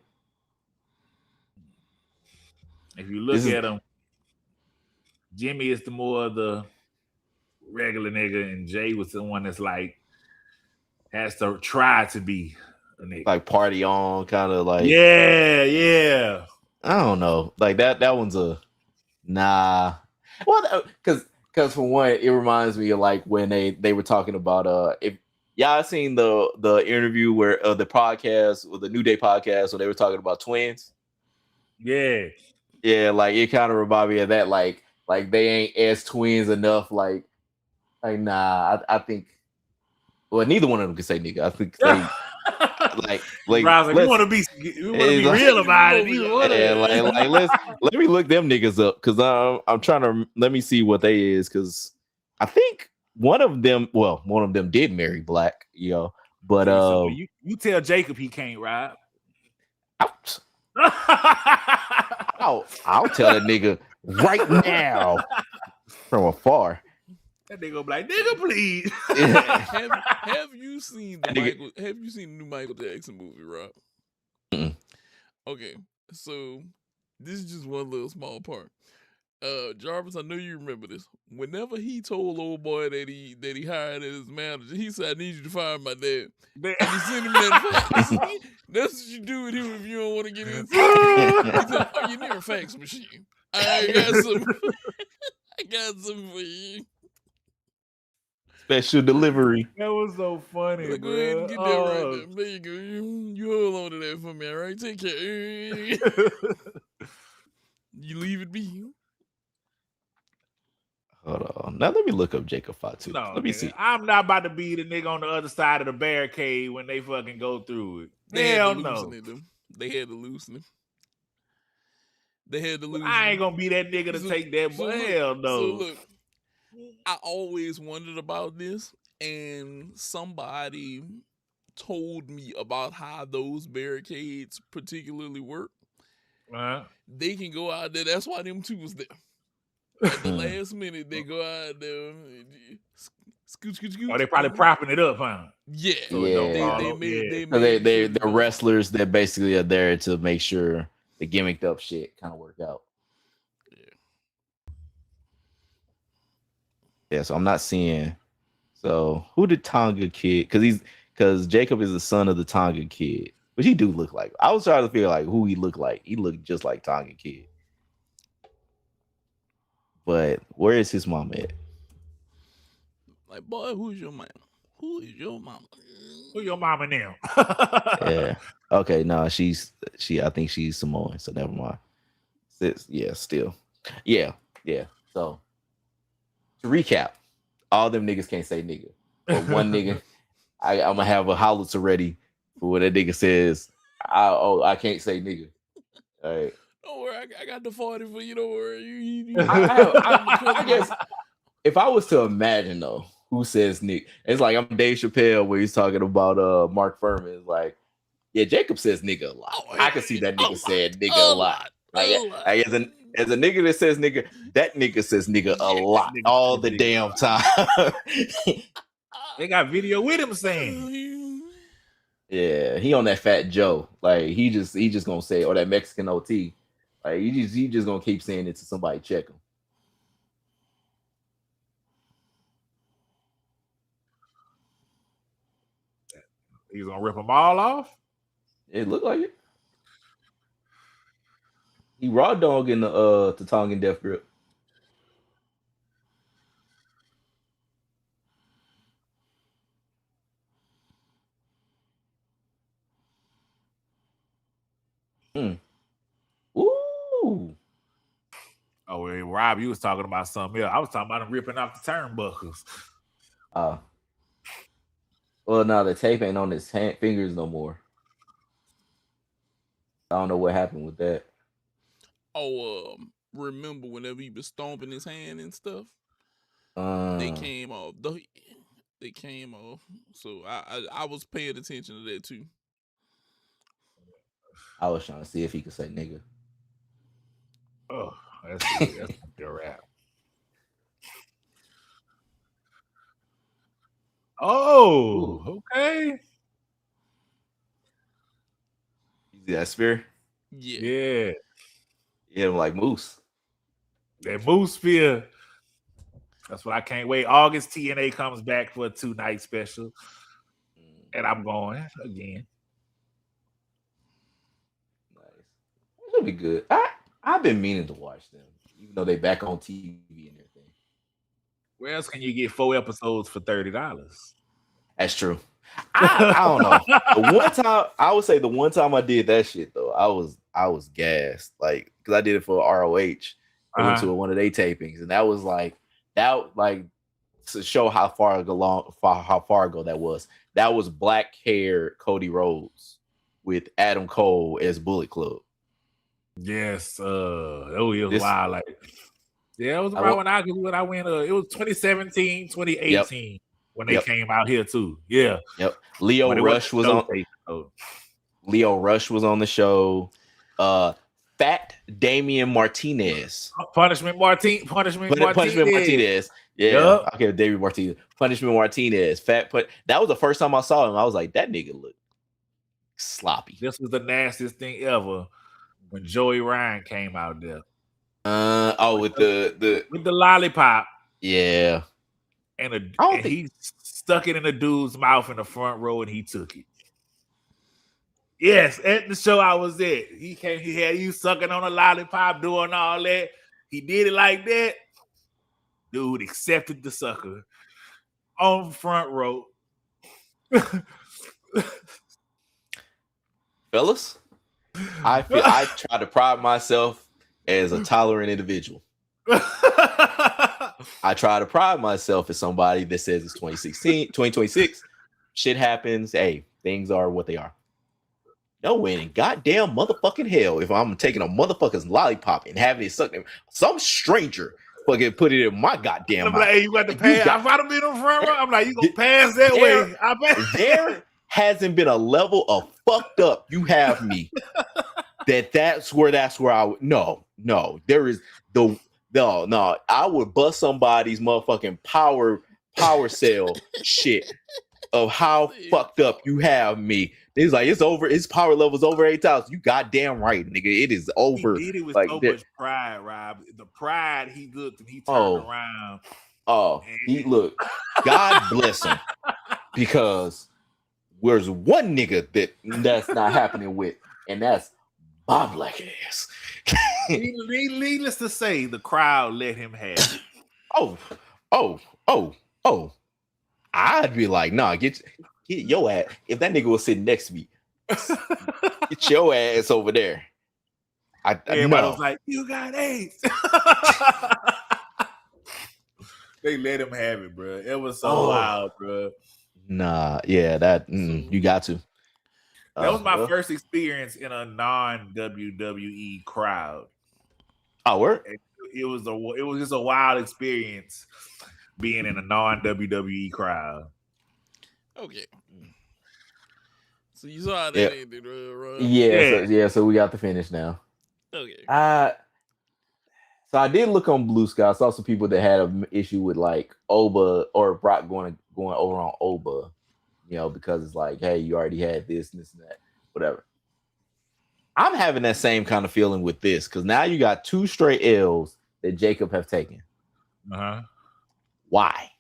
If you look at him, Jimmy is the more of the regular nigga, and Jay was the one that's like has to try to be a nigga. Like party on, kind of like yeah. I don't know, like that one's a nah. Well, because for one, it reminds me of like when they were talking about if Y'all seen the interview where the podcast or the New Day podcast where they were talking about twins? Yeah. Yeah, like it kind of reminded me of that. Like they ain't as twins enough. Like nah, I think. Well, neither one of them can say nigga. I think they like Ross, we want to be real about it. Either one of them. let me look them niggas up because I'm trying to let me see what they is because I think one of them did marry black, but so you tell Jacob he can't ride. I'll tell that nigga right now from afar. That nigga be like, nigga, please. have you seen the new Michael Jackson movie, Rob? Mm-mm. Okay, so this is just one little small part. Jarvis, I know you remember this. Whenever he told old boy that he hired as his manager, he said, "I need you to fire my dad." And he sent him that fax. That's what you do with him if you don't want to get in. He said, "Oh, you need a fax machine. I got some for you." Special delivery. That was so funny. Go ahead and get that right there. There you go. You hold on to that for me, all right? Take care. You leave it be. Hold on. Now let me look up Jacob Fatu. No, let me see. I'm not about to be the nigga on the other side of the barricade when they fucking go through it. Hell no. They had to loosen him. They had to loosen him. I ain't gonna be that nigga to take that, but hell no. So look, I always wondered about this, and somebody told me about how those barricades particularly work. They can go out there. That's why them two was there. At the last minute, they go out there. Scoot. Oh, they probably propping it up, huh? Yeah. So they're wrestlers that basically are there to make sure the gimmicked up shit kind of work out. Yeah, so I'm not seeing. So who did Tonga Kid? Because Jacob is the son of the Tonga Kid, which he do look like. I was trying to feel like who he looked like. He looked just like Tonga Kid. But where is his mom at? Like, boy, who's your mama? Who is your mama? Who your mama now? Yeah. Okay. No, I think she's Samoan. So never mind. Yeah. Still. Yeah. So. To recap, all them niggas can't say nigga. But one nigga, I'm gonna have a howitzer ready for what that nigga says. I can't say nigga. All right. Don't worry, I got the 40 for you. Don't worry. I guess if I was to imagine though, who says nigga? It's like I'm Dave Chappelle where he's talking about Mark Furman. It's like, yeah, Jacob says nigga a lot. I can see that nigga saying nigga a lot. Like as a nigga that says nigga, that nigga says nigga a lot all the damn time. They got video with him saying. Yeah, he on that Fat Joe. Like he just gonna say, or that Mexican OT. Like he just gonna keep saying it to somebody check him. He's gonna rip them all off. It looked like it. He raw dog in the Tongan Death Grip. Ooh. Oh, well, Rob, you was talking about something else. I was talking about him ripping off the turnbuckles. Well, no, the tape ain't on his fingers no more. I don't know what happened with that. Oh, remember whenever he was stomping his hand and stuff? They came off. They came off. So I was paying attention to that too. I was trying to see if he could say nigga. Oh, that's the rap. Oh, ooh. Okay. You see that spear? Yeah. Yeah, like Moose. That Moose spear. That's what I can't wait. August TNA comes back for a 2-night special. And I'm going again. Nice. It'll be good. I've been meaning to watch them, even though they back on TV and everything. Where else can you get 4 episodes for $30? That's true. I don't know. The one time I would say the one time I did that shit though, I was gassed. Like because I did it for ROH. I went to one of their tapings, and that was like to show how far ago that was. That was black hair Cody Rhodes with Adam Cole as Bullet Club. Yes, it was wild. Like, yeah, it was right when I went. It was 2017, 2018 when they came out here too. Yeah, yep. Leo Rush was on. Leo Rush was on the show. Fat Damian Martinez. Punishment Martinez. Yeah, okay, David Martinez. Punishment Martinez. That was the first time I saw him. I was like, that nigga look sloppy. This was the nastiest thing ever when Joey Ryan came out there. With the lollipop. Yeah. And he stuck it in the dude's mouth in the front row and he took it. Yes, at the show I was at. He had you sucking on a lollipop, doing all that. He did it like that. Dude accepted the sucker on the front row. Fellas, I try to pride myself as a tolerant individual. I try to pride myself as somebody that says it's 2026. Shit happens. Hey, things are what they are. No way in goddamn motherfucking hell if I'm taking a motherfucker's lollipop and having it sucked in, some stranger fucking put it in my goddamn mouth. Like, hey, you got to pass. If I'd have been in front row, I'm like, you gonna pass that way. There hasn't been a level of fucked up you have me that's where I would no there is no I would bust somebody's motherfucking power cell shit of how fucked up you have me. He's like, it's over. His power level's over 8,000. You goddamn right, nigga. It is over. He did it with like so much pride, Rob. The pride he looked and he turned around. He looked. God bless him, because there's one nigga that's not happening with, and that's Bob Black ass. Needless to say, the crowd let him have it. I'd be like, nah, get your ass. If that nigga was sitting next to me, get your ass over there. Everybody was like, you got AIDS. They let him have it, bro. It was so wild, bro. Nah, yeah, you got to. That was my first experience in a non-WWE crowd. Oh, word? It was just a wild experience being in a non-WWE crowd. Okay. So you saw how that ended, right? Yeah. So we got the finish now. Okay. So I did look on Blue Sky. I saw some people that had an issue with like Oba or Brock going over on Oba, because it's like, hey, you already had this and that, whatever. I'm having that same kind of feeling with this, because now you got 2 straight L's that Jacob have taken. Why?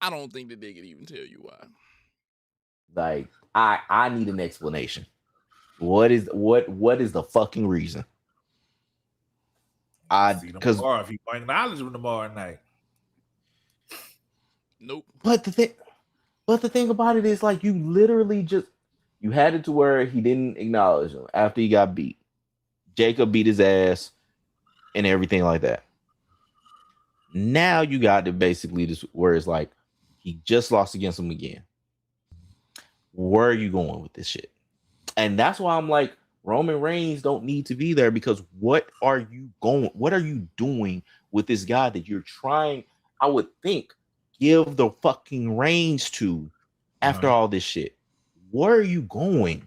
I don't think that they could even tell you why. Like, I need an explanation. What is the fucking reason? Because if you acknowledge him tomorrow night. Nope. But the thing about it is, like, you literally you had it to where he didn't acknowledge him after he got beat. Jacob beat his ass and everything like that. Now you got to basically just where it's like he just lost against him again. Where are you going with this shit? And that's why I'm like, Roman Reigns don't need to be there, because what are you doing with this guy that you're trying, I would think, give the fucking reins to after all this shit? Where are you going?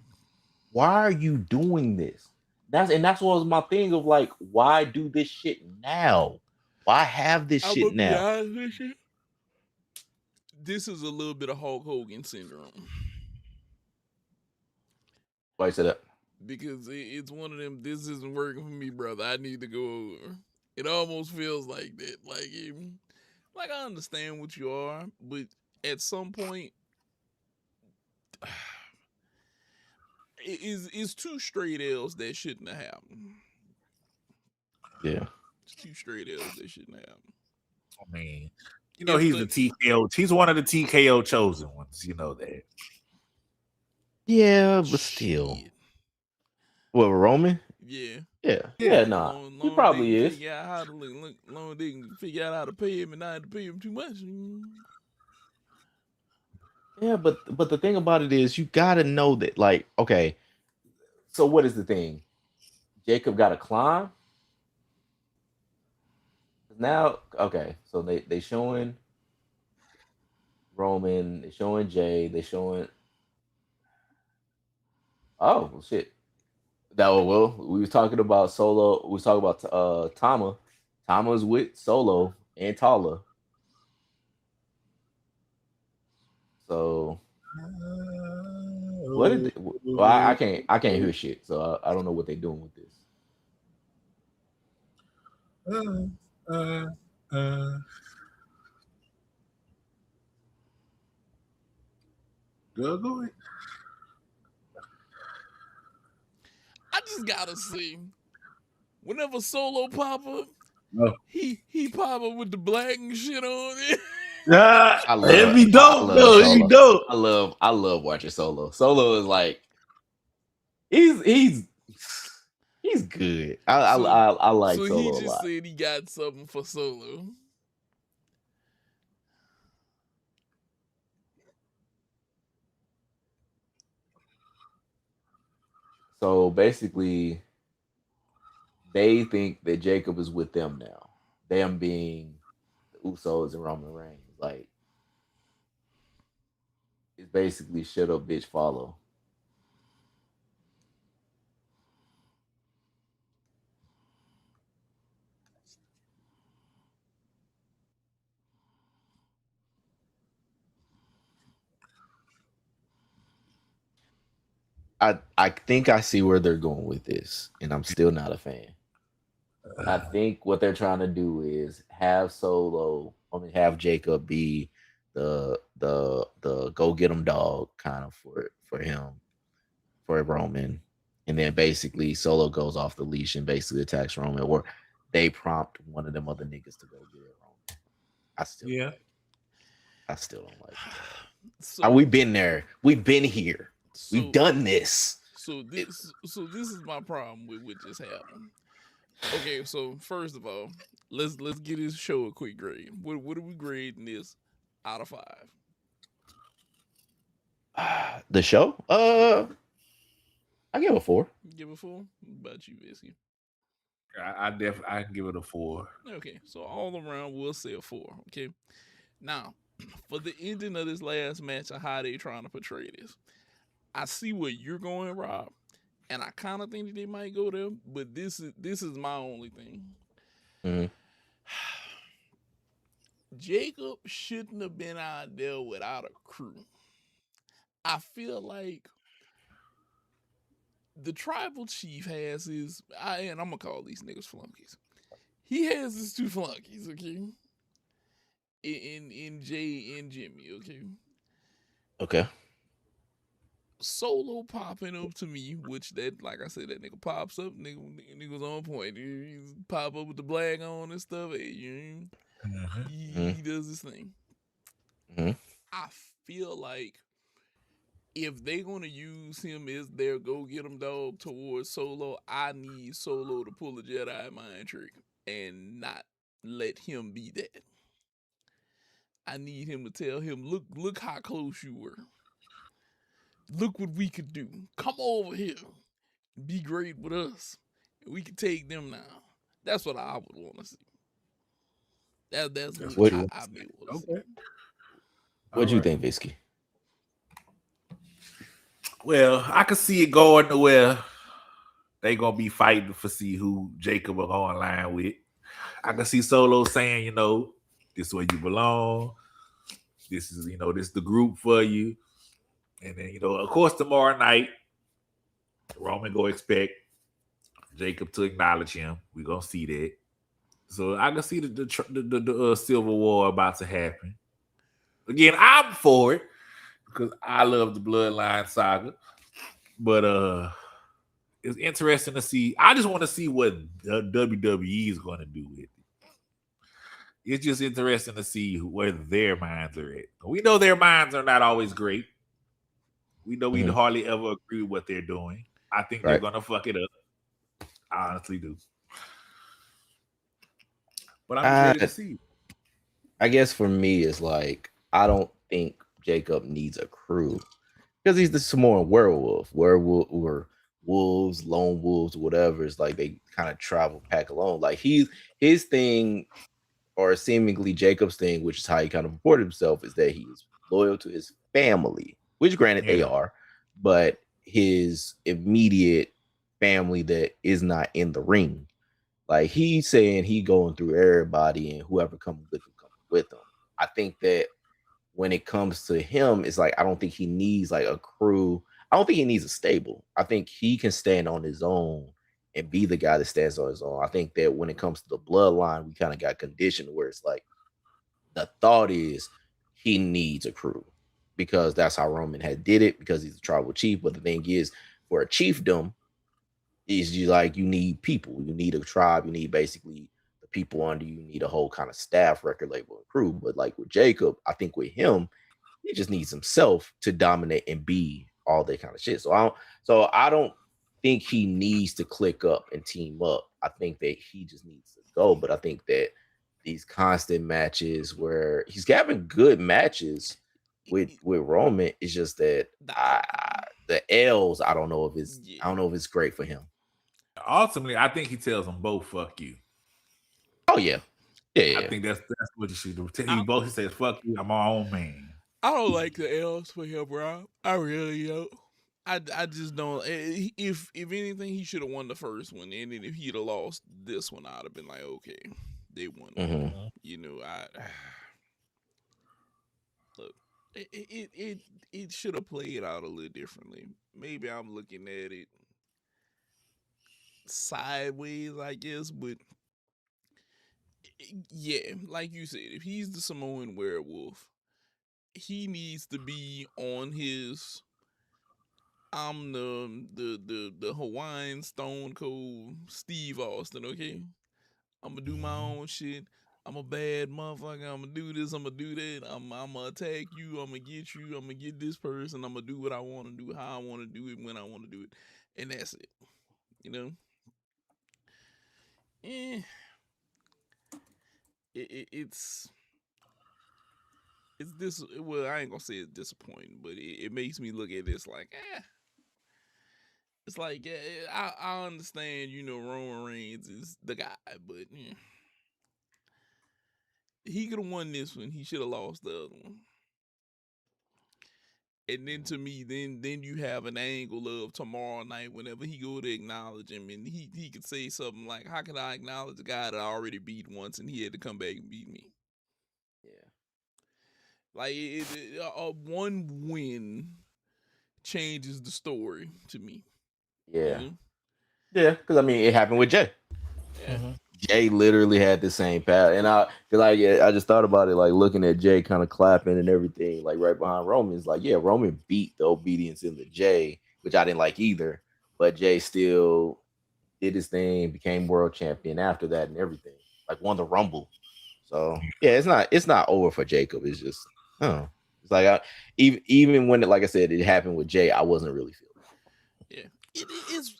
Why are you doing this? That's what was my thing of like, why do this shit now? Why have this shit now? This is a little bit of Hulk Hogan syndrome. Why you say that? Because it's one of them, this isn't working for me, brother. I need to go over. It almost feels like that. Like I understand what you are, but at some point, it's 2 straight L's that shouldn't have happened. Yeah. It's 2 straight L's that shouldn't have happened. I mean, You know, he's the TKO. He's one of the TKO chosen ones. You know that. Yeah, but still. Well, Roman? Yeah. Nah. He probably is. Figure out how to long they can figure out how to pay him and not to pay him too much. Yeah, but the thing about it is you gotta know that, like, okay, so what is the thing? Jacob gotta climb? Now, okay, so they showing Roman, they showing Jay, they showing well, shit. That we was talking about Solo. We was talking about Tama. Tama's with Solo and Tala. So what did I can't hear shit. So I don't know what they're doing with this. Go ahead. I just gotta see. Whenever Solo pop up, he pop up with the black and shit on it. It'd be dope though. It'd be dope. I love watching Solo. Solo is like he's good. I like Solo a lot. So he just said he got something for Solo. So basically, they think that Jacob is with them now. Them being the Usos and Roman Reigns. Like, it's basically shut up, bitch, follow. I think I see where they're going with this, and I'm still not a fan. I think what they're trying to do is have have Jacob be the go get him dog kind of for him, for Roman, and then basically Solo goes off the leash and basically attacks Roman, or they prompt one of them other niggas to go get Roman. I still don't like it. So, we've been there. We've been here. We've done this. So this is my problem with what just happened. Okay, so first of all, let's get this show a quick grade. What are we grading this out of 5? The show? I give it a 4. Give it a 4? What about you, Bisky? I can give it a 4. Okay, so all around we'll say a 4. Okay, now for the ending of this last match of how they trying to portray this, I see where you're going, Rob, and I kind of think that they might go there, but this is my only thing. Mm-hmm. Jacob shouldn't have been out there without a crew. I feel like the tribal chief has his, and I'm gonna call these niggas flunkies. He has his 2 flunkies, okay? In Jay and Jimmy, okay? Okay. Solo popping up to me, which that, like I said, that nigga pops up, nigga's on point. He pop up with the black on and stuff. He does this thing. Mm-hmm. I feel like if they gonna use him as their go get him dog towards Solo, I need Solo to pull a Jedi mind trick and not let him be that. I need him to tell him, look how close you were. Look what we could do. Come over here. Be great with us. We can take them now. That's what I would want to see. That's what I may want to see. What do you think, Visky? Well, I can see it going to where they gonna be fighting for see who Jacob will go in line with. I can see Solo saying, this is where you belong. This is, this is the group for you. And then, of course, tomorrow night, Roman go expect Jacob to acknowledge him. We're gonna see that. So I can see the Civil War about to happen. Again, I'm for it because I love the Bloodline saga. But it's interesting to see. I just want to see what the WWE is going to do with it. it's just interesting to see where their minds are at. We know their minds are not always great. We know we hardly ever agree with what they're doing. I think they're gonna fuck it up. I honestly do. But I'm just ready to see. I guess for me, it's like I don't think Jacob needs a crew because he's the Samoan werewolf, or wolves, lone wolves, whatever. It's like they kind of travel pack alone. Like his thing, or seemingly Jacob's thing, which is how he kind of reported himself, is that he's loyal to his family, which granted they are, but his immediate family that is not in the ring. Like he's saying he going through everybody and whoever comes with him comes with him. I think that when it comes to him, it's like I don't think he needs like a crew. I don't think he needs a stable. I think he can stand on his own and be the guy that stands on his own. I think that when it comes to the bloodline, we kind of got conditioned where it's like the thought is he needs a crew because that's how Roman had did it because he's a tribal chief. But the thing is, for a chiefdom, is you need people. You need a tribe. You need basically the people under you. You need a whole kind of staff, record label, and crew. But like with Jacob, I think with him, he just needs himself to dominate and be all that kind of shit. So I don't think he needs to click up and team up. I think that he just needs to go. But I think that these constant matches where he's having good matches with Roman, it's just that the L's, I don't know if it's great for him. Ultimately, I think he tells them both, "Fuck you." Oh yeah. I think that's what you should do. He says, "Fuck you, I'm my own man." I don't like the L's for him, bro. I really don't. I just don't. If anything, he should have won the first one, and then if he'd have lost this one, I'd have been like, okay, they won. You know, look. It should have played out a little differently. Maybe I'm looking at it sideways, I guess, but yeah, like you said, if he's the Samoan werewolf, he needs to be on his I'm the Hawaiian Stone Cold Steve Austin, okay? I'm gonna do my own shit. I'm a bad motherfucker. I'm gonna do this. I'm gonna do that. I'm gonna attack you. I'm gonna get you. I'm gonna get this person. I'm gonna do what I want to do, how I want to do it, when I want to do it, and that's it. You know. It's this. Well, I ain't gonna say it's disappointing, but it makes me look at this like, It's like I understand, Roman Reigns is the guy, but he could have won this one. He should have lost the other one. And then to me, then you have an angle of tomorrow night whenever he go to acknowledge him, and he could say something like, "How can I acknowledge a guy that I already beat once, and he had to come back and beat me?" Yeah, like one win changes the story to me. Yeah, yeah, because I mean, it happened with Jay. Yeah. Jay literally had the same path, and I just thought about it, like looking at Jay kind of clapping and everything, like right behind Roman. It's like, yeah, Roman beat the obedience in the Jay, which I didn't like either, but Jay still did his thing, became world champion after that, and everything, like won the Rumble. So yeah, it's not over for Jacob. It's just, it's like even when like I said, it happened with Jay, I wasn't really feeling it. Yeah.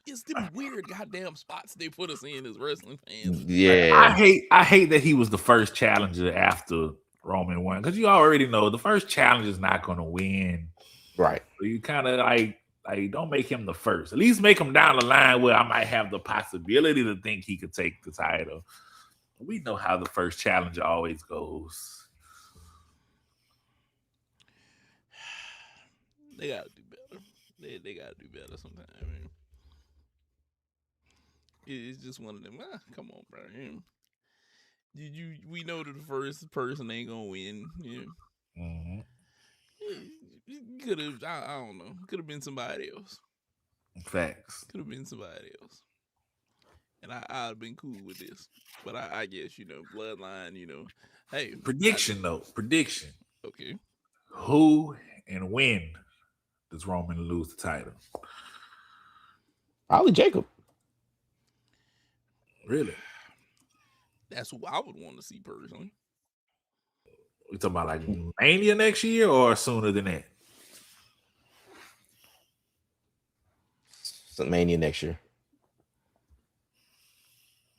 It's them weird goddamn spots they put us in as wrestling fans. Yeah, I hate that he was the first challenger after Roman won, because you already know the first challenger is not going to win. Right. So you kind of like don't make him the first. At least make him down the line where I might have the possibility to think he could take the title. We know how the first challenger always goes. They gotta do better. They gotta do better sometimes. I mean, it's just one of them. Come on, bro. We know that the first person ain't gonna win. Mm-hmm. Could have. I don't know. Could have been somebody else. Facts. Could have been somebody else. And I'd have been cool with this. But I guess, bloodline, hey. Prediction. Okay. Who and when does Roman lose the title? Probably Jacob. Really? That's who I would want to see personally. We talking about like Mania next year or sooner than that? Mania next year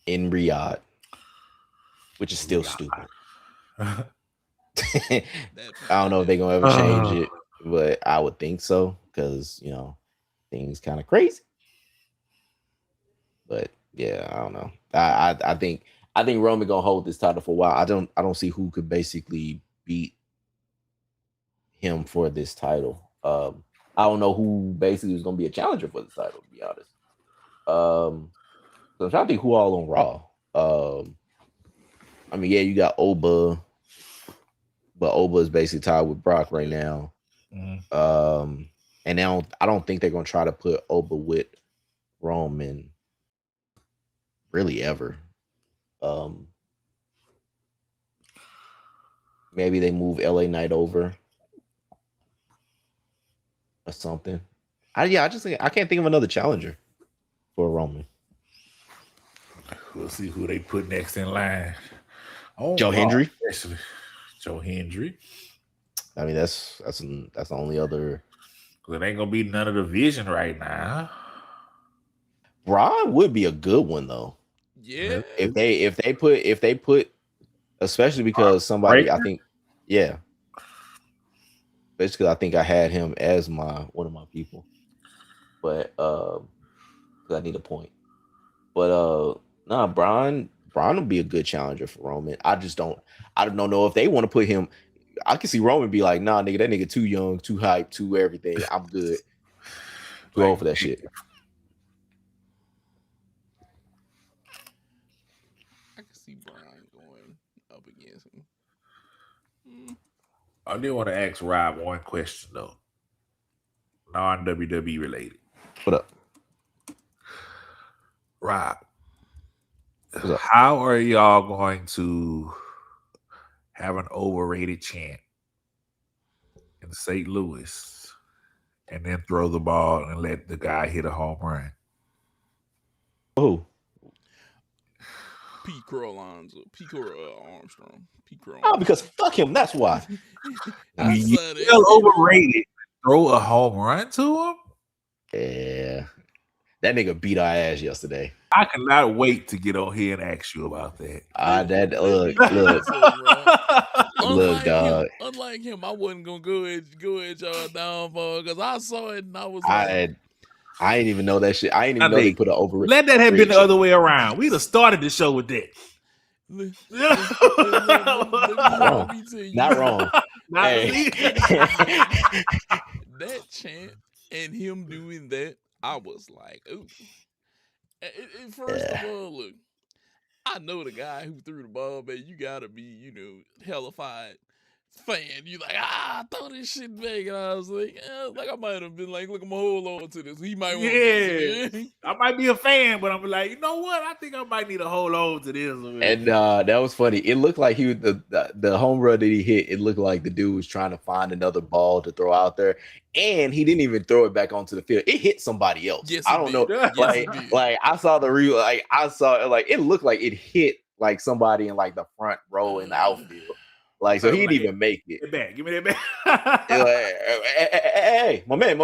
in Riyadh, which is still stupid. I don't know if they're gonna ever change it, but I would think so because things kind of crazy. But yeah, I don't know. I think Roman gonna hold this title for a while. I don't see who could basically beat him for this title. I don't know who basically is gonna be a challenger for this title, to be honest. So I'm trying to think who all on Raw. I mean, yeah, you got Oba, but Oba is basically tied with Brock right now. Mm-hmm. And I don't think they're gonna try to put Oba with Roman really ever. Maybe they move LA Knight over or something. I just think I can't think of another challenger for Roman. We'll see who they put next in line. Joe Hendry. Joe Hendry. I mean, that's the only other. It ain't gonna be none of the Vision right now. Braun would be a good one though. Yeah. If they put, especially because somebody, Breaker? I think, yeah. Basically, I think I had him as one of my people, but I need a point. But Braun would be a good challenger for Roman. I don't know if they want to put him. I can see Roman be like, nah, nigga, that nigga too young, too hype, too everything. I'm good. Too old for that shit. I can see Braun going up against him. I did want to ask Rob one question though, non-WWE related. What up, Rob? How are y'all going to have an overrated chant in St. Louis and then throw the ball and let the guy hit a home run? Oh, Pete Armstrong. Oh, because fuck him. That's why. Overrated. Throw a home run to him? Yeah. That nigga beat our ass yesterday. I cannot wait to get on here and ask you about that. Look, dog. Unlike him, I wasn't gonna go at y'all downfall because I saw it and I was I didn't even know that shit. I didn't even know they put an overrated. Let that have been the other way around. We'd have started the show with that. Not wrong. That chant and him doing that, I was like, ooh. First of all, look, I know the guy who threw the ball, but you gotta be, hellified fan. You like, throw this shit back. And I was like, I might have been like, look, I'm gonna hold on to this. He might want to. I might be a fan, but I'm like, you know what? I think I might need to hold on to this. And that was funny. It looked like he was the home run that he hit. It looked like the dude was trying to find another ball to throw out there, and he didn't even throw it back onto the field. It hit somebody else. Yes, I don't know. Like I saw the real. Like I saw like it looked like it hit like somebody in like the front row in the outfield. Like, so he didn't even make it. Give me that back. Hey, my man.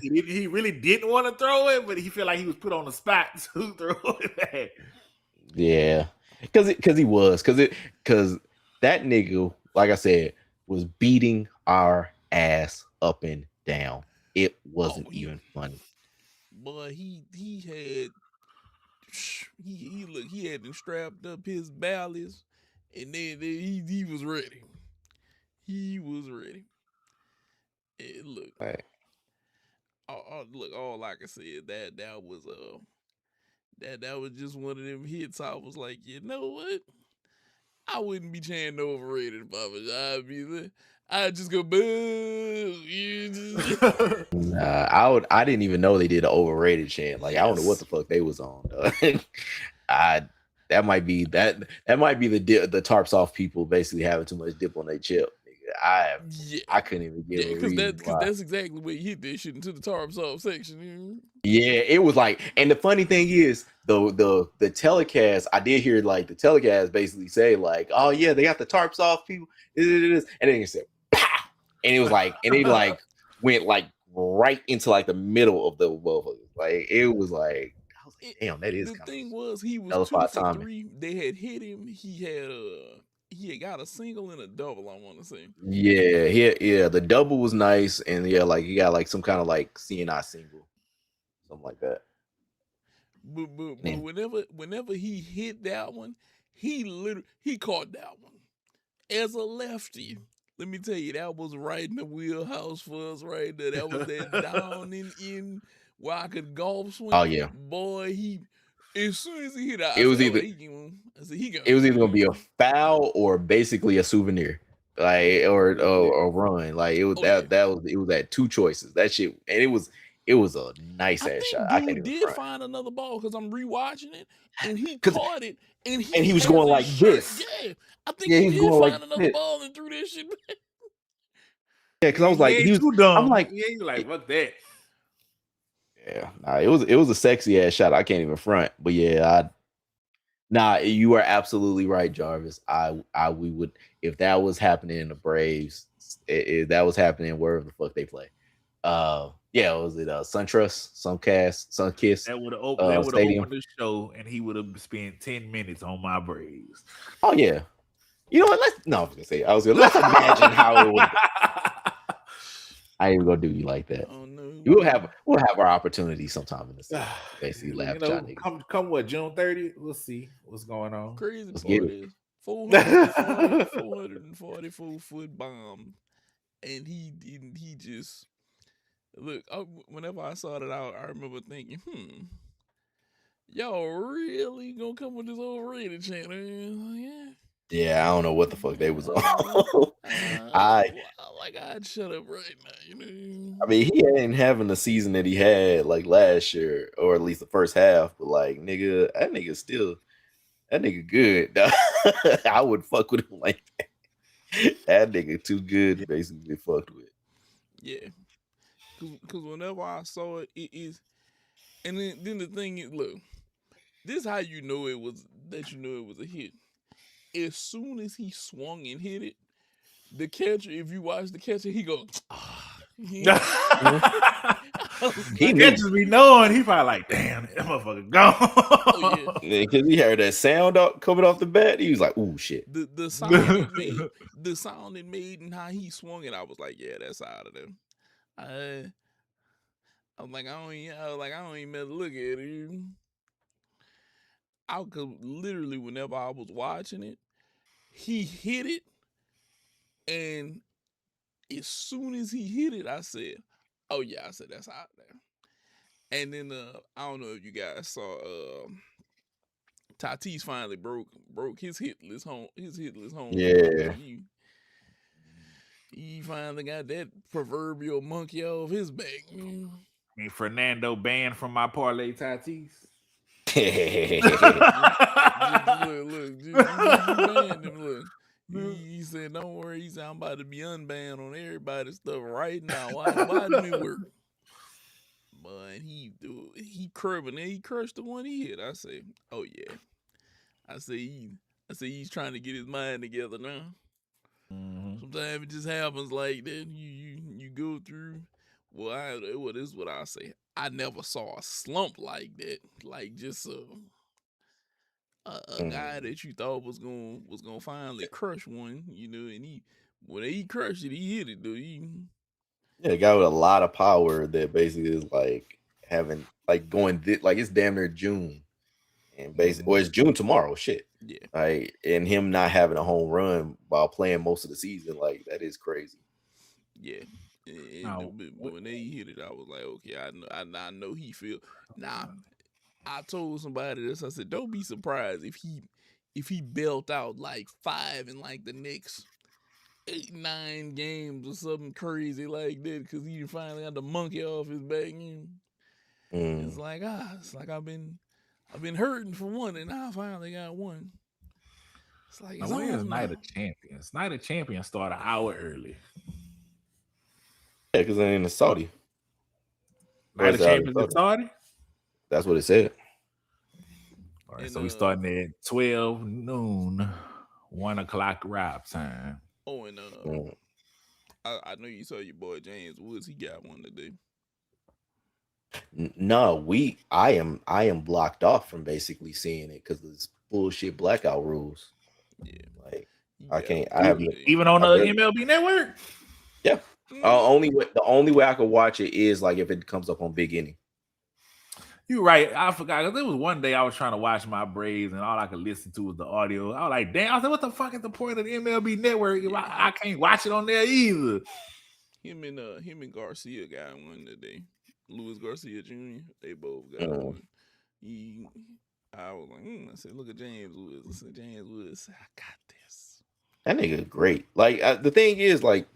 He really didn't want to throw it, but he felt like he was put on the spot to throw it back. Yeah, because that nigga, like I said, was beating our ass up and down. It wasn't even funny. But he had them strapped up his ballies. And then he was ready. He was ready. And look, right. All I can say is that was just one of them hits. I was like, you know what? I wouldn't be chanting overrated if I'd just go boo. I didn't even know they did an overrated chant. Like, yes. I don't know what the fuck they was on. That might be the tarps off people basically having too much dip on their chip. I couldn't even give a reason because why. that's exactly where he hit that shit into the tarp soft section. Yeah, it was like, and the funny thing is, the telecast, I did hear like the telecast basically say like, oh yeah, they got the tarps off, people, and then he said, pow! And it was like, and it like went like right into like the middle of the motherfuckers. Like it was like, I was like, damn, that is The kind thing of was he was 2 nullified for timing. 3. They had hit him. He had got a single and a double, I want to say. Yeah, the double was nice, and yeah, like he got like some kind of like CNI single, something like that. But whenever he hit that one, he caught that one. As a lefty, let me tell you, that was right in the wheelhouse for us right there. That was that down and in where I could golf swing. Oh yeah, Boy, as soon as he hit out, it was either gonna be a foul or basically a souvenir, like or run. Like it was it was at 2 choices. That shit, and it was a nice ass shot. I can't Dude even did front. find another ball because I'm rewatching it, and he caught it, and he was has going his like shirt. this. Yeah, I think he did find another ball and threw that shit back. Yeah, because I was like, he was too dumb. I'm like, yeah, you like fuck that. Yeah, nah, it was a sexy ass shot. I can't even front, but yeah, you are absolutely right, Jarvis. We would, if that was happening in the Braves, if that was happening wherever the fuck they play. Yeah, was it SunTrust, Sunkiss? That would have opened the show, and he would have spent 10 minutes on my Braves. Oh yeah, you know what? I was gonna let's imagine how it would. I ain't even gonna do you like that. Oh no, we'll have our opportunity sometime in the season. Basically, laugh at y'all niggas. Come what, June 30th? We'll see what's going on. Crazy part is 444-foot bomb, and he just look. Whenever I saw that, I remember thinking, y'all really gonna come with this overrated channel? Yeah. Yeah, I don't know what the fuck they was on. I'd shut up right now, you know. I mean, he ain't having the season that he had like last year, or at least the first half. But like, nigga, that nigga good. I would fuck with him like that. That nigga too good to basically be fucked with. Yeah, because whenever I saw it, it is, and then the thing is, look, this is how you know it was a hit. As soon as he swung and hit it, the catcher, if you watch the catcher, he goes, he catches me knowing he probably like, damn, that motherfucker gone. Oh, yeah, because he heard that sound coming off the bat. He was like, "Ooh, shit!" The sound it made, and how he swung it, I was like, yeah, that's out of there. I was like, I don't even better look at it. I could literally, whenever I was watching it, he hit it, and as soon as he hit it, I said, "Oh yeah," I said, "That's out there." And then I don't know if you guys saw Tatis finally broke his hitless home. Yeah. He finally got that proverbial monkey off his back. I mean, Fernando banned from my parlay Tatis. Just banned him. Look, he said, "Don't worry." He said, "I'm about to be unbanned on everybody's stuff right now. Watch me work." But he crushed the one he hit. I say, "Oh yeah." I say he's trying to get his mind together now. Mm-hmm. Sometimes it just happens like that. You go through. Well, this is what I say. I never saw a slump like that. Like just a guy that you thought was gonna finally crush one, you know, and when he crushed it, he hit it though. Yeah, a guy with a lot of power that basically is like having like going like it's damn near June, and basically, or it's June tomorrow. Shit, yeah. Like, and him not having a home run while playing most of the season, like that is crazy. Yeah. But when they hit it, I was like, okay, I know he feel. Nah, I told somebody this. I said, don't be surprised if he belt out like 5 in like the next 8-9 games or something crazy like that, because he finally got the monkey off his back. It's like I've been hurting for one, and I finally got one. It's like Now, it's when is on Night now. of Champions? Night of Champions start an hour early. Yeah, because they're in the Saudi. Or Night is of it out in Champions is Saudi? Saudi. That's what it said. All right, And so we starting at 12 noon, 1 o'clock wrap time. oh, and Mm. I know you saw your boy James Woods. He got one today. No, I am blocked off from basically seeing it because of this bullshit blackout rules. Yeah, Like he I got can't. one I haven't. today. Even on I the barely, MLB Network. yeah. The only way I could watch it is like if it comes up on Big Inning. You're right. I forgot. 'Cause there was one day I was trying to watch my Braves and all I could listen to was the audio. I was like, damn, I said, what the fuck is the point of the MLB Network if I can't watch it on there either? Him and Garcia got one today. Luis Garcia Jr. They both got one. I was like, I said, look at James Woods. I said, James Woods, I got this. That nigga great. Like the thing is, like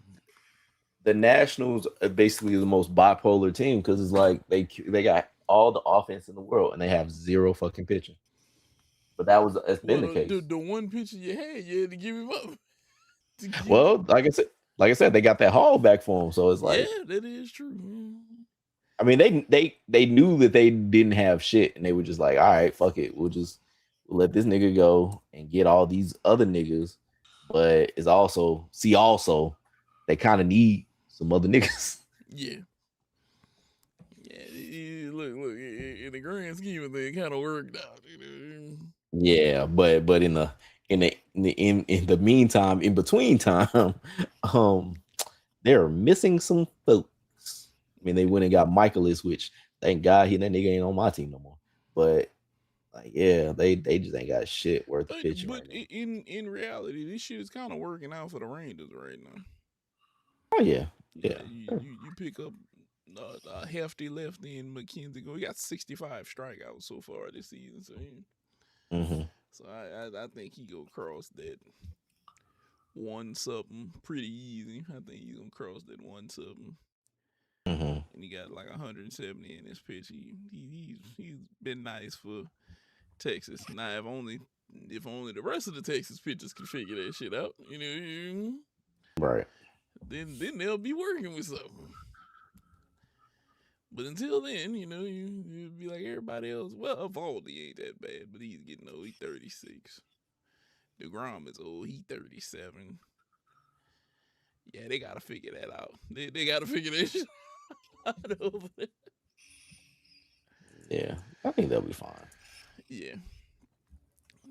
the Nationals are basically the most bipolar team because it's like they got all the offense in the world and they have zero fucking pitching. But it's been the case. The one pitcher you had to give him up. Well, like I said, they got that haul back for him, so it's like, yeah, that is true. I mean, they knew that they didn't have shit, and they were just like, all right, fuck it, we'll let this nigga go and get all these other niggas. But it's also they kind of need some other niggas. Yeah. Yeah, look, in the grand scheme of things, it kind of worked out. Yeah, but in the meantime, in between time, they're missing some folks. I mean, they went and got Michaelis, which thank God that nigga ain't on my team no more. But like, yeah, they just ain't got shit worth the pitching but right now. in reality, this shit is kind of working out for the Rangers right now. Oh yeah. You pick up a hefty lefty in McKenzie. We got 65 strikeouts so far this season. So I think he go cross that 1 something pretty easy. I think he's gonna cross that 1 something. And he got like 170 in his pitch. He's been nice for Texas. Now if only the rest of the Texas pitchers can figure that shit out, Right. Then they'll be working with something. But until then, you'd be like everybody else. Well, Evaldi ain't that bad, but he's getting old. He's 36. DeGrom is old. He's 37. Yeah, they gotta figure that out. They gotta figure that shit out over there. Yeah, I think they'll be fine. Yeah,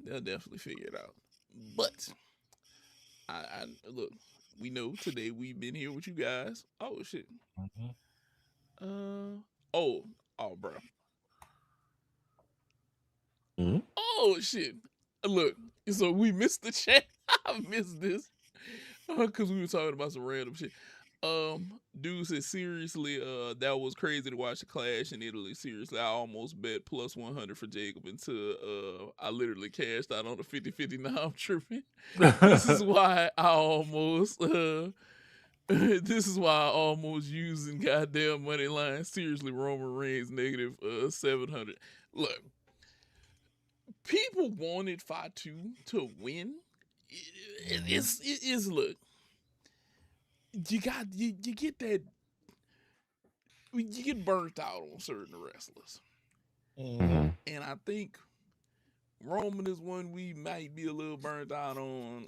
they'll definitely figure it out. But I look. We know today we've been here with you guys. Oh shit. Bro. Oh shit. Look, so we missed the chat. I missed this because we were talking about some random shit. Dude said seriously, that was crazy to watch the clash in Italy. Seriously, I almost bet plus 100 for Jacob until I literally cashed out on the 50-50. Now I'm tripping. This is why I almost using goddamn money line. Seriously, Roman Reigns negative 700. Look, people wanted Fatu to win. It's look. You get that. You get burnt out on certain wrestlers, and I think Roman is one we might be a little burnt out on.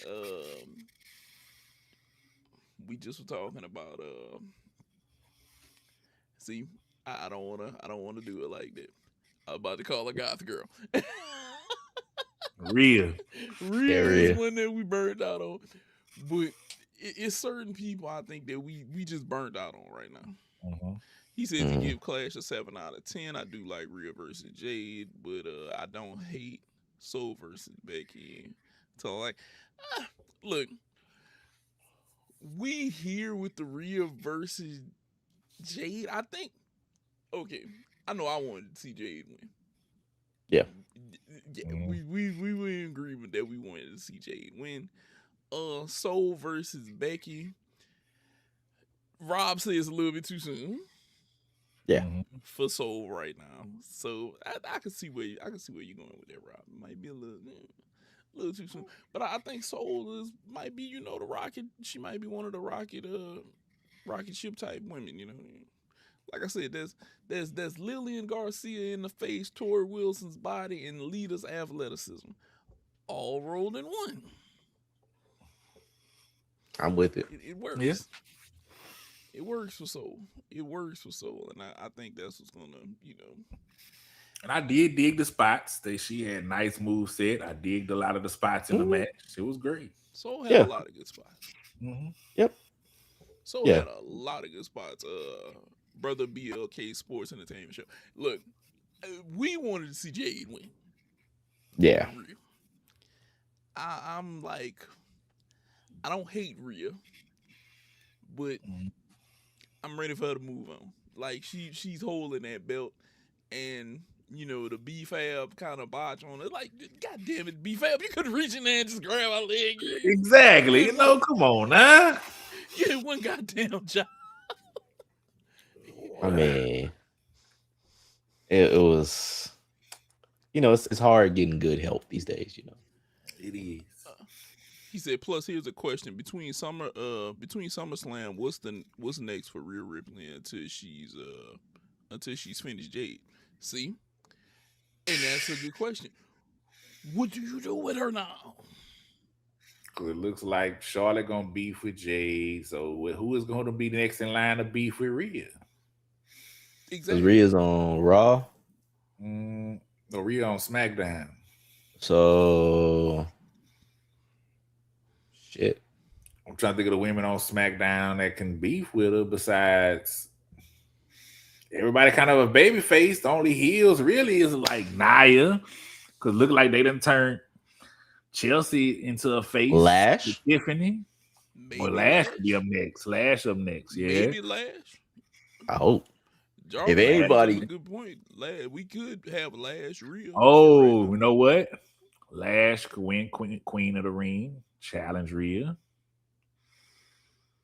We just were talking about. See, I don't wanna do it like that. I'm about to call a goth girl. Real is one that we burned out on, but it's certain people I think that we just burned out on right now. He says he give Clash a 7 out of 10. I do like Rhea versus Jade, but I don't hate Soul versus Becky. So like, look, we here with the Rhea versus Jade. I think, okay, I know I wanted to see Jade win. Yeah. We were in agreement that we wanted to see Jade win. Soul versus Becky. Rob says a little bit too soon. Yeah. For Soul right now. So I can see where you're going with that, Rob. It might be a A little too soon. But I think Soul might be, the Rocket. She might be one of the rocket ship type women. Like I said, there's Lillian Garcia in the face, Tori Wilson's body, and Lita's athleticism, all rolled in one. I'm with it. It works. Yeah. It works for Soul. It works for Soul, and I think that's what's gonna, And I did dig the spots. She had nice move set. I digged a lot of the spots in the match. It was great. Soul had a lot of good spots. Yep. Soul had a lot of good spots. Brother BLK Sports Entertainment Show. Look, we wanted to see Jade win. Yeah. I'm like, I don't hate Rhea, but I'm ready for her to move on. Like she's holding that belt, and the B-Fab kind of botch on it. Like, God damn it, B-Fab, you could reach in there and just grab my leg. Exactly. Come on, huh? Yeah, one goddamn job. I mean, it was, it's hard getting good help these days. It is. He said, plus here's a question. Between SummerSlam, what's next for Rhea Ripley until she's finished Jade? See? And that's a good question. What do you do with her now? It looks like Charlotte gonna beef with Jade. So who is going to be next in line to beef with Rhea? Exactly. Rhea's on Raw. No, Rhea on SmackDown. So shit. I'm trying to think of the women on SmackDown that can beef with her besides everybody kind of a baby face. The only heels really is like Nia. Because look like they done turned Chelsea into a face. Lash? Tiffany. Or Lash could be up next. Lash up next, yeah. Maybe Lash. I hope. Jarvis, if anybody, a good point. We could have Lash Rhea. Oh, you know what? Lash could win Queen of the Ring, challenge Rhea.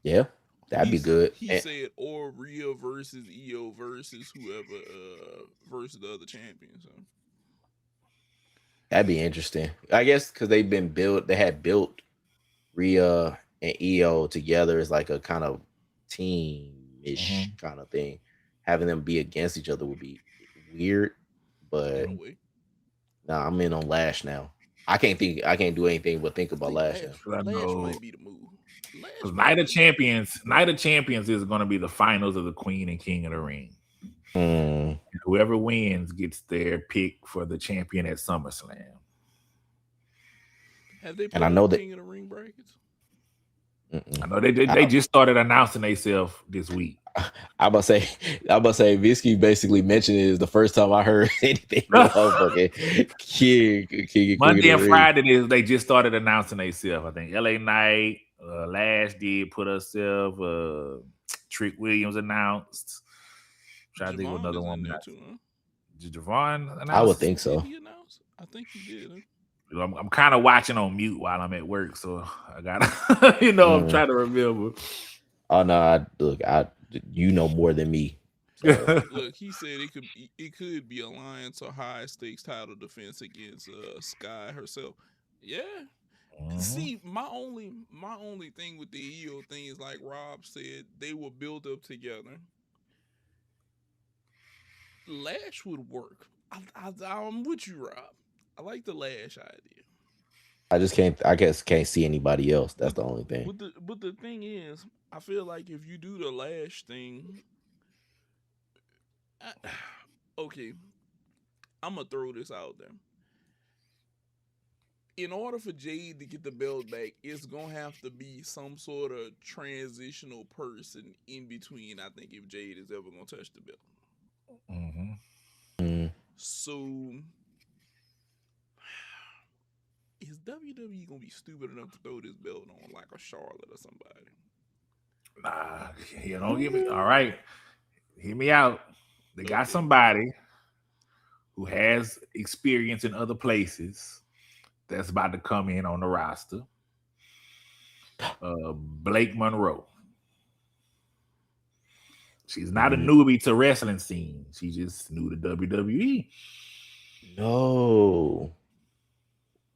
Yeah, that'd be good. He said, or Rhea versus EO versus whoever versus the other champion. So that'd be interesting. I guess because they had built Rhea and EO together as like a kind of team-ish kind of thing. Having them be against each other would be weird, but I'm in on Lash now. I can't do anything but think about Lash now. Lash might be the move. Because Night of Champions is going to be the finals of the Queen and King of the Ring. Whoever wins gets their pick for the champion at SummerSlam. Have they put the King of the Ring brackets? I know they just started announcing themselves this week. I'm about to say Visky basically mentioned it is the first time I heard anything about King Monday and Friday they just started announcing themselves. I think LA Knight, Lash did put herself. Trick Williams announced. Trying to think of another one. Did Javon announce? I would think so. Did he announce? I think he did. I'm kind of watching on mute while I'm at work, so I gotta, I'm trying to remember. Oh no, you know more than me. So. Look, he said it could be Alliance or high stakes title defense against Sky herself. Yeah. See, my only thing with the EO thing is like Rob said, they will build up together. Lash would work. I'm with you, Rob. I like the Lash idea. I can't see anybody else. That's the only thing. But the thing is, I feel like if you do the Lash thing, okay, I'm gonna throw this out there. In order for Jade to get the belt back, it's gonna have to be some sort of transitional person in between. I think if Jade is ever gonna touch the belt. So, is WWE gonna be stupid enough to throw this belt on like a Charlotte or somebody? Nah, you don't give me. All right, hear me out. They got somebody who has experience in other places that's about to come in on the roster. Blake Monroe. She's not a newbie to wrestling scene. She just new to WWE. No.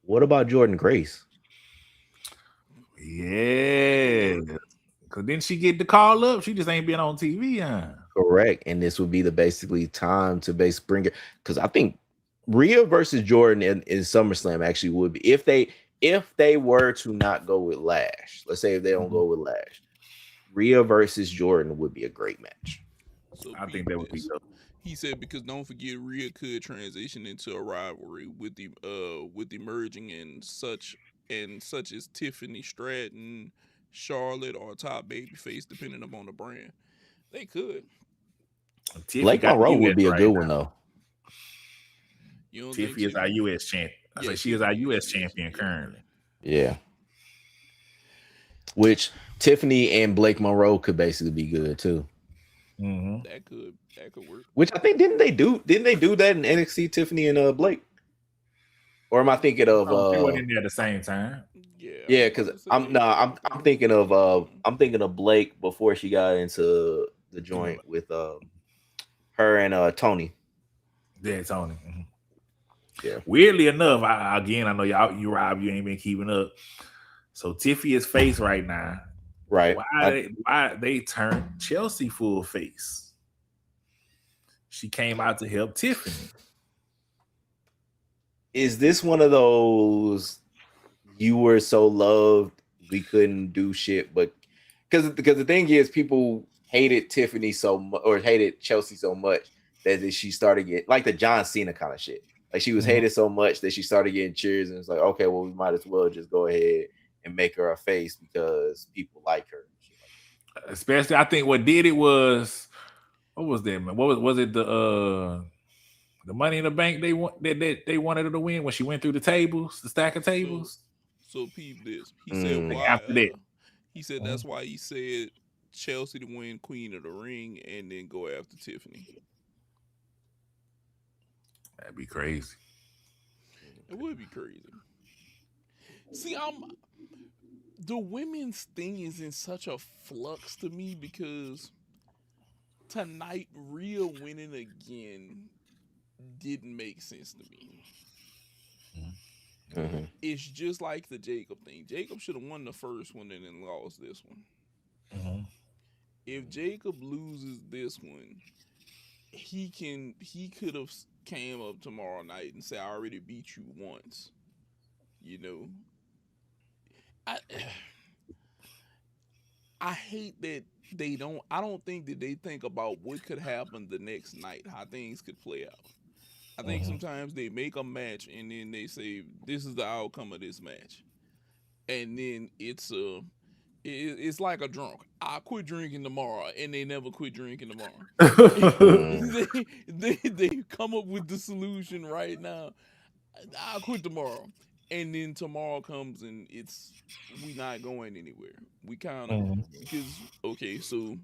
What about Jordan Grace? Yeah. Because didn't she get the call up? She just ain't been on TV, huh? Correct. And this would be the basically time to bring it. Because I think Rhea versus Jordan in SummerSlam actually would be if they were to not go with Lash. Let's say if they don't go with Lash, Rhea versus Jordan would be a great match. So I think that would be dope. He said because don't forget Rhea could transition into a rivalry with the merging and such as Tiffany Stratton, Charlotte, or top babyface depending upon the brand. They could. Tiffy Blake got Monroe US would be a right good now. one though. You don't Tiffy think is our US champion. I Yeah, say she is our Tiffany US is, champion yeah. currently. Yeah. Which Tiffany and Blake Monroe could basically be good too. Mm-hmm. That could work. Which I think didn't they do that in NXT, Tiffany and Blake? Or am I thinking of They went in there at the same time. Yeah, because I'm thinking of Blake before she got into the joint with her and Tony. Yeah, Tony. Mm-hmm. Yeah. Weirdly enough, I know you Rob, you ain't been keeping up. So Tiffy is face right now. Right. Why they turned Chelsea full face? She came out to help Tiffany. Is this one of those you were so loved we couldn't do shit? But because the thing is, people hated Tiffany so much or hated Chelsea so much that she started getting like the John Cena kind of shit. Like she was hated so much that she started getting cheers, and it's like, okay, well, we might as well just go ahead and make her a face because people like her. Especially, I think what did it was, what was that, man? What was it the Money in the Bank they wanted her to win when she went through the stack of tables. So peep this. He said why after that. He said that's why he said Chelsea to win Queen of the Ring and then go after Tiffany. That'd be crazy. It would be crazy. See, the women's thing is in such a flux to me because tonight Rhea winning again didn't make sense to me. Mm-hmm. It's just like the Jacob thing. Jacob should have won the first one and then lost this one. Mm-hmm. If Jacob loses this one, he could have came up tomorrow night and said, "I already beat you once." You know, I hate that they don't. I don't think that they think about what could happen the next night, how things could play out. I think sometimes they make a match and then they say, "This is the outcome of this match," and then it's like a drunk. I quit drinking tomorrow, and they never quit drinking tomorrow. they come up with the solution right now. I'll quit tomorrow, and then tomorrow comes and we not going anywhere. We kind of because okay, so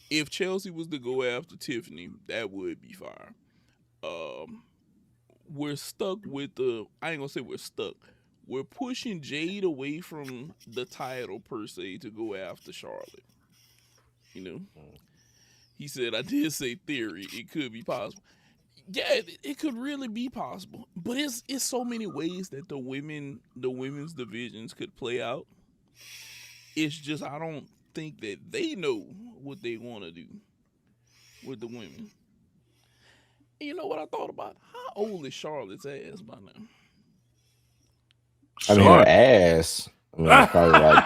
if Chelsea was to go after Tiffany, that would be fire. We're stuck with I ain't gonna say we're stuck. We're pushing Jade away from the title per se to go after Charlotte. You know, he said I did say theory. It could be possible. Yeah, it could really be possible. But it's so many ways that the women's divisions could play out. It's just I don't think that they know what they want to do with the women. And you know what I thought about? How old is Charlotte's ass by now? I mean, her ass. I mean, probably like.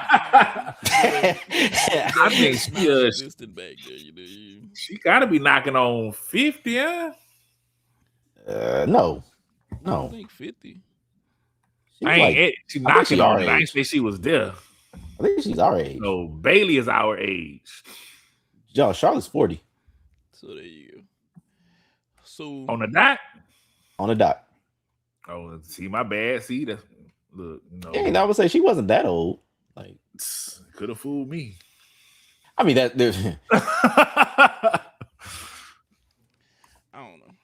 I think she distant back there. You know, she got to be knocking on 50, huh? No. I think 50. She's knocking on it. I ain't say she was there. I think she's our age. No, Bailey is our age. Yo, Charlotte's 40. So there you go. So on the dot. On the dot. Oh, see, my bad. See, that's look. No, yeah, I would say she wasn't that old. Like, could have fooled me. I mean, that. I don't know.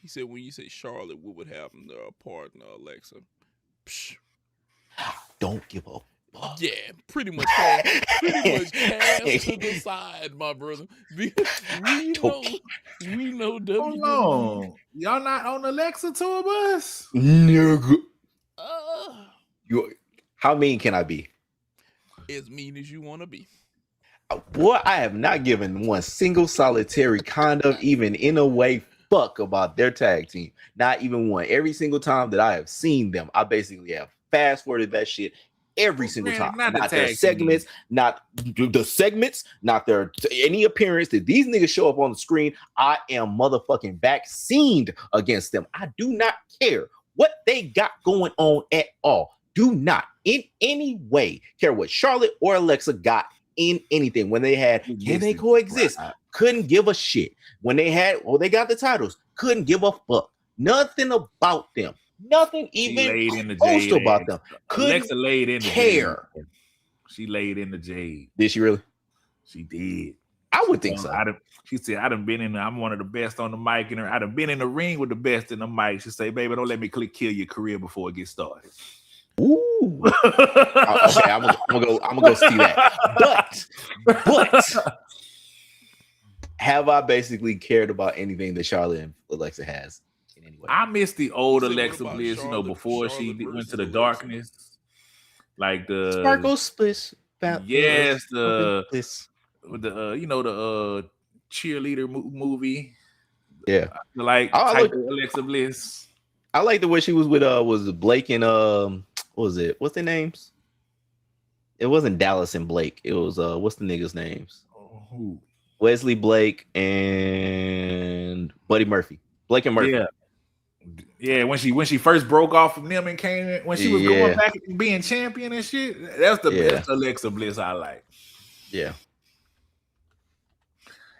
He said, when you say Charlotte, what would happen to our partner, Alexa? Psh. Don't give up. Yeah, pretty much calf to the side, my brother. Because we know Hold WWE. on. Y'all not on the Alexa tour bus? Nigga. How mean can I be? As mean as you want to be. Boy, I have not given one single solitary kind of even in a way fuck about their tag team. Not even one. Every single time that I have seen them, I basically have fast forwarded that shit every single time. Not their segments, not the segments, not their any appearance that these niggas show up on the screen. I am motherfucking vaccinated against them. I do not care what they got going on at all. Do not in any way care what Charlotte or Alexa got in anything. When they had can they coexist? Couldn't give a shit. When they had they got the titles, couldn't give a fuck. Nothing about them. Nothing even close about them. Alexa laid in the care. Jade. She laid in the Jade. Did she really? She did. I would think so. She said, I done been in I'm one of the best on the mic, and I done been in the ring with the best in the mic. She say, baby, don't let me kill your career before it gets started. Ooh. Okay, I'm gonna go see that. But have I basically cared about anything that Charlotte and Alexa has in any way? I miss the old Alexa Bliss, before she went to the darkness. Like the Sparkle Splish. Yes, the cheerleader movie. Yeah. Type of Alexa Bliss. I like the way she was with was Blake and what was it? What's their names? It wasn't Dallas and Blake. It was what's the niggas' names? Who? Wesley Blake and Buddy Murphy. Blake and Murphy. Yeah. When she first broke off from them and came in, when she was going back and being champion and shit, that's the best Alexa Bliss I like. Yeah.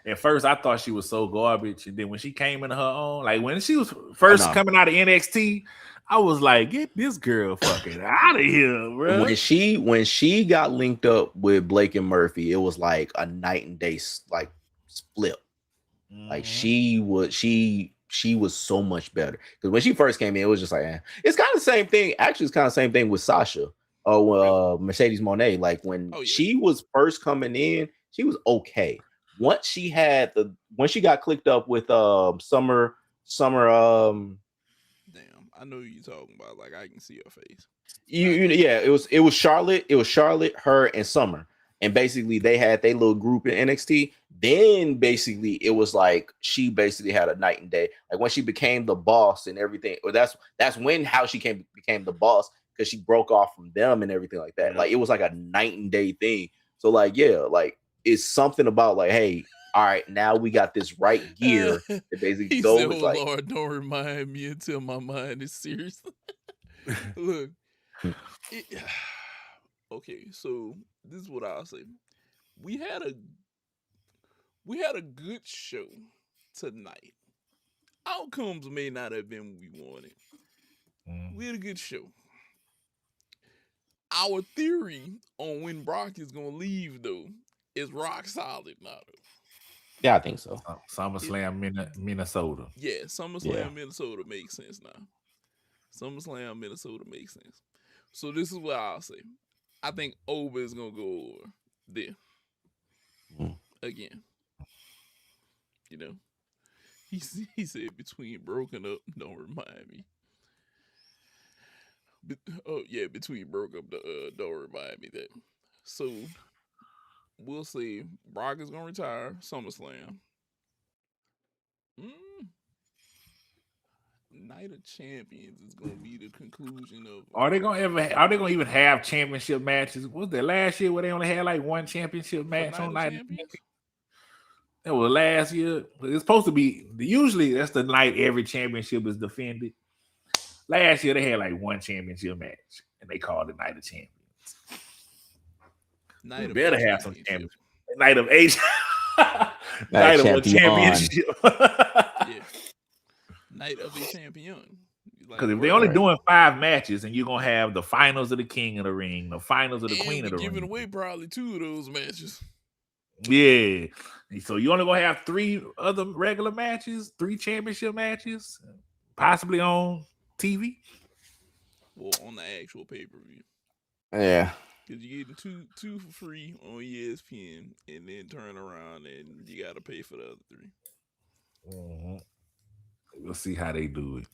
At first, I thought she was so garbage, and then when she came into her own, like when she was first coming out of NXT, I was like, "Get this girl fucking out of here, bro!" When she got linked up with Blake and Murphy, it was like a night and day like split. Mm-hmm. Like she was so much better because when she first came in, it was just like it's kind of the same thing. Actually, it's kind of the same thing with Sasha or Mercedes Moné. Like when she was first coming in, she was okay. Once she got clicked up with Summer damn, I know you're talking about. Like I can see her face. It was Charlotte, her, and Summer, and basically they had their little group in NXT. Then basically it was like she basically had a night and day. Like when she became the boss and everything, or that's when how she became the boss because she broke off from them and everything like that. Like it was like a night and day thing. So like it's something about like, hey, all right, now we got this right gear that basically goes said, like, Lord, don't remind me until my mind is serious. Look, okay, so this is what I'll say. We had a good show tonight. Outcomes may not have been what we wanted. We had a good show. Our theory on when Brock is gonna leave, though, is rock solid now. Yeah, I think so. SummerSlam, Minnesota. Yeah, SummerSlam, Minnesota makes sense now. SummerSlam, Minnesota makes sense. So this is what I'll say. I think Oba is gonna go over there again. You know, he said between broken up, don't remind me. Between broke up, don't remind me that. So we'll see. Brock is gonna retire SummerSlam. Night of Champions is gonna be the conclusion of. Are they gonna even have championship matches? Was that last year where they only had like one championship match on Night of Champions? That was last year. It's supposed to be usually that's the night every championship is defended. Last year they had like one championship match and they called it Night of Champions. Night of better have some championship. Night of H. Night of a championship. Night of a champion. Because if they're only doing 5 matches and you're gonna have the finals of the King of the Ring, the finals of the Queen of the Ring. Giving away probably 2 of those matches. Yeah. So you only gonna have 3 other regular matches, 3 championship matches, possibly on TV. Well, on the actual pay-per-view. Yeah. Because you're getting two for free on ESPN, and then turn around and you got to pay for the other 3. Mm-hmm. We'll see how they do it.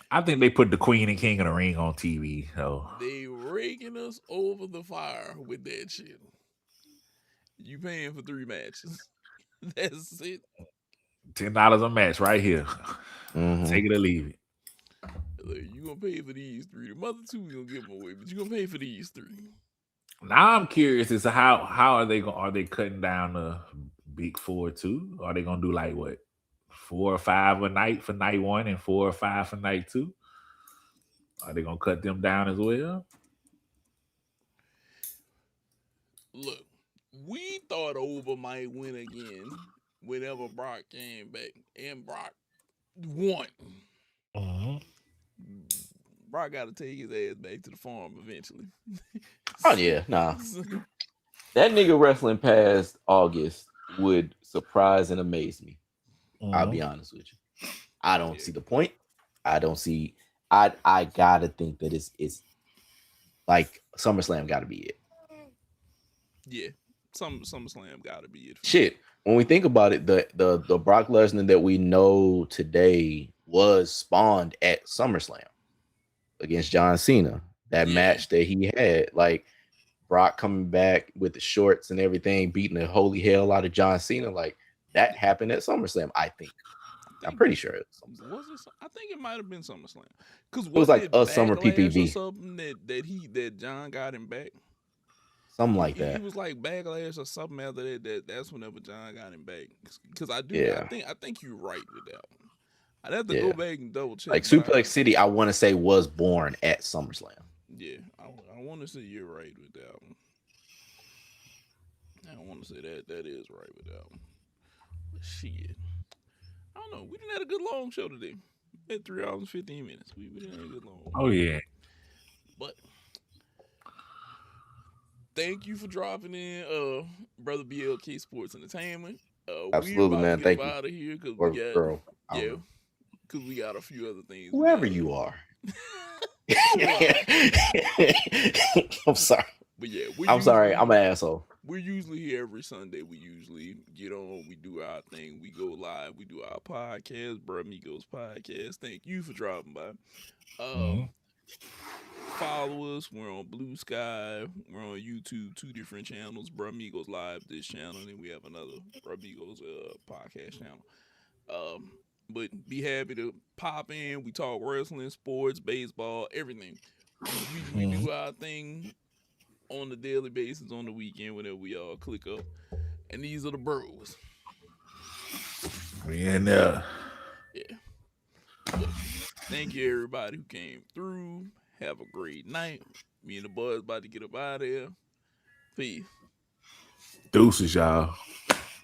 I think they put the Queen and King of the Ring on TV. So they raking us over the fire with that shit. You paying for 3 matches. That's it. $10 a match right here. Mm-hmm. Take it or leave it. Like, you gonna pay for these 3. The mother 2 gonna give them away, but you gonna pay for these 3. Now I'm curious as to how are they going? Are they cutting down the big 4 too? Are they gonna do like what 4 or 5 a night for night 1 and 4 or 5 for night 2? Are they gonna cut them down as well? Look, we thought Over might win again whenever Brock came back, and Brock won. Mm-hmm. Brock got to take his ass back to the farm eventually. Oh yeah, nah. That nigga wrestling past August would surprise and amaze me. Mm-hmm. I'll be honest with you. I don't see the point. I don't see. I gotta think that it's like SummerSlam got to be it. Yeah, SummerSlam got to be it. Shit. When we think about it, the Brock Lesnar that we know today was spawned at SummerSlam against John Cena. That match that he had, like Brock coming back with the shorts and everything, beating the holy hell out of John Cena, like that happened at SummerSlam. I think I'm pretty sure it was it. I think it might have been SummerSlam because it was like a summer PPV or something that John got him back. Something like that. He was like backlash or something after that. That's whenever John got him back. Because I think you're right with that one. I'd have to go back and double check. Like Suplex City, I want to say was born at SummerSlam. Yeah, I want to say you're right with that one. I want to say that is right with that one. But shit, I don't know. We didn't have a good long show today. We had 3 hours and 15 minutes. We didn't have a good long. Oh yeah. But thank you for dropping in, Brother BLK Sports Entertainment. Absolutely, man. Thank you. Out of here because we got girl. because we got a few other things. Whoever you are. I'm sorry. But yeah, I'm sorry. I'm an asshole. We're usually here every Sunday. We usually get on. We do our thing. We go live. We do our podcast, Bro Amigos Podcast. Thank you for dropping by. Follow us. We're on Blue Sky. We're on YouTube. 2 different channels. Bro Amigos Live, this channel, and then we have another Bro Amigos podcast channel. But be happy to pop in. We talk wrestling, sports, baseball, everything. We do our thing on the daily basis, on the weekend, whenever we all click up. And these are the bros. We in there. Yeah. But thank you, everybody who came through. Have a great night. Me and the boys about to get up out of here. Peace. Deuces, y'all.